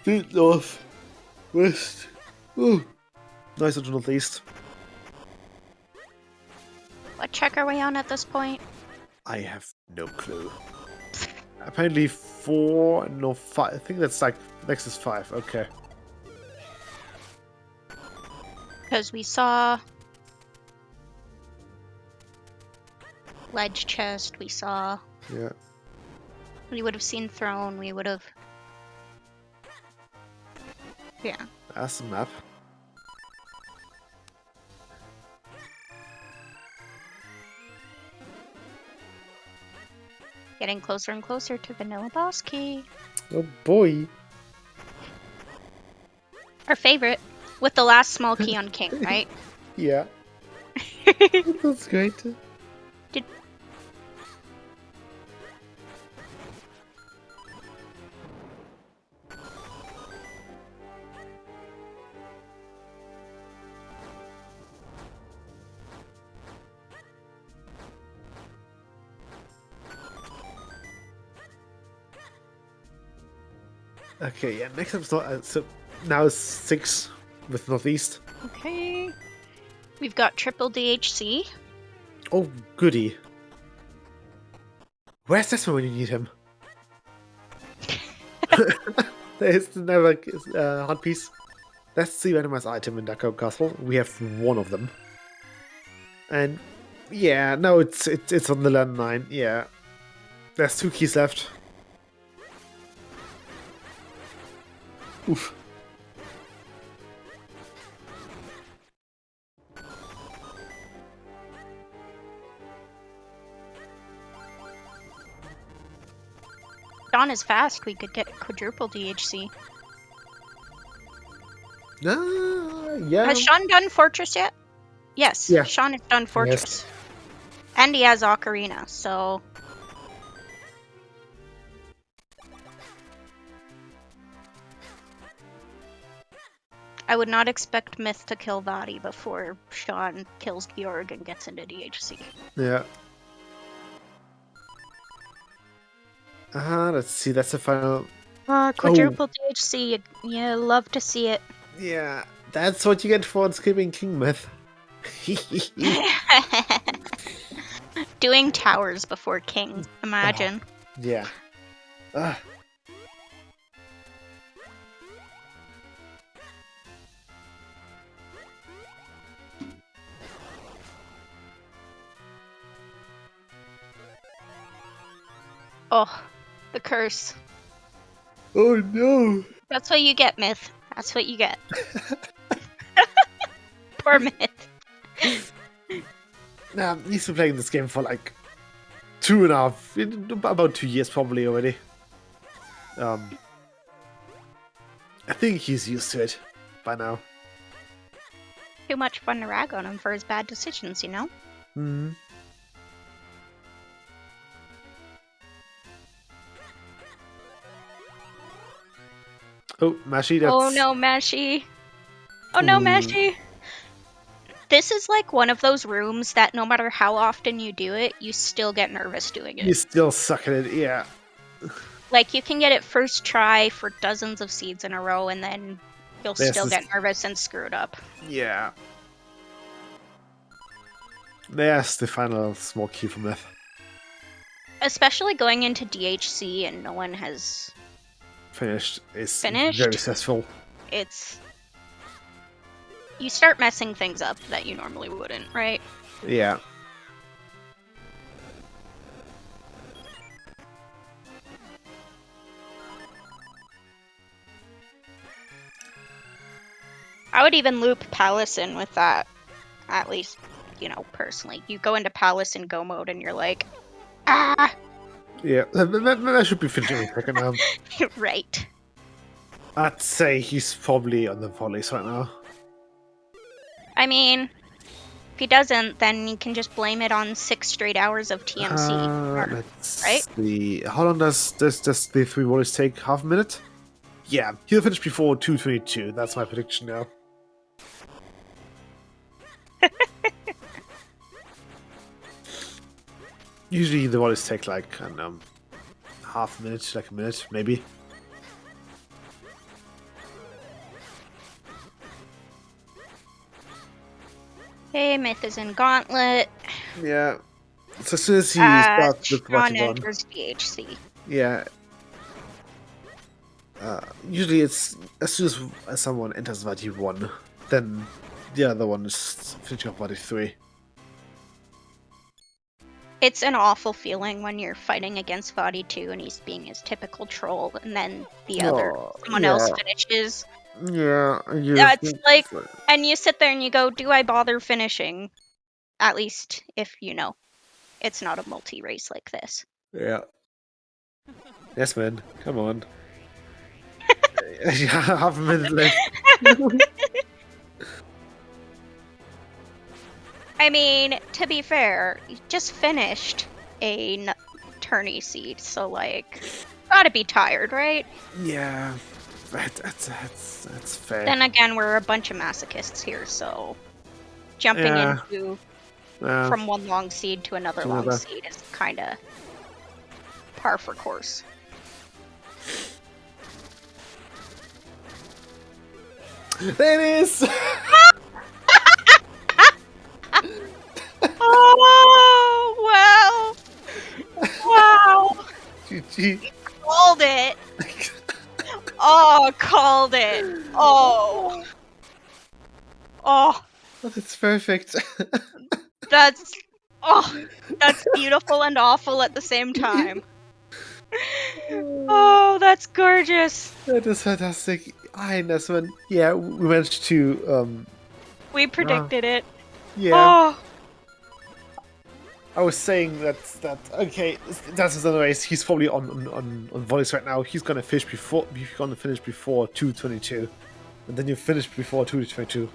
North. West. Ooh. Nice to northeast. What check are we on at this point? I have no clue. Apparently 4, no 5. I think that's like next is 5. Okay. Because we saw ledge chest, we saw. Yeah. We would have seen throne. We would have. Yeah. That's the map. Getting closer and closer to Vanilla Boss Key. Oh boy. Our favorite. With the last small key on King, right? Yeah. That's great. Okay, yeah, next up is not, so now is 6 with Northeast. Okay. We've got triple DHC. Oh, goody. Where's this one when you need him? There's never hard piece. That's the randomized item in Dakar Castle. We have one of them. And yeah, no, it's on the landmine. Yeah. There's 2 keys left. Oof. Dawn is fast. We could get quadruple DHC. Yeah. Has Sean done Fortress yet? Yes. Yeah. Sean has done Fortress. And he has Ocarina, so. I would not expect Myth to kill Vadi before Sean kills Georg and gets into DHC. Yeah. Let's see, that's the final. Quadruple DHC, you love to see it. Yeah, that's what you get for skipping King Myth. Doing towers before King, imagine. Yeah. Oh, the curse. Oh no! That's what you get, Myth. That's what you get. Poor Myth. Nah, he's been playing this game for like 2.5, about 2 years probably already. I think he's used to it by now. Too much fun to rag on him for his bad decisions, you know? Hmm. Oh, Mashi, that's... Oh no, Mashi. Oh no, Ooh. Mashi. This is like one of those rooms that no matter how often you do it, you still get nervous doing You it. still suck at it, yeah. Like, you can get it first try for dozens of seeds in a row, and then you'll This still is- get nervous and screw it up. Yeah. There's the final small key for myth. Especially going into DHC and no one has... Finished is Finished? very successful. It's... You start messing things up that you normally wouldn't, right? Yeah. I would even loop Palace in with that. At least, personally. You go into Palace in go mode and you're like, ah! Yeah, that should be finishing in a second now. Right. I'd say he's probably on the volleys right now. I mean, if he doesn't, then you can just blame it on 6 straight hours of TMC. Let's right? see. How long does the 3 volleys take? Half a minute? Yeah, he'll finish before 2:22. That's my prediction now. Usually the volleys take like, I don't know, half a minute, like a minute, maybe. Okay, Myth is in Gauntlet. Yeah. So as soon as he starts with Sean watching on, enters DHC. yeah. Usually it's as soon as someone enters Vati 1, then the other one is finishing off Vati 3. It's an awful feeling when you're fighting against Vadi 2 and he's being his typical troll, and then someone else finishes. Yeah. That's like, and you sit there and you go, do I bother finishing? At least if, it's not a multi-race like this. Yeah. Yes, man. Come on. Half a minute left. I mean, to be fair, you just finished a tourney seed, so like, gotta be tired, right? Yeah. That's fair. Then again, we're a bunch of masochists here, so jumping into from one long seed to another long seed is kind of par for course. There it is! Oh, well. Wow. GG. Called it. Oh, called it. Oh. Oh. That's perfect. That's beautiful and awful at the same time. Oh, that's gorgeous. That is fantastic. Nesman. Yeah, we managed to we predicted it. Yeah. Oh. I was saying that okay, that's another race. He's probably on volleys right now. He's gonna finish before 2:22, and then you finish before 2:22,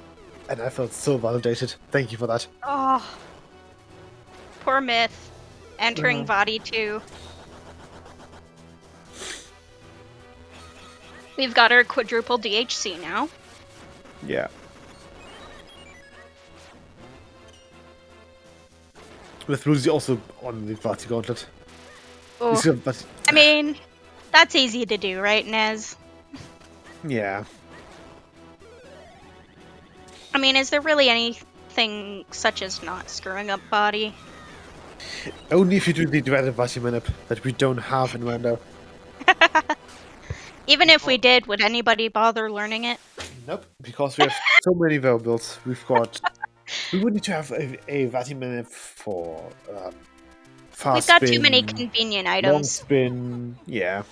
and I felt so validated. Thank you for that. Oh. Poor Myth. Entering Vadi 2. We've got our quadruple DHC now. Yeah. With Lucy also on the Vati Gauntlet. Oh. I mean, that's easy to do, right, Nez? Yeah. I mean, is there really anything such as not screwing up Body? Only if you do the dreaded Vati Minip that we don't have in Rando. Even if we did, would anybody bother learning it? Nope, because we have so many variables. We've got... We would need to have a Vati Minip for fast We've got spin, too many convenient long items. spin, yeah.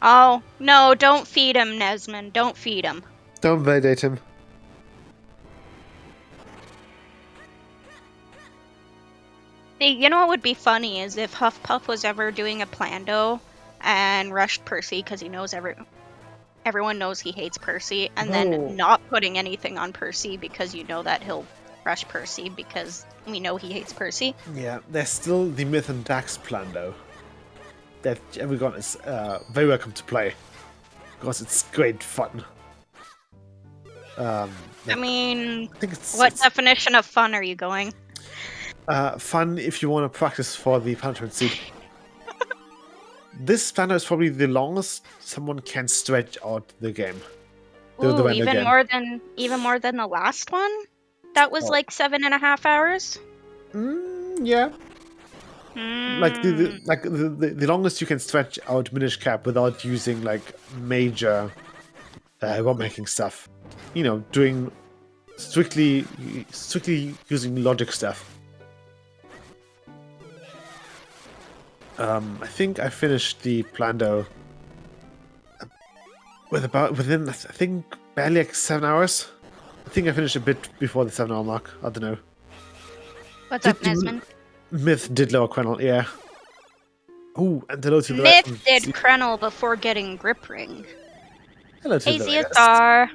Oh, no, don't feed him, Nesman. Don't feed him. Don't validate him. See, you know what would be funny is if Huffpuff was ever doing a Plando and rushed Percy because he knows everyone knows he hates Percy, and then not putting anything on Percy because you know that he'll rush Percy because we know he hates Percy. Yeah, there's still the Myth and Dax plan though. That everyone is very welcome to play because it's great fun. I mean, I think what definition of fun are you going? fun if you want to practice for the punishment seed. This planner is probably the longest someone can stretch out the game. Ooh, even more than the last one. That was like 7.5 hours. Yeah. Like the longest you can stretch out Minish Cap without using like major ROM hacking stuff. You know, doing strictly using logic stuff. I think I finished the Plando within I think barely like 7 hours. I think I finished a bit before the 7 hour mark. I don't know. What's up, Nesmond? Myth did lower Krenel, yeah. Oh, and hello to the Myth did Krenel before getting Grip Ring. Hello to the rest. AZSR.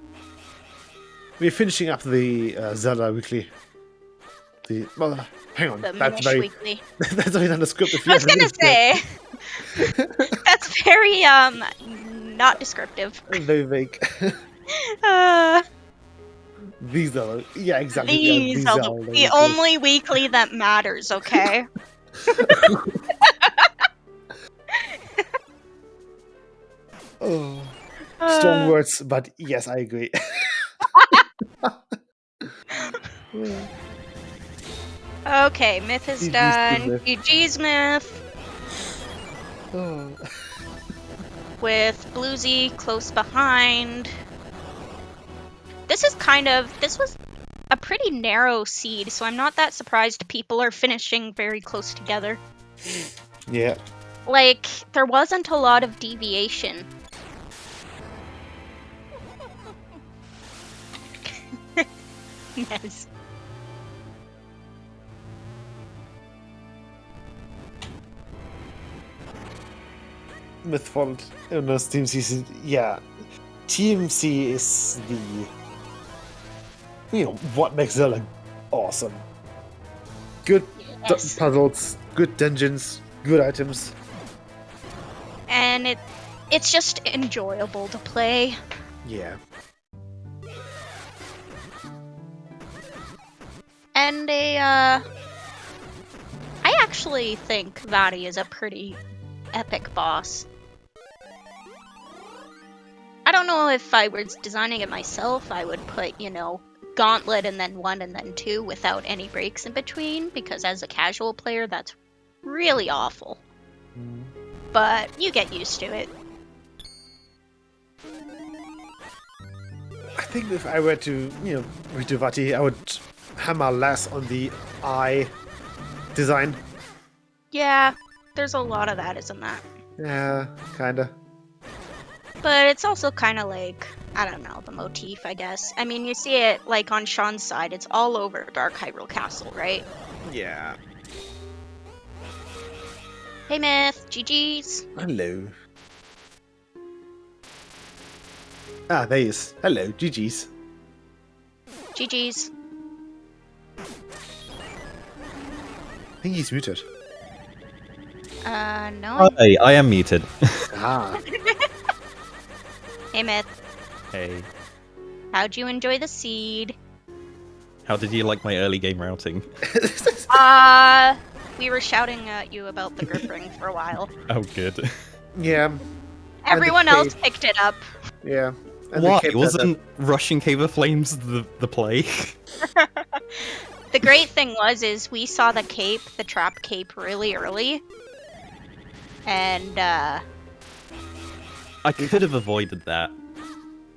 We're finishing up the Zelda weekly. Hang on, The that's Minish very Weekly. that's very undescriptive. I was gonna say that's very not descriptive. Very vague. These are exactly. These are the only weekly that matters. Okay. Strong words, but yes, I agree. Okay, Myth is done. GG's Myth. With Bluesy close behind. This was a pretty narrow seed, so I'm not that surprised people are finishing very close together. Yeah. Like, there wasn't a lot of deviation. Yes. Myth followed in those TMC. Yeah. TMC is what makes Zelda awesome. Good puzzles, good dungeons, good items. And it's just enjoyable to play. Yeah. And I actually think Vati is a pretty epic boss. I don't know if I was designing it myself, I would put, Gauntlet and then 1 and then 2 without any breaks in between, because as a casual player, that's really awful. But you get used to it. I think if I were to, redo Vati, I would hammer less on the eye design. Yeah, there's a lot of that, isn't that? Yeah, kinda. But it's also kind of like, I don't know, the motif, I guess. I mean, you see it, like, on Sean's side, it's all over Dark Hyrule Castle, right? Yeah. Hey, Myth, GG's. Hello. Ah, there he is. Hello, GG's. GG's. I think he's muted. No. Hi, I am muted. Ah. Hey, Myth. Hey. How'd you enjoy the seed? How did you like my early game routing? We were shouting at you about the grip ring for a while. Oh, good. Yeah. Everyone else picked it up. Yeah. And Why? Wasn't Rushing Cave of Flames the play? The great thing is we saw the trap cape really early. And, I could have avoided that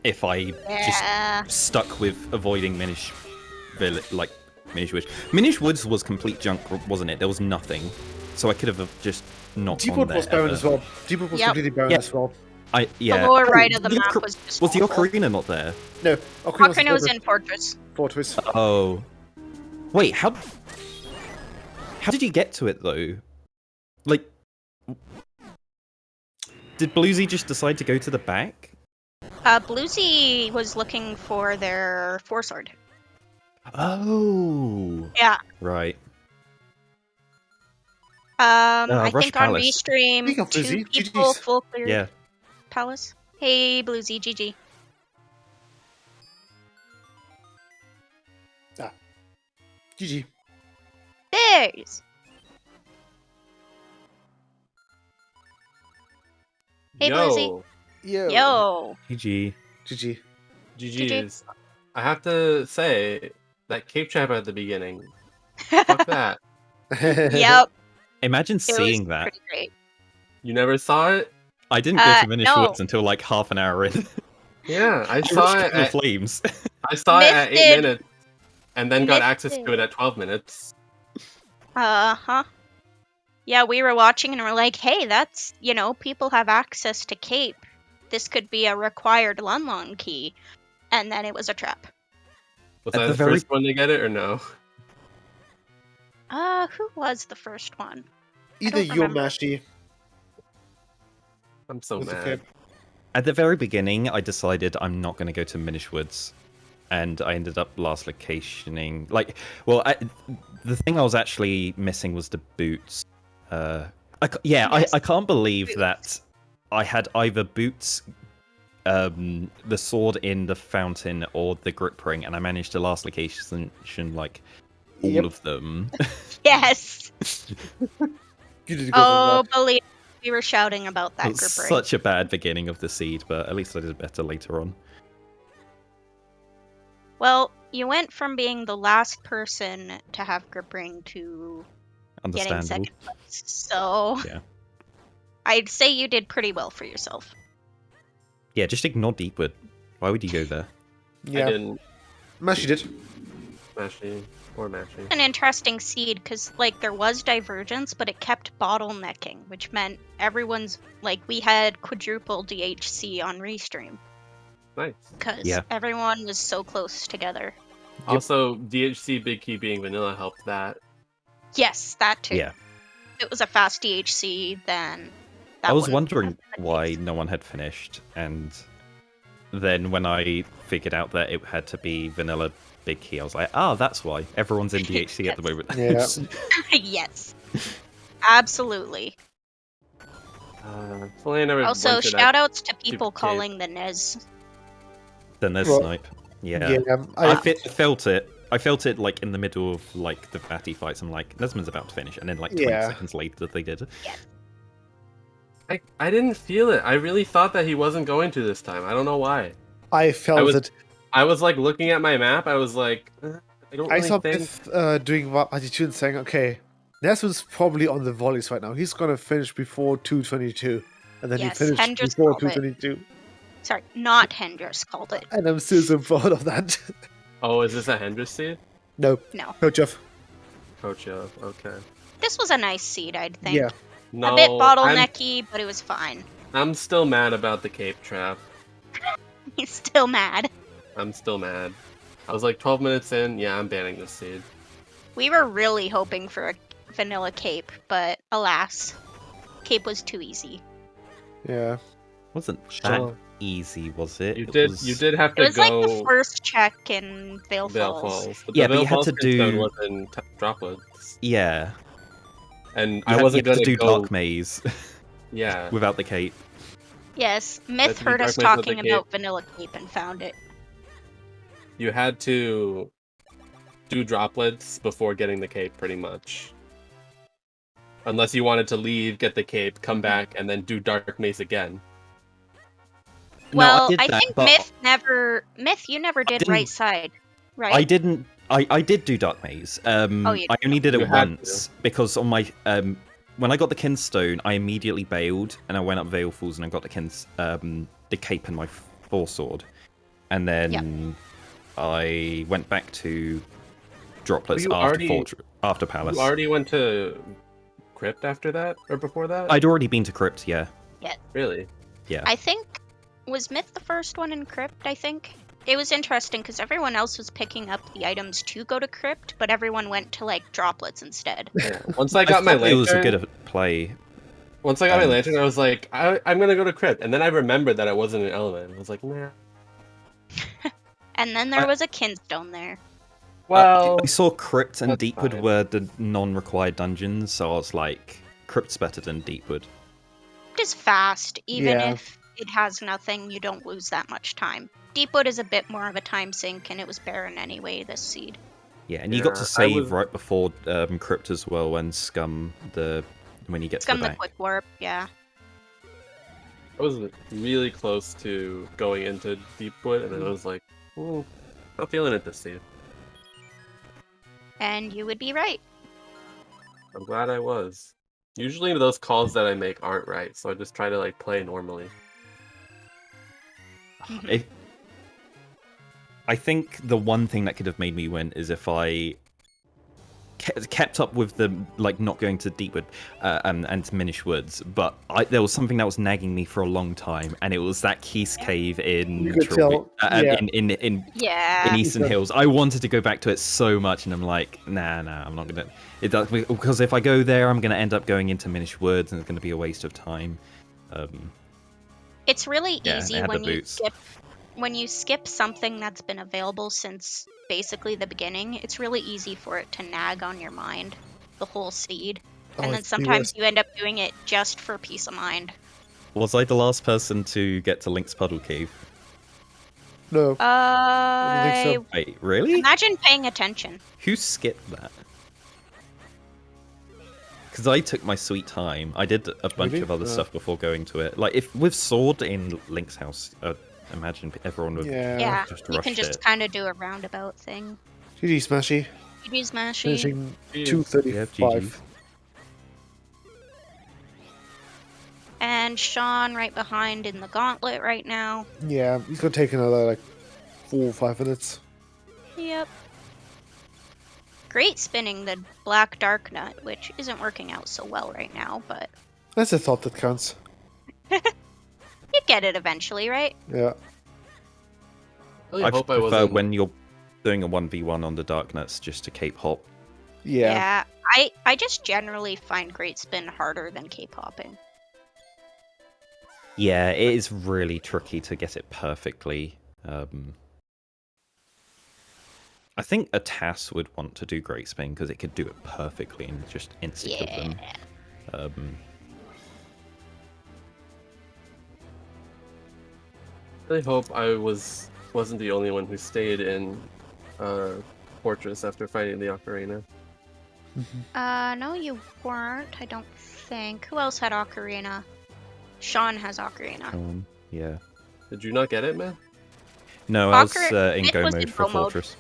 if I yeah. just stuck with avoiding Minish Woods. Minish Woods was complete junk, wasn't it? There was nothing. So I could have just not Deep gone Wood there was barren ever. as well. Deep Wood was completely barren as well. The lower right of the map was just Was the awful. Ocarina not there? No, Ocarina was in Fortress. Fortress. Oh. Wait, how did you get to it, though? Like, did Bluesy just decide to go to the back? Bluesy was looking for their 4-sword. Oh. Yeah. Right. I Rush think on Palace. restream, Speak of 2 Lizzie, people GG's. full cleared Yeah. Palace. Hey, Bluesy, GG. GG. There's. Hey, Bluesy. Yo. GG. GG. GG's. I have to say that cape trap at the beginning. Fuck that. Yep. Imagine It seeing was that. pretty great. You never saw it? I didn't go to Minish no. Woods until like half an hour in. Yeah, I I saw rushed it. in the At, flames. I saw it at 8 Missed it. minutes, and then got Missed access to it at 12 minutes. Uh-huh. Yeah, we were watching and we're like, hey, that's, people have access to Cape. This could be a required Lunlon key. And then it was a trap. Was At I the the very- first one to get it or no? Who was the first one? Either don't you or remember. Mashy. I'm so was the mad. cape. At the very beginning, I decided I'm not going to go to Minish Woods, and I ended up last locationing. The thing I was actually missing was the boots. Yes. I can't believe Boots. that I had either boots, the sword in the fountain, or the grip ring, and I managed to last location like all Yep. of them. Yes. You did go Oh, for believe we were shouting about that It was group ring. such a bad beginning of the seed, but at least I did better later on. Well, you went from being the last person to have grip ring to getting Understandable. second place. So Yeah. I'd say you did pretty well for yourself. Yeah, just ignore Deepwood. Why would you go there? that. I Yeah. didn't. Mashy did. Mashy. Or Mashy. An interesting seed because there was divergence, but it kept bottlenecking, which meant everyone's we had quadruple DHC on restream Nice. because Yeah. everyone was so close together. Also, DHC Big Key being vanilla helped that. Yes, that too. Yeah. If it was a fast DHC, then that I was wouldn't wondering have been the why case. no one had finished, and then when I figured out that it had to be vanilla big key, I was like, that's why. Everyone's in DHC at the moment. Yeah. Yes, absolutely. Hopefully I never Also, went to that shoutouts to people stupid cave. calling the Nez. Then there's Well, Snipe. Yeah. I Felt it. I felt it in the middle of the Batty fights. I'm like, Nesman's about to finish, and then 20 Yeah. seconds later they did. I didn't feel it. I really thought that he wasn't going to this time. I don't know why. I felt I was- it. I was looking at my map. I was like, I don't I really saw think. Myth doing attitude and saying, okay, Nesman's probably on the volleys right now. He's gonna finish before 2:22, and then Yes, he finished Hendrix before called it. 2:22, Sorry, not Hendrix called it. and I'm still so proud of that. Oh, is this a Hendrix seed? No, No, no, Jeff. Coach, okay. this was a nice seed, I'd think. Yeah, No, A bit bottlenecky, but it was fine. I'm still mad about the cape trap. He's still mad. I'm still mad. I was 12 minutes in. Yeah, I'm banning this seed. We were really hoping for a vanilla cape, but alas, cape was too easy. yeah. Wasn't Sure. that easy, was it? You It did. was- You did have It to was go. the first check in Vale Veil Falls. Falls. But Yeah, the but you Veil had to Falls Keystone do- wasn't droplets, Yeah. and You I had wasn't to gonna do go. Dark Maze Yeah, without the cape. Yes, That's Myth the heard us Dark Maze with the talking about vanilla cape and found it. you had to do droplets before getting the cape, pretty much. Unless you wanted to leave, get the cape, come back, and then do Dark Maze again. Well, no, I, I did that, think but Myth, you never did didn't- right side, right? I didn't. I did do Dark Maze. Oh, you I only did You it had once because on my when I got the Kinstone, I immediately bailed and I went up Vale Falls and I got the cape and my foresword, and then I went back to droplets you after already- after Palace. You already went to Crypt after that, or before that? I'd already been to Crypt, yeah. Really? Yeah. I think was Myth the first one in Crypt. I think it was interesting because everyone else was picking up the items to go to Crypt, but everyone went to droplets instead. Yeah. Once I got my thought it was a lantern, good play. once I got my um, lantern, I was like, I'm gonna go to Crypt, and then I remembered that it wasn't an element. I was like, nah. And then there was a kinstone there. Well, I saw Crypt and that's Deepwood fine. were the non-required dungeons, so I was like, Crypt's better than Deepwood. It is fast, even Yeah. if it has nothing, you don't lose that much time. Deepwood is a bit more of a time sink, and it was barren anyway, this seed. Yeah, and you got Yeah, to I save was- right before Crypt as well, and Scum when you get Scum to the the back. quick warp, yeah. I was really close to going into Deepwood, and then I was like, not feeling it this seed. And you would be right. I'm glad I was. Usually those calls that I make aren't right, so I just try to like play normally. Mhm. I think the one thing that could have made me win is if I kept up with the like not going to Deepwood and Minish Woods, but there was something that was nagging me for a long time, and it was that Keys Cave in You could tell, yeah. in Yeah. Eastern Hills. I wanted to go back to it so much, and I'm like, nah, I'm not gonna. It does, because if I go there, I'm gonna end up going into Minish Woods, and it's gonna be a waste of time. It's really Yeah, easy it had the when you boots. skip something that's been available since basically the beginning. It's really easy for it to nag on your mind, the whole seed. Oh, And then it's the sometimes worst. you end up doing it just for peace of mind. Was I the last person to get to Link's Puddle Cave? No. I don't think so. Wait, really? Imagine paying attention. Who skipped that? Because I took my sweet time. I did a bunch Maybe? of other stuff before going to it. Like, if with Sword in Link's house, imagine everyone would Yeah, just you rush can just it. kind of do a roundabout thing. GG Smashy. GG Smashy. Finishing Jeez. 235. GG. And Sean right behind in the gauntlet right now. Yeah, he's gonna take another like 4 or 5 minutes. Yep. Great spinning the Black Dark Nut, which isn't working out so well right now, but That's a thought that counts. you get it eventually, right? Yeah. I really I hope I prefer wasn't. when you're doing a 1v1 on the Darknuts just to cape hop. Yeah. I just generally find Great Spin harder than Cape Hopping. Yeah, it is really tricky to get it perfectly. I think a TAS would want to do Great Spin because it could do it perfectly and just insta-kill them. I really hope I wasn't the only one who stayed in Fortress after fighting the Ocarina. No, you weren't, I don't think. Who else had Ocarina? Sean has Ocarina. Yeah. Did you not get it, man? No, I was in It go was mode in for go mode. Fortress.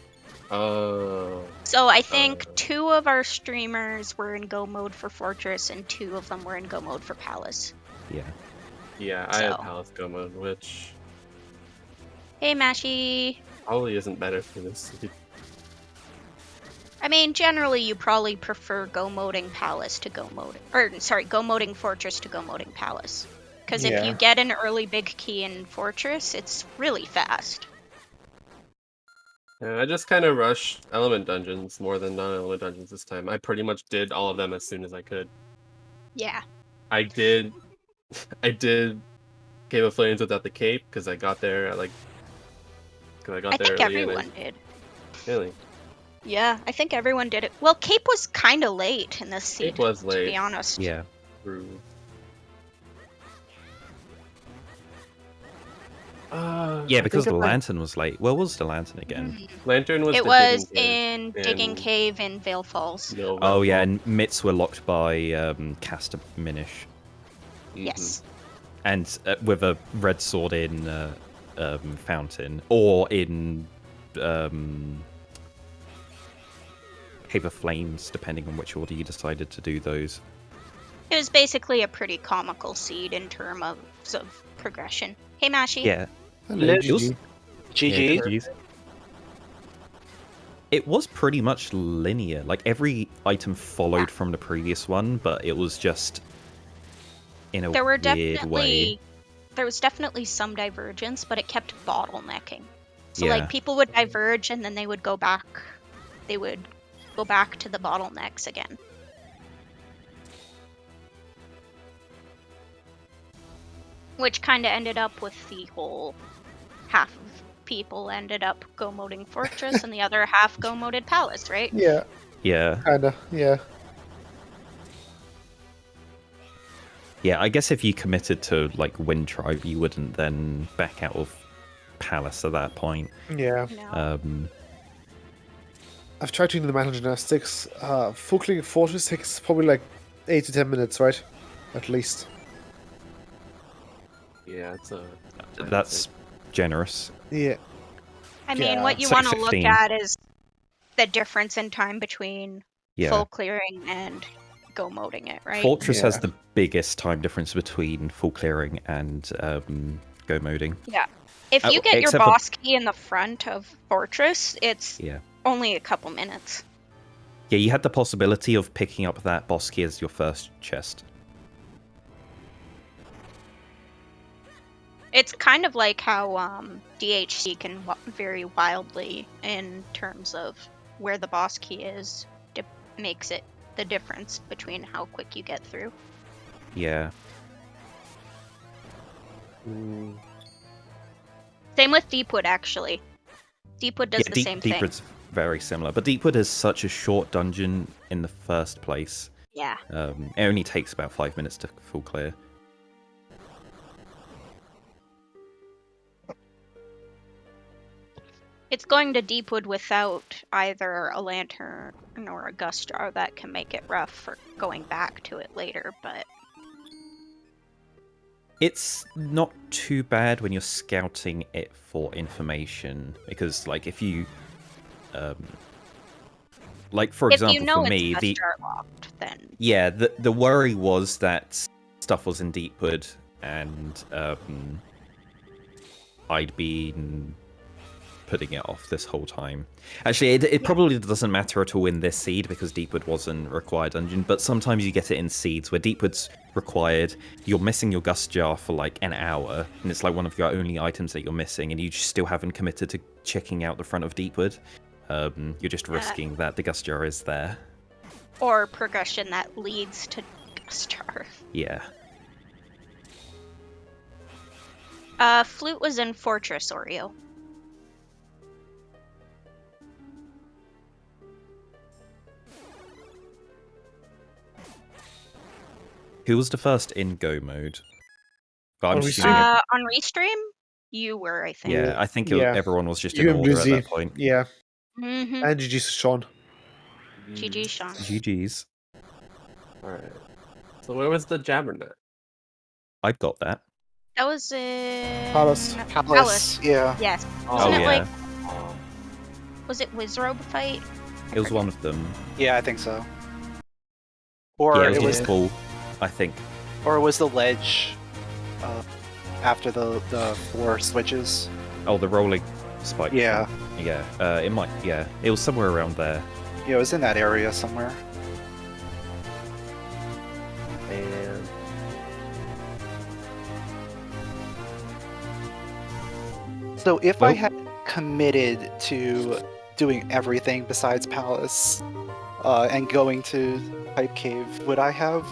Oh. So I think 2 of our streamers were in go mode for Fortress, and 2 of them were in go mode for Palace. Yeah. Yeah, I had So. Palace Go mode, which Hey, Mashy. probably isn't better for this. I mean, generally, you probably prefer go moding Palace to go moding, go moding Fortress to go moding Palace. Because if Yeah. you get an early big key in Fortress, it's really fast. Yeah, I just kind of rushed element dungeons more than non-element dungeons this time. I pretty much did all of them as soon as I could. Yeah. I did Cave of Flames without the cape because I got there at like. Because I got I there think early. everyone did. Really? Yeah, I think everyone did it. Well, Cape was kind of late in this seed, Cape was to late. be honest. Yeah. True. Yeah, because the lantern was late. Where was the lantern again? Lantern was. It the was digging cave in Digging and Cave in Vale Falls. no Oh yeah, Valve. and mitts were locked by caster Minish, Yes. and with a red sword in Fountain or in Cave of Flames, depending on which order you decided to do those. It was basically a pretty comical seed in terms of progression. Hey, Mashy. Yeah. Hello, It was- GG. Yeah, GG. GGs. It was pretty much linear. Like every item followed from the previous one, but it was just in a There were weird way. there was definitely some divergence, but it kept bottlenecking. So Yeah. like people would diverge and then they would go back to the bottlenecks again. Which kind of ended up with the whole half of people ended up go-moding Fortress and the other half go-moded Palace, right? Yeah, Yeah. kinda. Yeah. Yeah, I guess if you committed to like Wind Tribe, you wouldn't then back out of Palace at that point. Yeah. No. I've tried doing the Metal Gymnastics. Full clearing Fortress takes probably like 8 to 10 minutes, right? At least. Yeah, it's a. That's generous. Yeah. I mean, Yeah. what you Say want to look 15. at is the difference in time between Yeah. full clearing and go-moding it, right? Fortress has Yeah. the biggest time difference between full clearing and go moding. Yeah. If you get your except for- boss key in the front of Fortress, it's Yeah. only a couple minutes. Yeah, you had the possibility of picking up that boss key as your first chest. It's kind of like how DHC can vary wildly in terms of where the boss key is. Makes it the difference between how quick you get through. Yeah. Same with Deepwood, actually. Deepwood does the same thing. Deepwood's very similar, but Deepwood is such a short dungeon in the first place. Yeah. It only takes about 5 minutes to full clear. It's going to Deepwood without either a lantern or a gust jar that can make it rough for going back to it later, but It's not too bad when you're scouting it for information, because, like, if you, like, for example, if you know for me, it's the gust jar locked, then yeah, the worry was that stuff was in Deepwood, and I'd been putting it off this whole time. Actually, it probably doesn't matter at all in this seed because Deepwood wasn't required dungeon, but sometimes you get it in seeds where Deepwood's required, you're missing your gust jar for like an hour, and it's like one of your only items that you're missing, and you just still haven't committed to checking out the front of Deepwood. You're just risking that the gust jar is there. or progression that leads to gust jar. Yeah. Flute was in Fortress, Oreo. Who was the first in go mode? But I'm On assuming Restream? On Restream, you were, I think. yeah, I think Yeah. everyone was just You in and order at Bluesy. that point. Yeah. Mm-hmm. And GG's to Sean. GG, Sean. GG's. Alright. So where was the Jabbernet? I've got that. That was in... Palace. Palace. Yeah. Yes. Oh, Wasn't it yeah. like... Was it Wizrobe fight? It was one of them. Yeah, I think so. Or Yeah, it it was was, full, I think. or it was the ledge after the 4 switches. Oh, the rolling spike. Yeah. Yeah, it might. Yeah, it was somewhere around there. Yeah, it was in that area somewhere. And So if I Well- had committed to doing everything besides Palace and going to Pipe Cave, would I have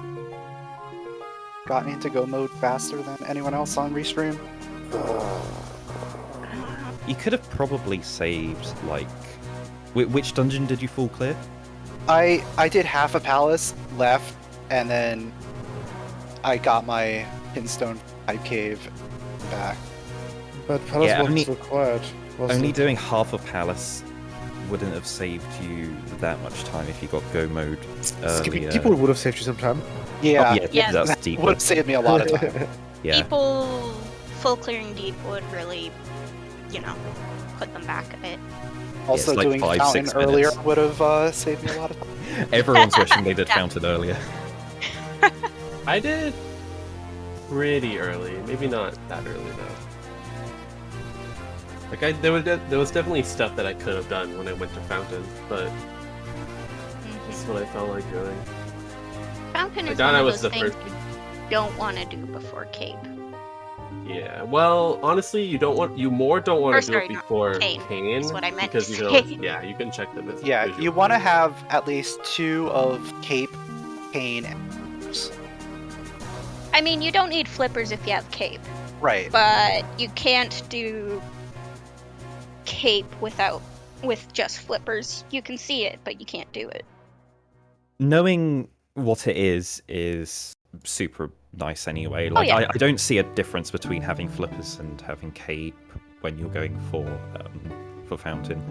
gotten into go mode faster than anyone else on Restream? You could have probably saved, like... Which dungeon did you full clear? I did half a Palace left, and then I got my Pinstone Pipe Cave back. But Palace Yeah, wasn't only- required. Was Only it? doing half of Palace wouldn't have saved you that much time if you got go mode Skipping earlier. people would have saved you some time. Yeah, Oh, yeah, Yeah. that's that deep. would have saved me a lot of time. Yeah. People full clearing deep would really, put them back a bit. Also, like doing 5-6 Fountain earlier minutes. would have saved me a lot of time. Everyone's wishing they did Fountain earlier. I did pretty early. Maybe not that early though. Like there was definitely stuff that I could have done when I went to Fountain, but this is what I felt like doing. Fountain I is thought one I of was those the things first- you don't want to do before Cape. Yeah. Well, honestly, you don't want to do it sorry, not before Kane, Kane, is what I meant because to you say. can you can check them as Yeah, visual. you want to have at least 2 of Cape, Kane, and I mean, you don't need flippers if you have Cape, right. but you can't do cape with just flippers. You can see it, but you can't do it. Knowing what it is super nice anyway. Like, yeah. I don't see a difference between having flippers and having cape when you're going for fountain.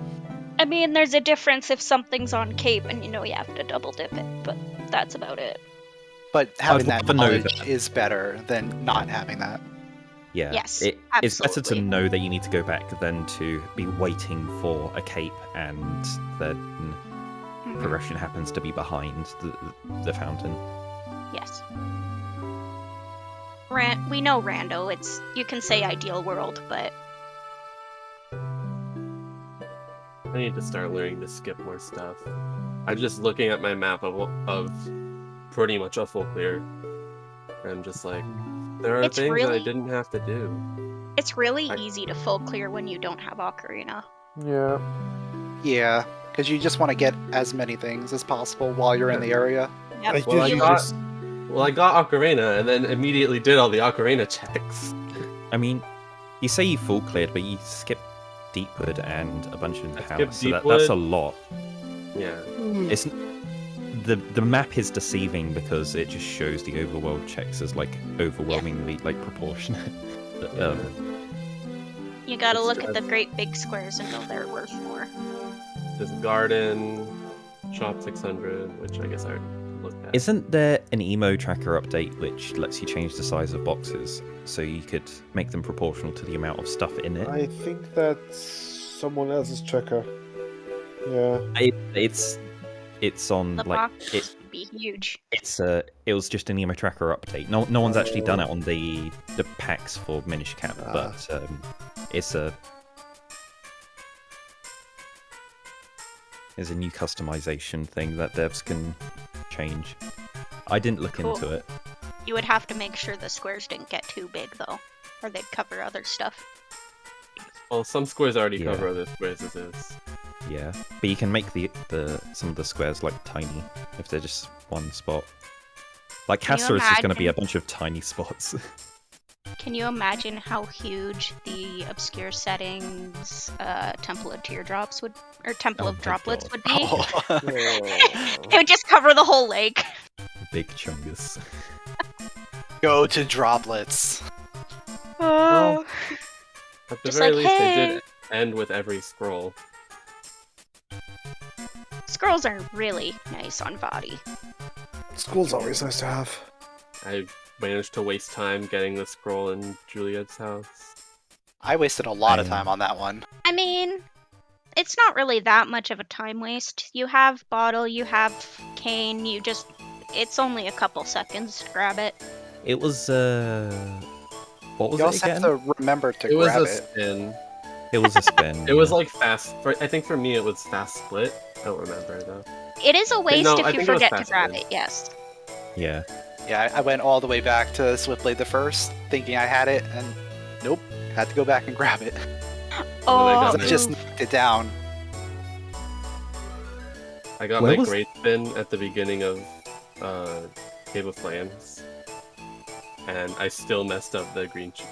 I mean, there's a difference if something's on cape and you have to double dip it, but that's about it. But having I'd that rather know knowledge that. is better than not having that. Yeah. Yes, it's better to absolutely. know that you need to go back than to be waiting for a cape and then progression happens to be behind the fountain. Yes. We know Rando. You can say ideal world, but I need to start learning to skip more stuff. I'm just looking at my map of pretty much a full clear. And I'm just like, there are It's things that I really- didn't have to do. it's really easy to full clear when you don't have Ocarina. Yeah. Yeah, because you just want to get as many things as possible while you're in the area. Yep. Like, Well, I you got- just Well, I got Ocarina and then immediately did all the Ocarina checks. I mean, you say you full cleared, but you skipped Deepwood and a bunch of I house, skipped so that's Deepwood. a lot. Yeah. It's the map is deceiving because it just shows the overworld checks as like overwhelmingly like proportionate. You gotta It's look at the just- great big squares and know they're worth more. This garden, shop 600, which I guess I already looked at. Isn't there an emo tracker update which lets you change the size of boxes so you could make them proportional to the amount of stuff in it? I think that's someone else's tracker. Yeah. It's on The like box it, would be huge. it was just an emo tracker update. No one's actually done it on the packs for Minish Cap, but it's a new customization thing that devs can change. I didn't look Cool. into it. You would have to make sure the squares didn't get too big, though, or they'd cover other stuff. Well, some squares already Yeah. cover other squares as is. Yeah, but you can make the some of the squares like tiny if they're just one spot. Like Can you Castor is just going to be a imagine? bunch of tiny spots. Can you imagine how huge the obscure settings Temple of Teardrops would, or Temple Oh of my Droplets God. would be? Oh. It would just cover the whole lake. Big chungus. Go to droplets. Oh. At the Just very like, least, hey. it did end with every scroll. Scrolls are really nice on body. School's always nice to have. I managed to waste time getting the scroll in Juliet's house. I wasted a lot of I- time on that one. I mean, it's not really that much of a time waste. You have Bottle, you have Cane, it's only a couple seconds to grab it. It was what was You it also again? have to remember to It was grab a it. spin. It was a spin. It was yeah. like fast. I think for me it was fast split. I don't remember though. It is a waste no, I if you think it was forget to fast grab spin. it, yes. Yeah. Yeah, I went all the way back to Swiftblade the First, thinking I had it, and nope, had to go back and grab it. Oh, I 'Cause got I just knocked it down. I got Where my was- great spin at the beginning of Cave of Flames, and I still messed up the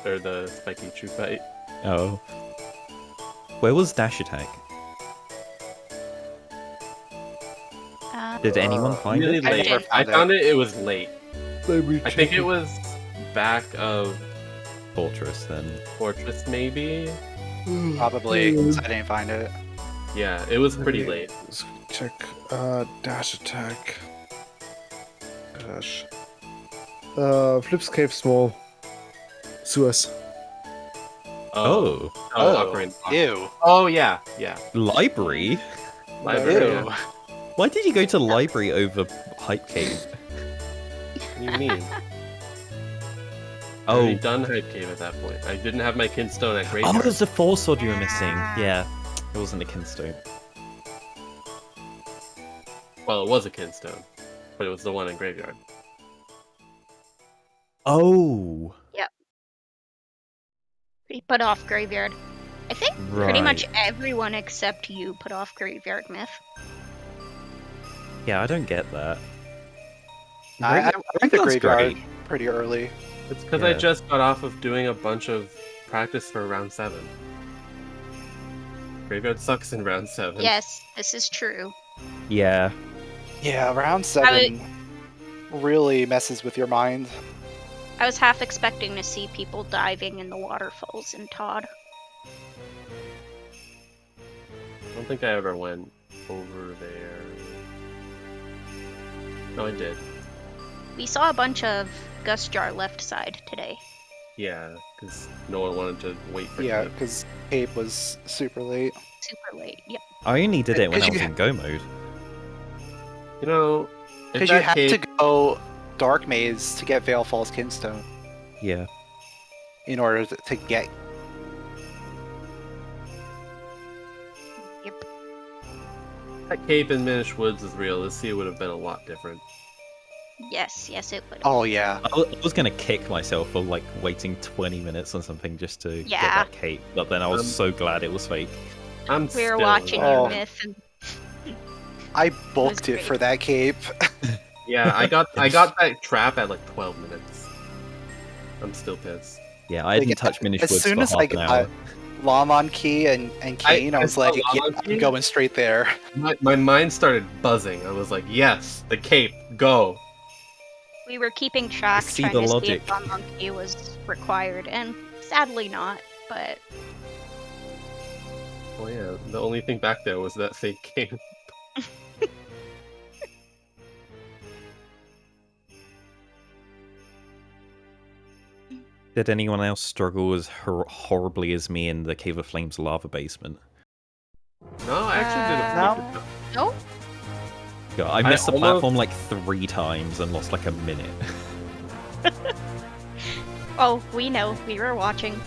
the spiky true fight. Oh. Where was dash attack? Did anyone find Really it? I late. never I found found it. It was late. Maybe I think it was back of Fortress then. Fortress, maybe. Probably, 'cause I didn't find it. Yeah, it was pretty late. Let's check dash attack. Dash. Flips cave small. Suez. Oh. Ocarina. Ew. Oh yeah, yeah. Library? Library. Ew. Yeah. Why did you go to library over Hype Cave? What do you mean? I Oh. already done Hype Cave at that point. I didn't have my Kinstone at Oh, Graveyard. it was the Force Sword you were missing. Yeah. It wasn't a Kinstone. Well, it was a Kinstone, but it was the one in Graveyard. Oh. We put off Graveyard. I think pretty much Right. everyone except you put off Graveyard Myth. Yeah, I don't get that. I went to Graveyard's graveyard great. pretty early. It's because I Yeah. just got off of doing a bunch of practice for round 7. Graveyard sucks in round 7. Yes, this is true. Yeah. Yeah, round 7 really messes with your mind. I was half expecting to see people diving in the waterfalls in Todd. I don't think I ever went over there. No, I did. We saw a bunch of Gust Jar left side today. Yeah, because no one wanted to wait for Yeah, Cape. because Cape was super late. Super late. Yep. I only did it when I Because was you- in go mode. You know, if Because you that have Cape, to go Dark Maze to get Veil Falls Kinstone Yeah. in order to get. Yep. that Cape in Minish Woods is real, this sea would have been a lot different. Yes, it would. Oh yeah, I was gonna kick myself for like waiting 20 minutes or something just to get Yeah. that cape, but then I was so glad it was fake. I'm We still were watching Oh. your myth, and I bulked it great. for that Cape. Yeah, I got that trap at like 12 minutes. I'm still pissed. Yeah, I hadn't Like, touched Minish as Woods soon for as half I an got hour. Lamon Key and Kane, I was saw like, yeah, Lamon Key. I'm going straight there. My mind started buzzing. I was like, yes, the Cape, go. we were keeping track, see trying the to see logic. if Bon Monkey was required, and sadly not. But Oh yeah, the only thing back there was that fake Cape. Did anyone else struggle as horribly as me in the Cave of Flames lava basement? No, I actually did a No. pretty good job. no, God, I I missed the almost- platform like 3 times and lost like a minute. oh, we know. We were watching.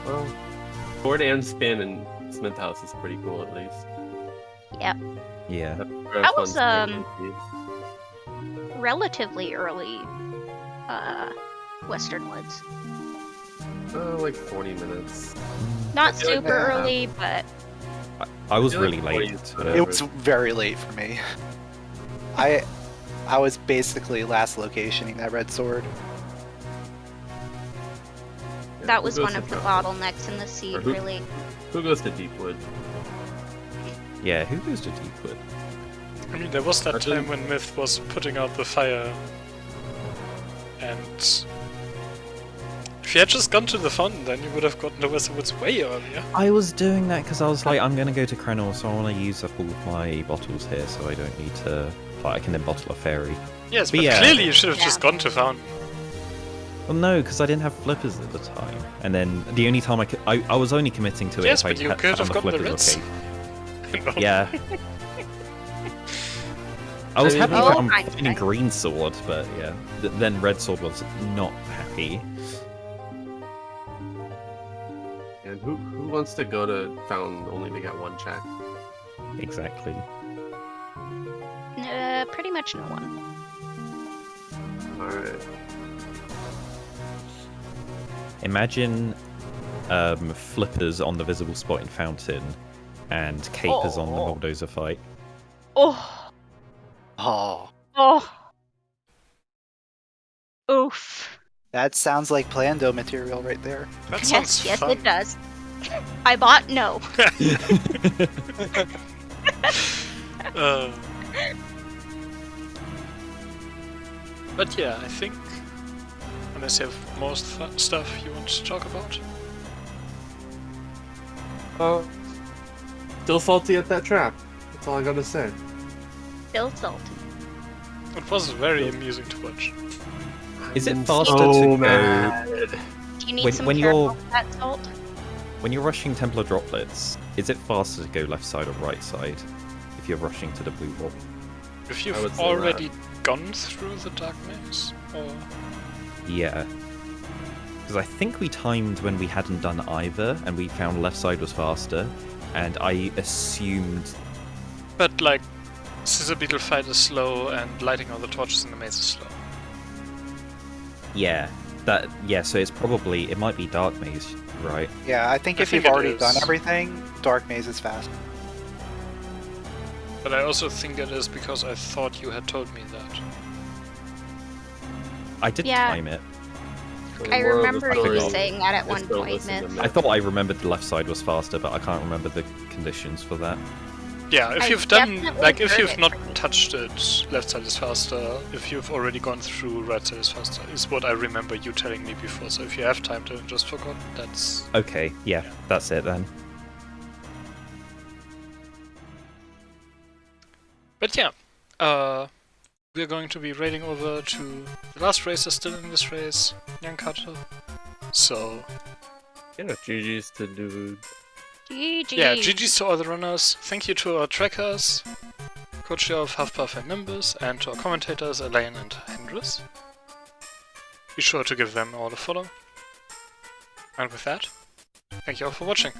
Well, board and spin in Smith House is pretty cool at least. Yeah. That was, Relatively early, Western Woods. like 40 minutes. Not I feel like super yeah. early, but I was I feel like really 40 late. is to- whatever. It was very late for me. I was basically last locationing that red sword. Yeah, that who was goes one to of the Brown? bottlenecks in the seed, who- really. Who goes to Deepwood? Yeah, who goes to Deepwood? I mean, there was that I think- time when Myth was putting out the fire, and if you had just gone to the fountain, then you would have gotten to Western Woods way earlier. I was doing that because I was like, I'm gonna go to Krenor, so I want to use up all of my bottles here, so I don't need to. Like, I can then bottle a fairy. Yes, But but yeah. clearly you should have Yeah. just gone to fountain. Well, no, because I didn't have flippers at the time, and then the only time I was only committing to it Yes, if I but you had could have found gotten the flippers, reds. okay? Yeah. I was I mean, happy Oh, when I'm fine, finding fine. green sword, but yeah, then red sword was not happy. And who wants to go to Fountain only to get one check? Exactly. Pretty much no one. Alright. Imagine flippers on the visible spot in fountain, and capers on the Oh. bulldozer fight. Oh, Oh, oh, oof. that sounds like Plando material right there. That Yes, sounds yes, fun. it does. I bought no. Uh, but yeah, I think unless you have more stuff you want to talk about. Still salty at that trap. That's all I gotta say. Still salty. It was very amusing to watch. Is it I'm faster so to go mad. Do you need When- some when caramel you're- with that salt? when you're rushing Templar droplets? Is it faster to go left side or right side if you're rushing to the blue wall? If I would you've say already gone through the dark maze, or Yeah. Because I think we timed when we hadn't done either, and we found left side was faster, and I assumed. but like Scissor Beetle fight is slow and lighting all the torches in the maze is slow. Yeah. So it's probably. It might be Dark Maze, right? Yeah, I think I if think you've it already done is. everything, Dark Maze is fast. But I also think it is because I thought you had told me that. I did Yeah. time it. So I moral of the remember story you forgot. saying that at is one don't point, listen to Myth. Myth. I thought I remembered the left side was faster, but I can't remember the conditions for that. Yeah, if I you've done, definitely like, if heard you've it not from you. touched it, left side is faster. If you've already gone through, right side is faster, is what I remember you telling me before. So if you have time to just forgot, that's... Okay, yeah, that's it then. But yeah, we're going to be raiding over to the last racer still in this race, Young Carter. So, Yeah, GG's to dude. GG. yeah, GG's to all the runners. Thank you to our trackers, Coach of Huffpuff and Nimbus, and to our commentators, Elaine and Hendris. Be sure to give them all a follow. And with that, thank you all for watching.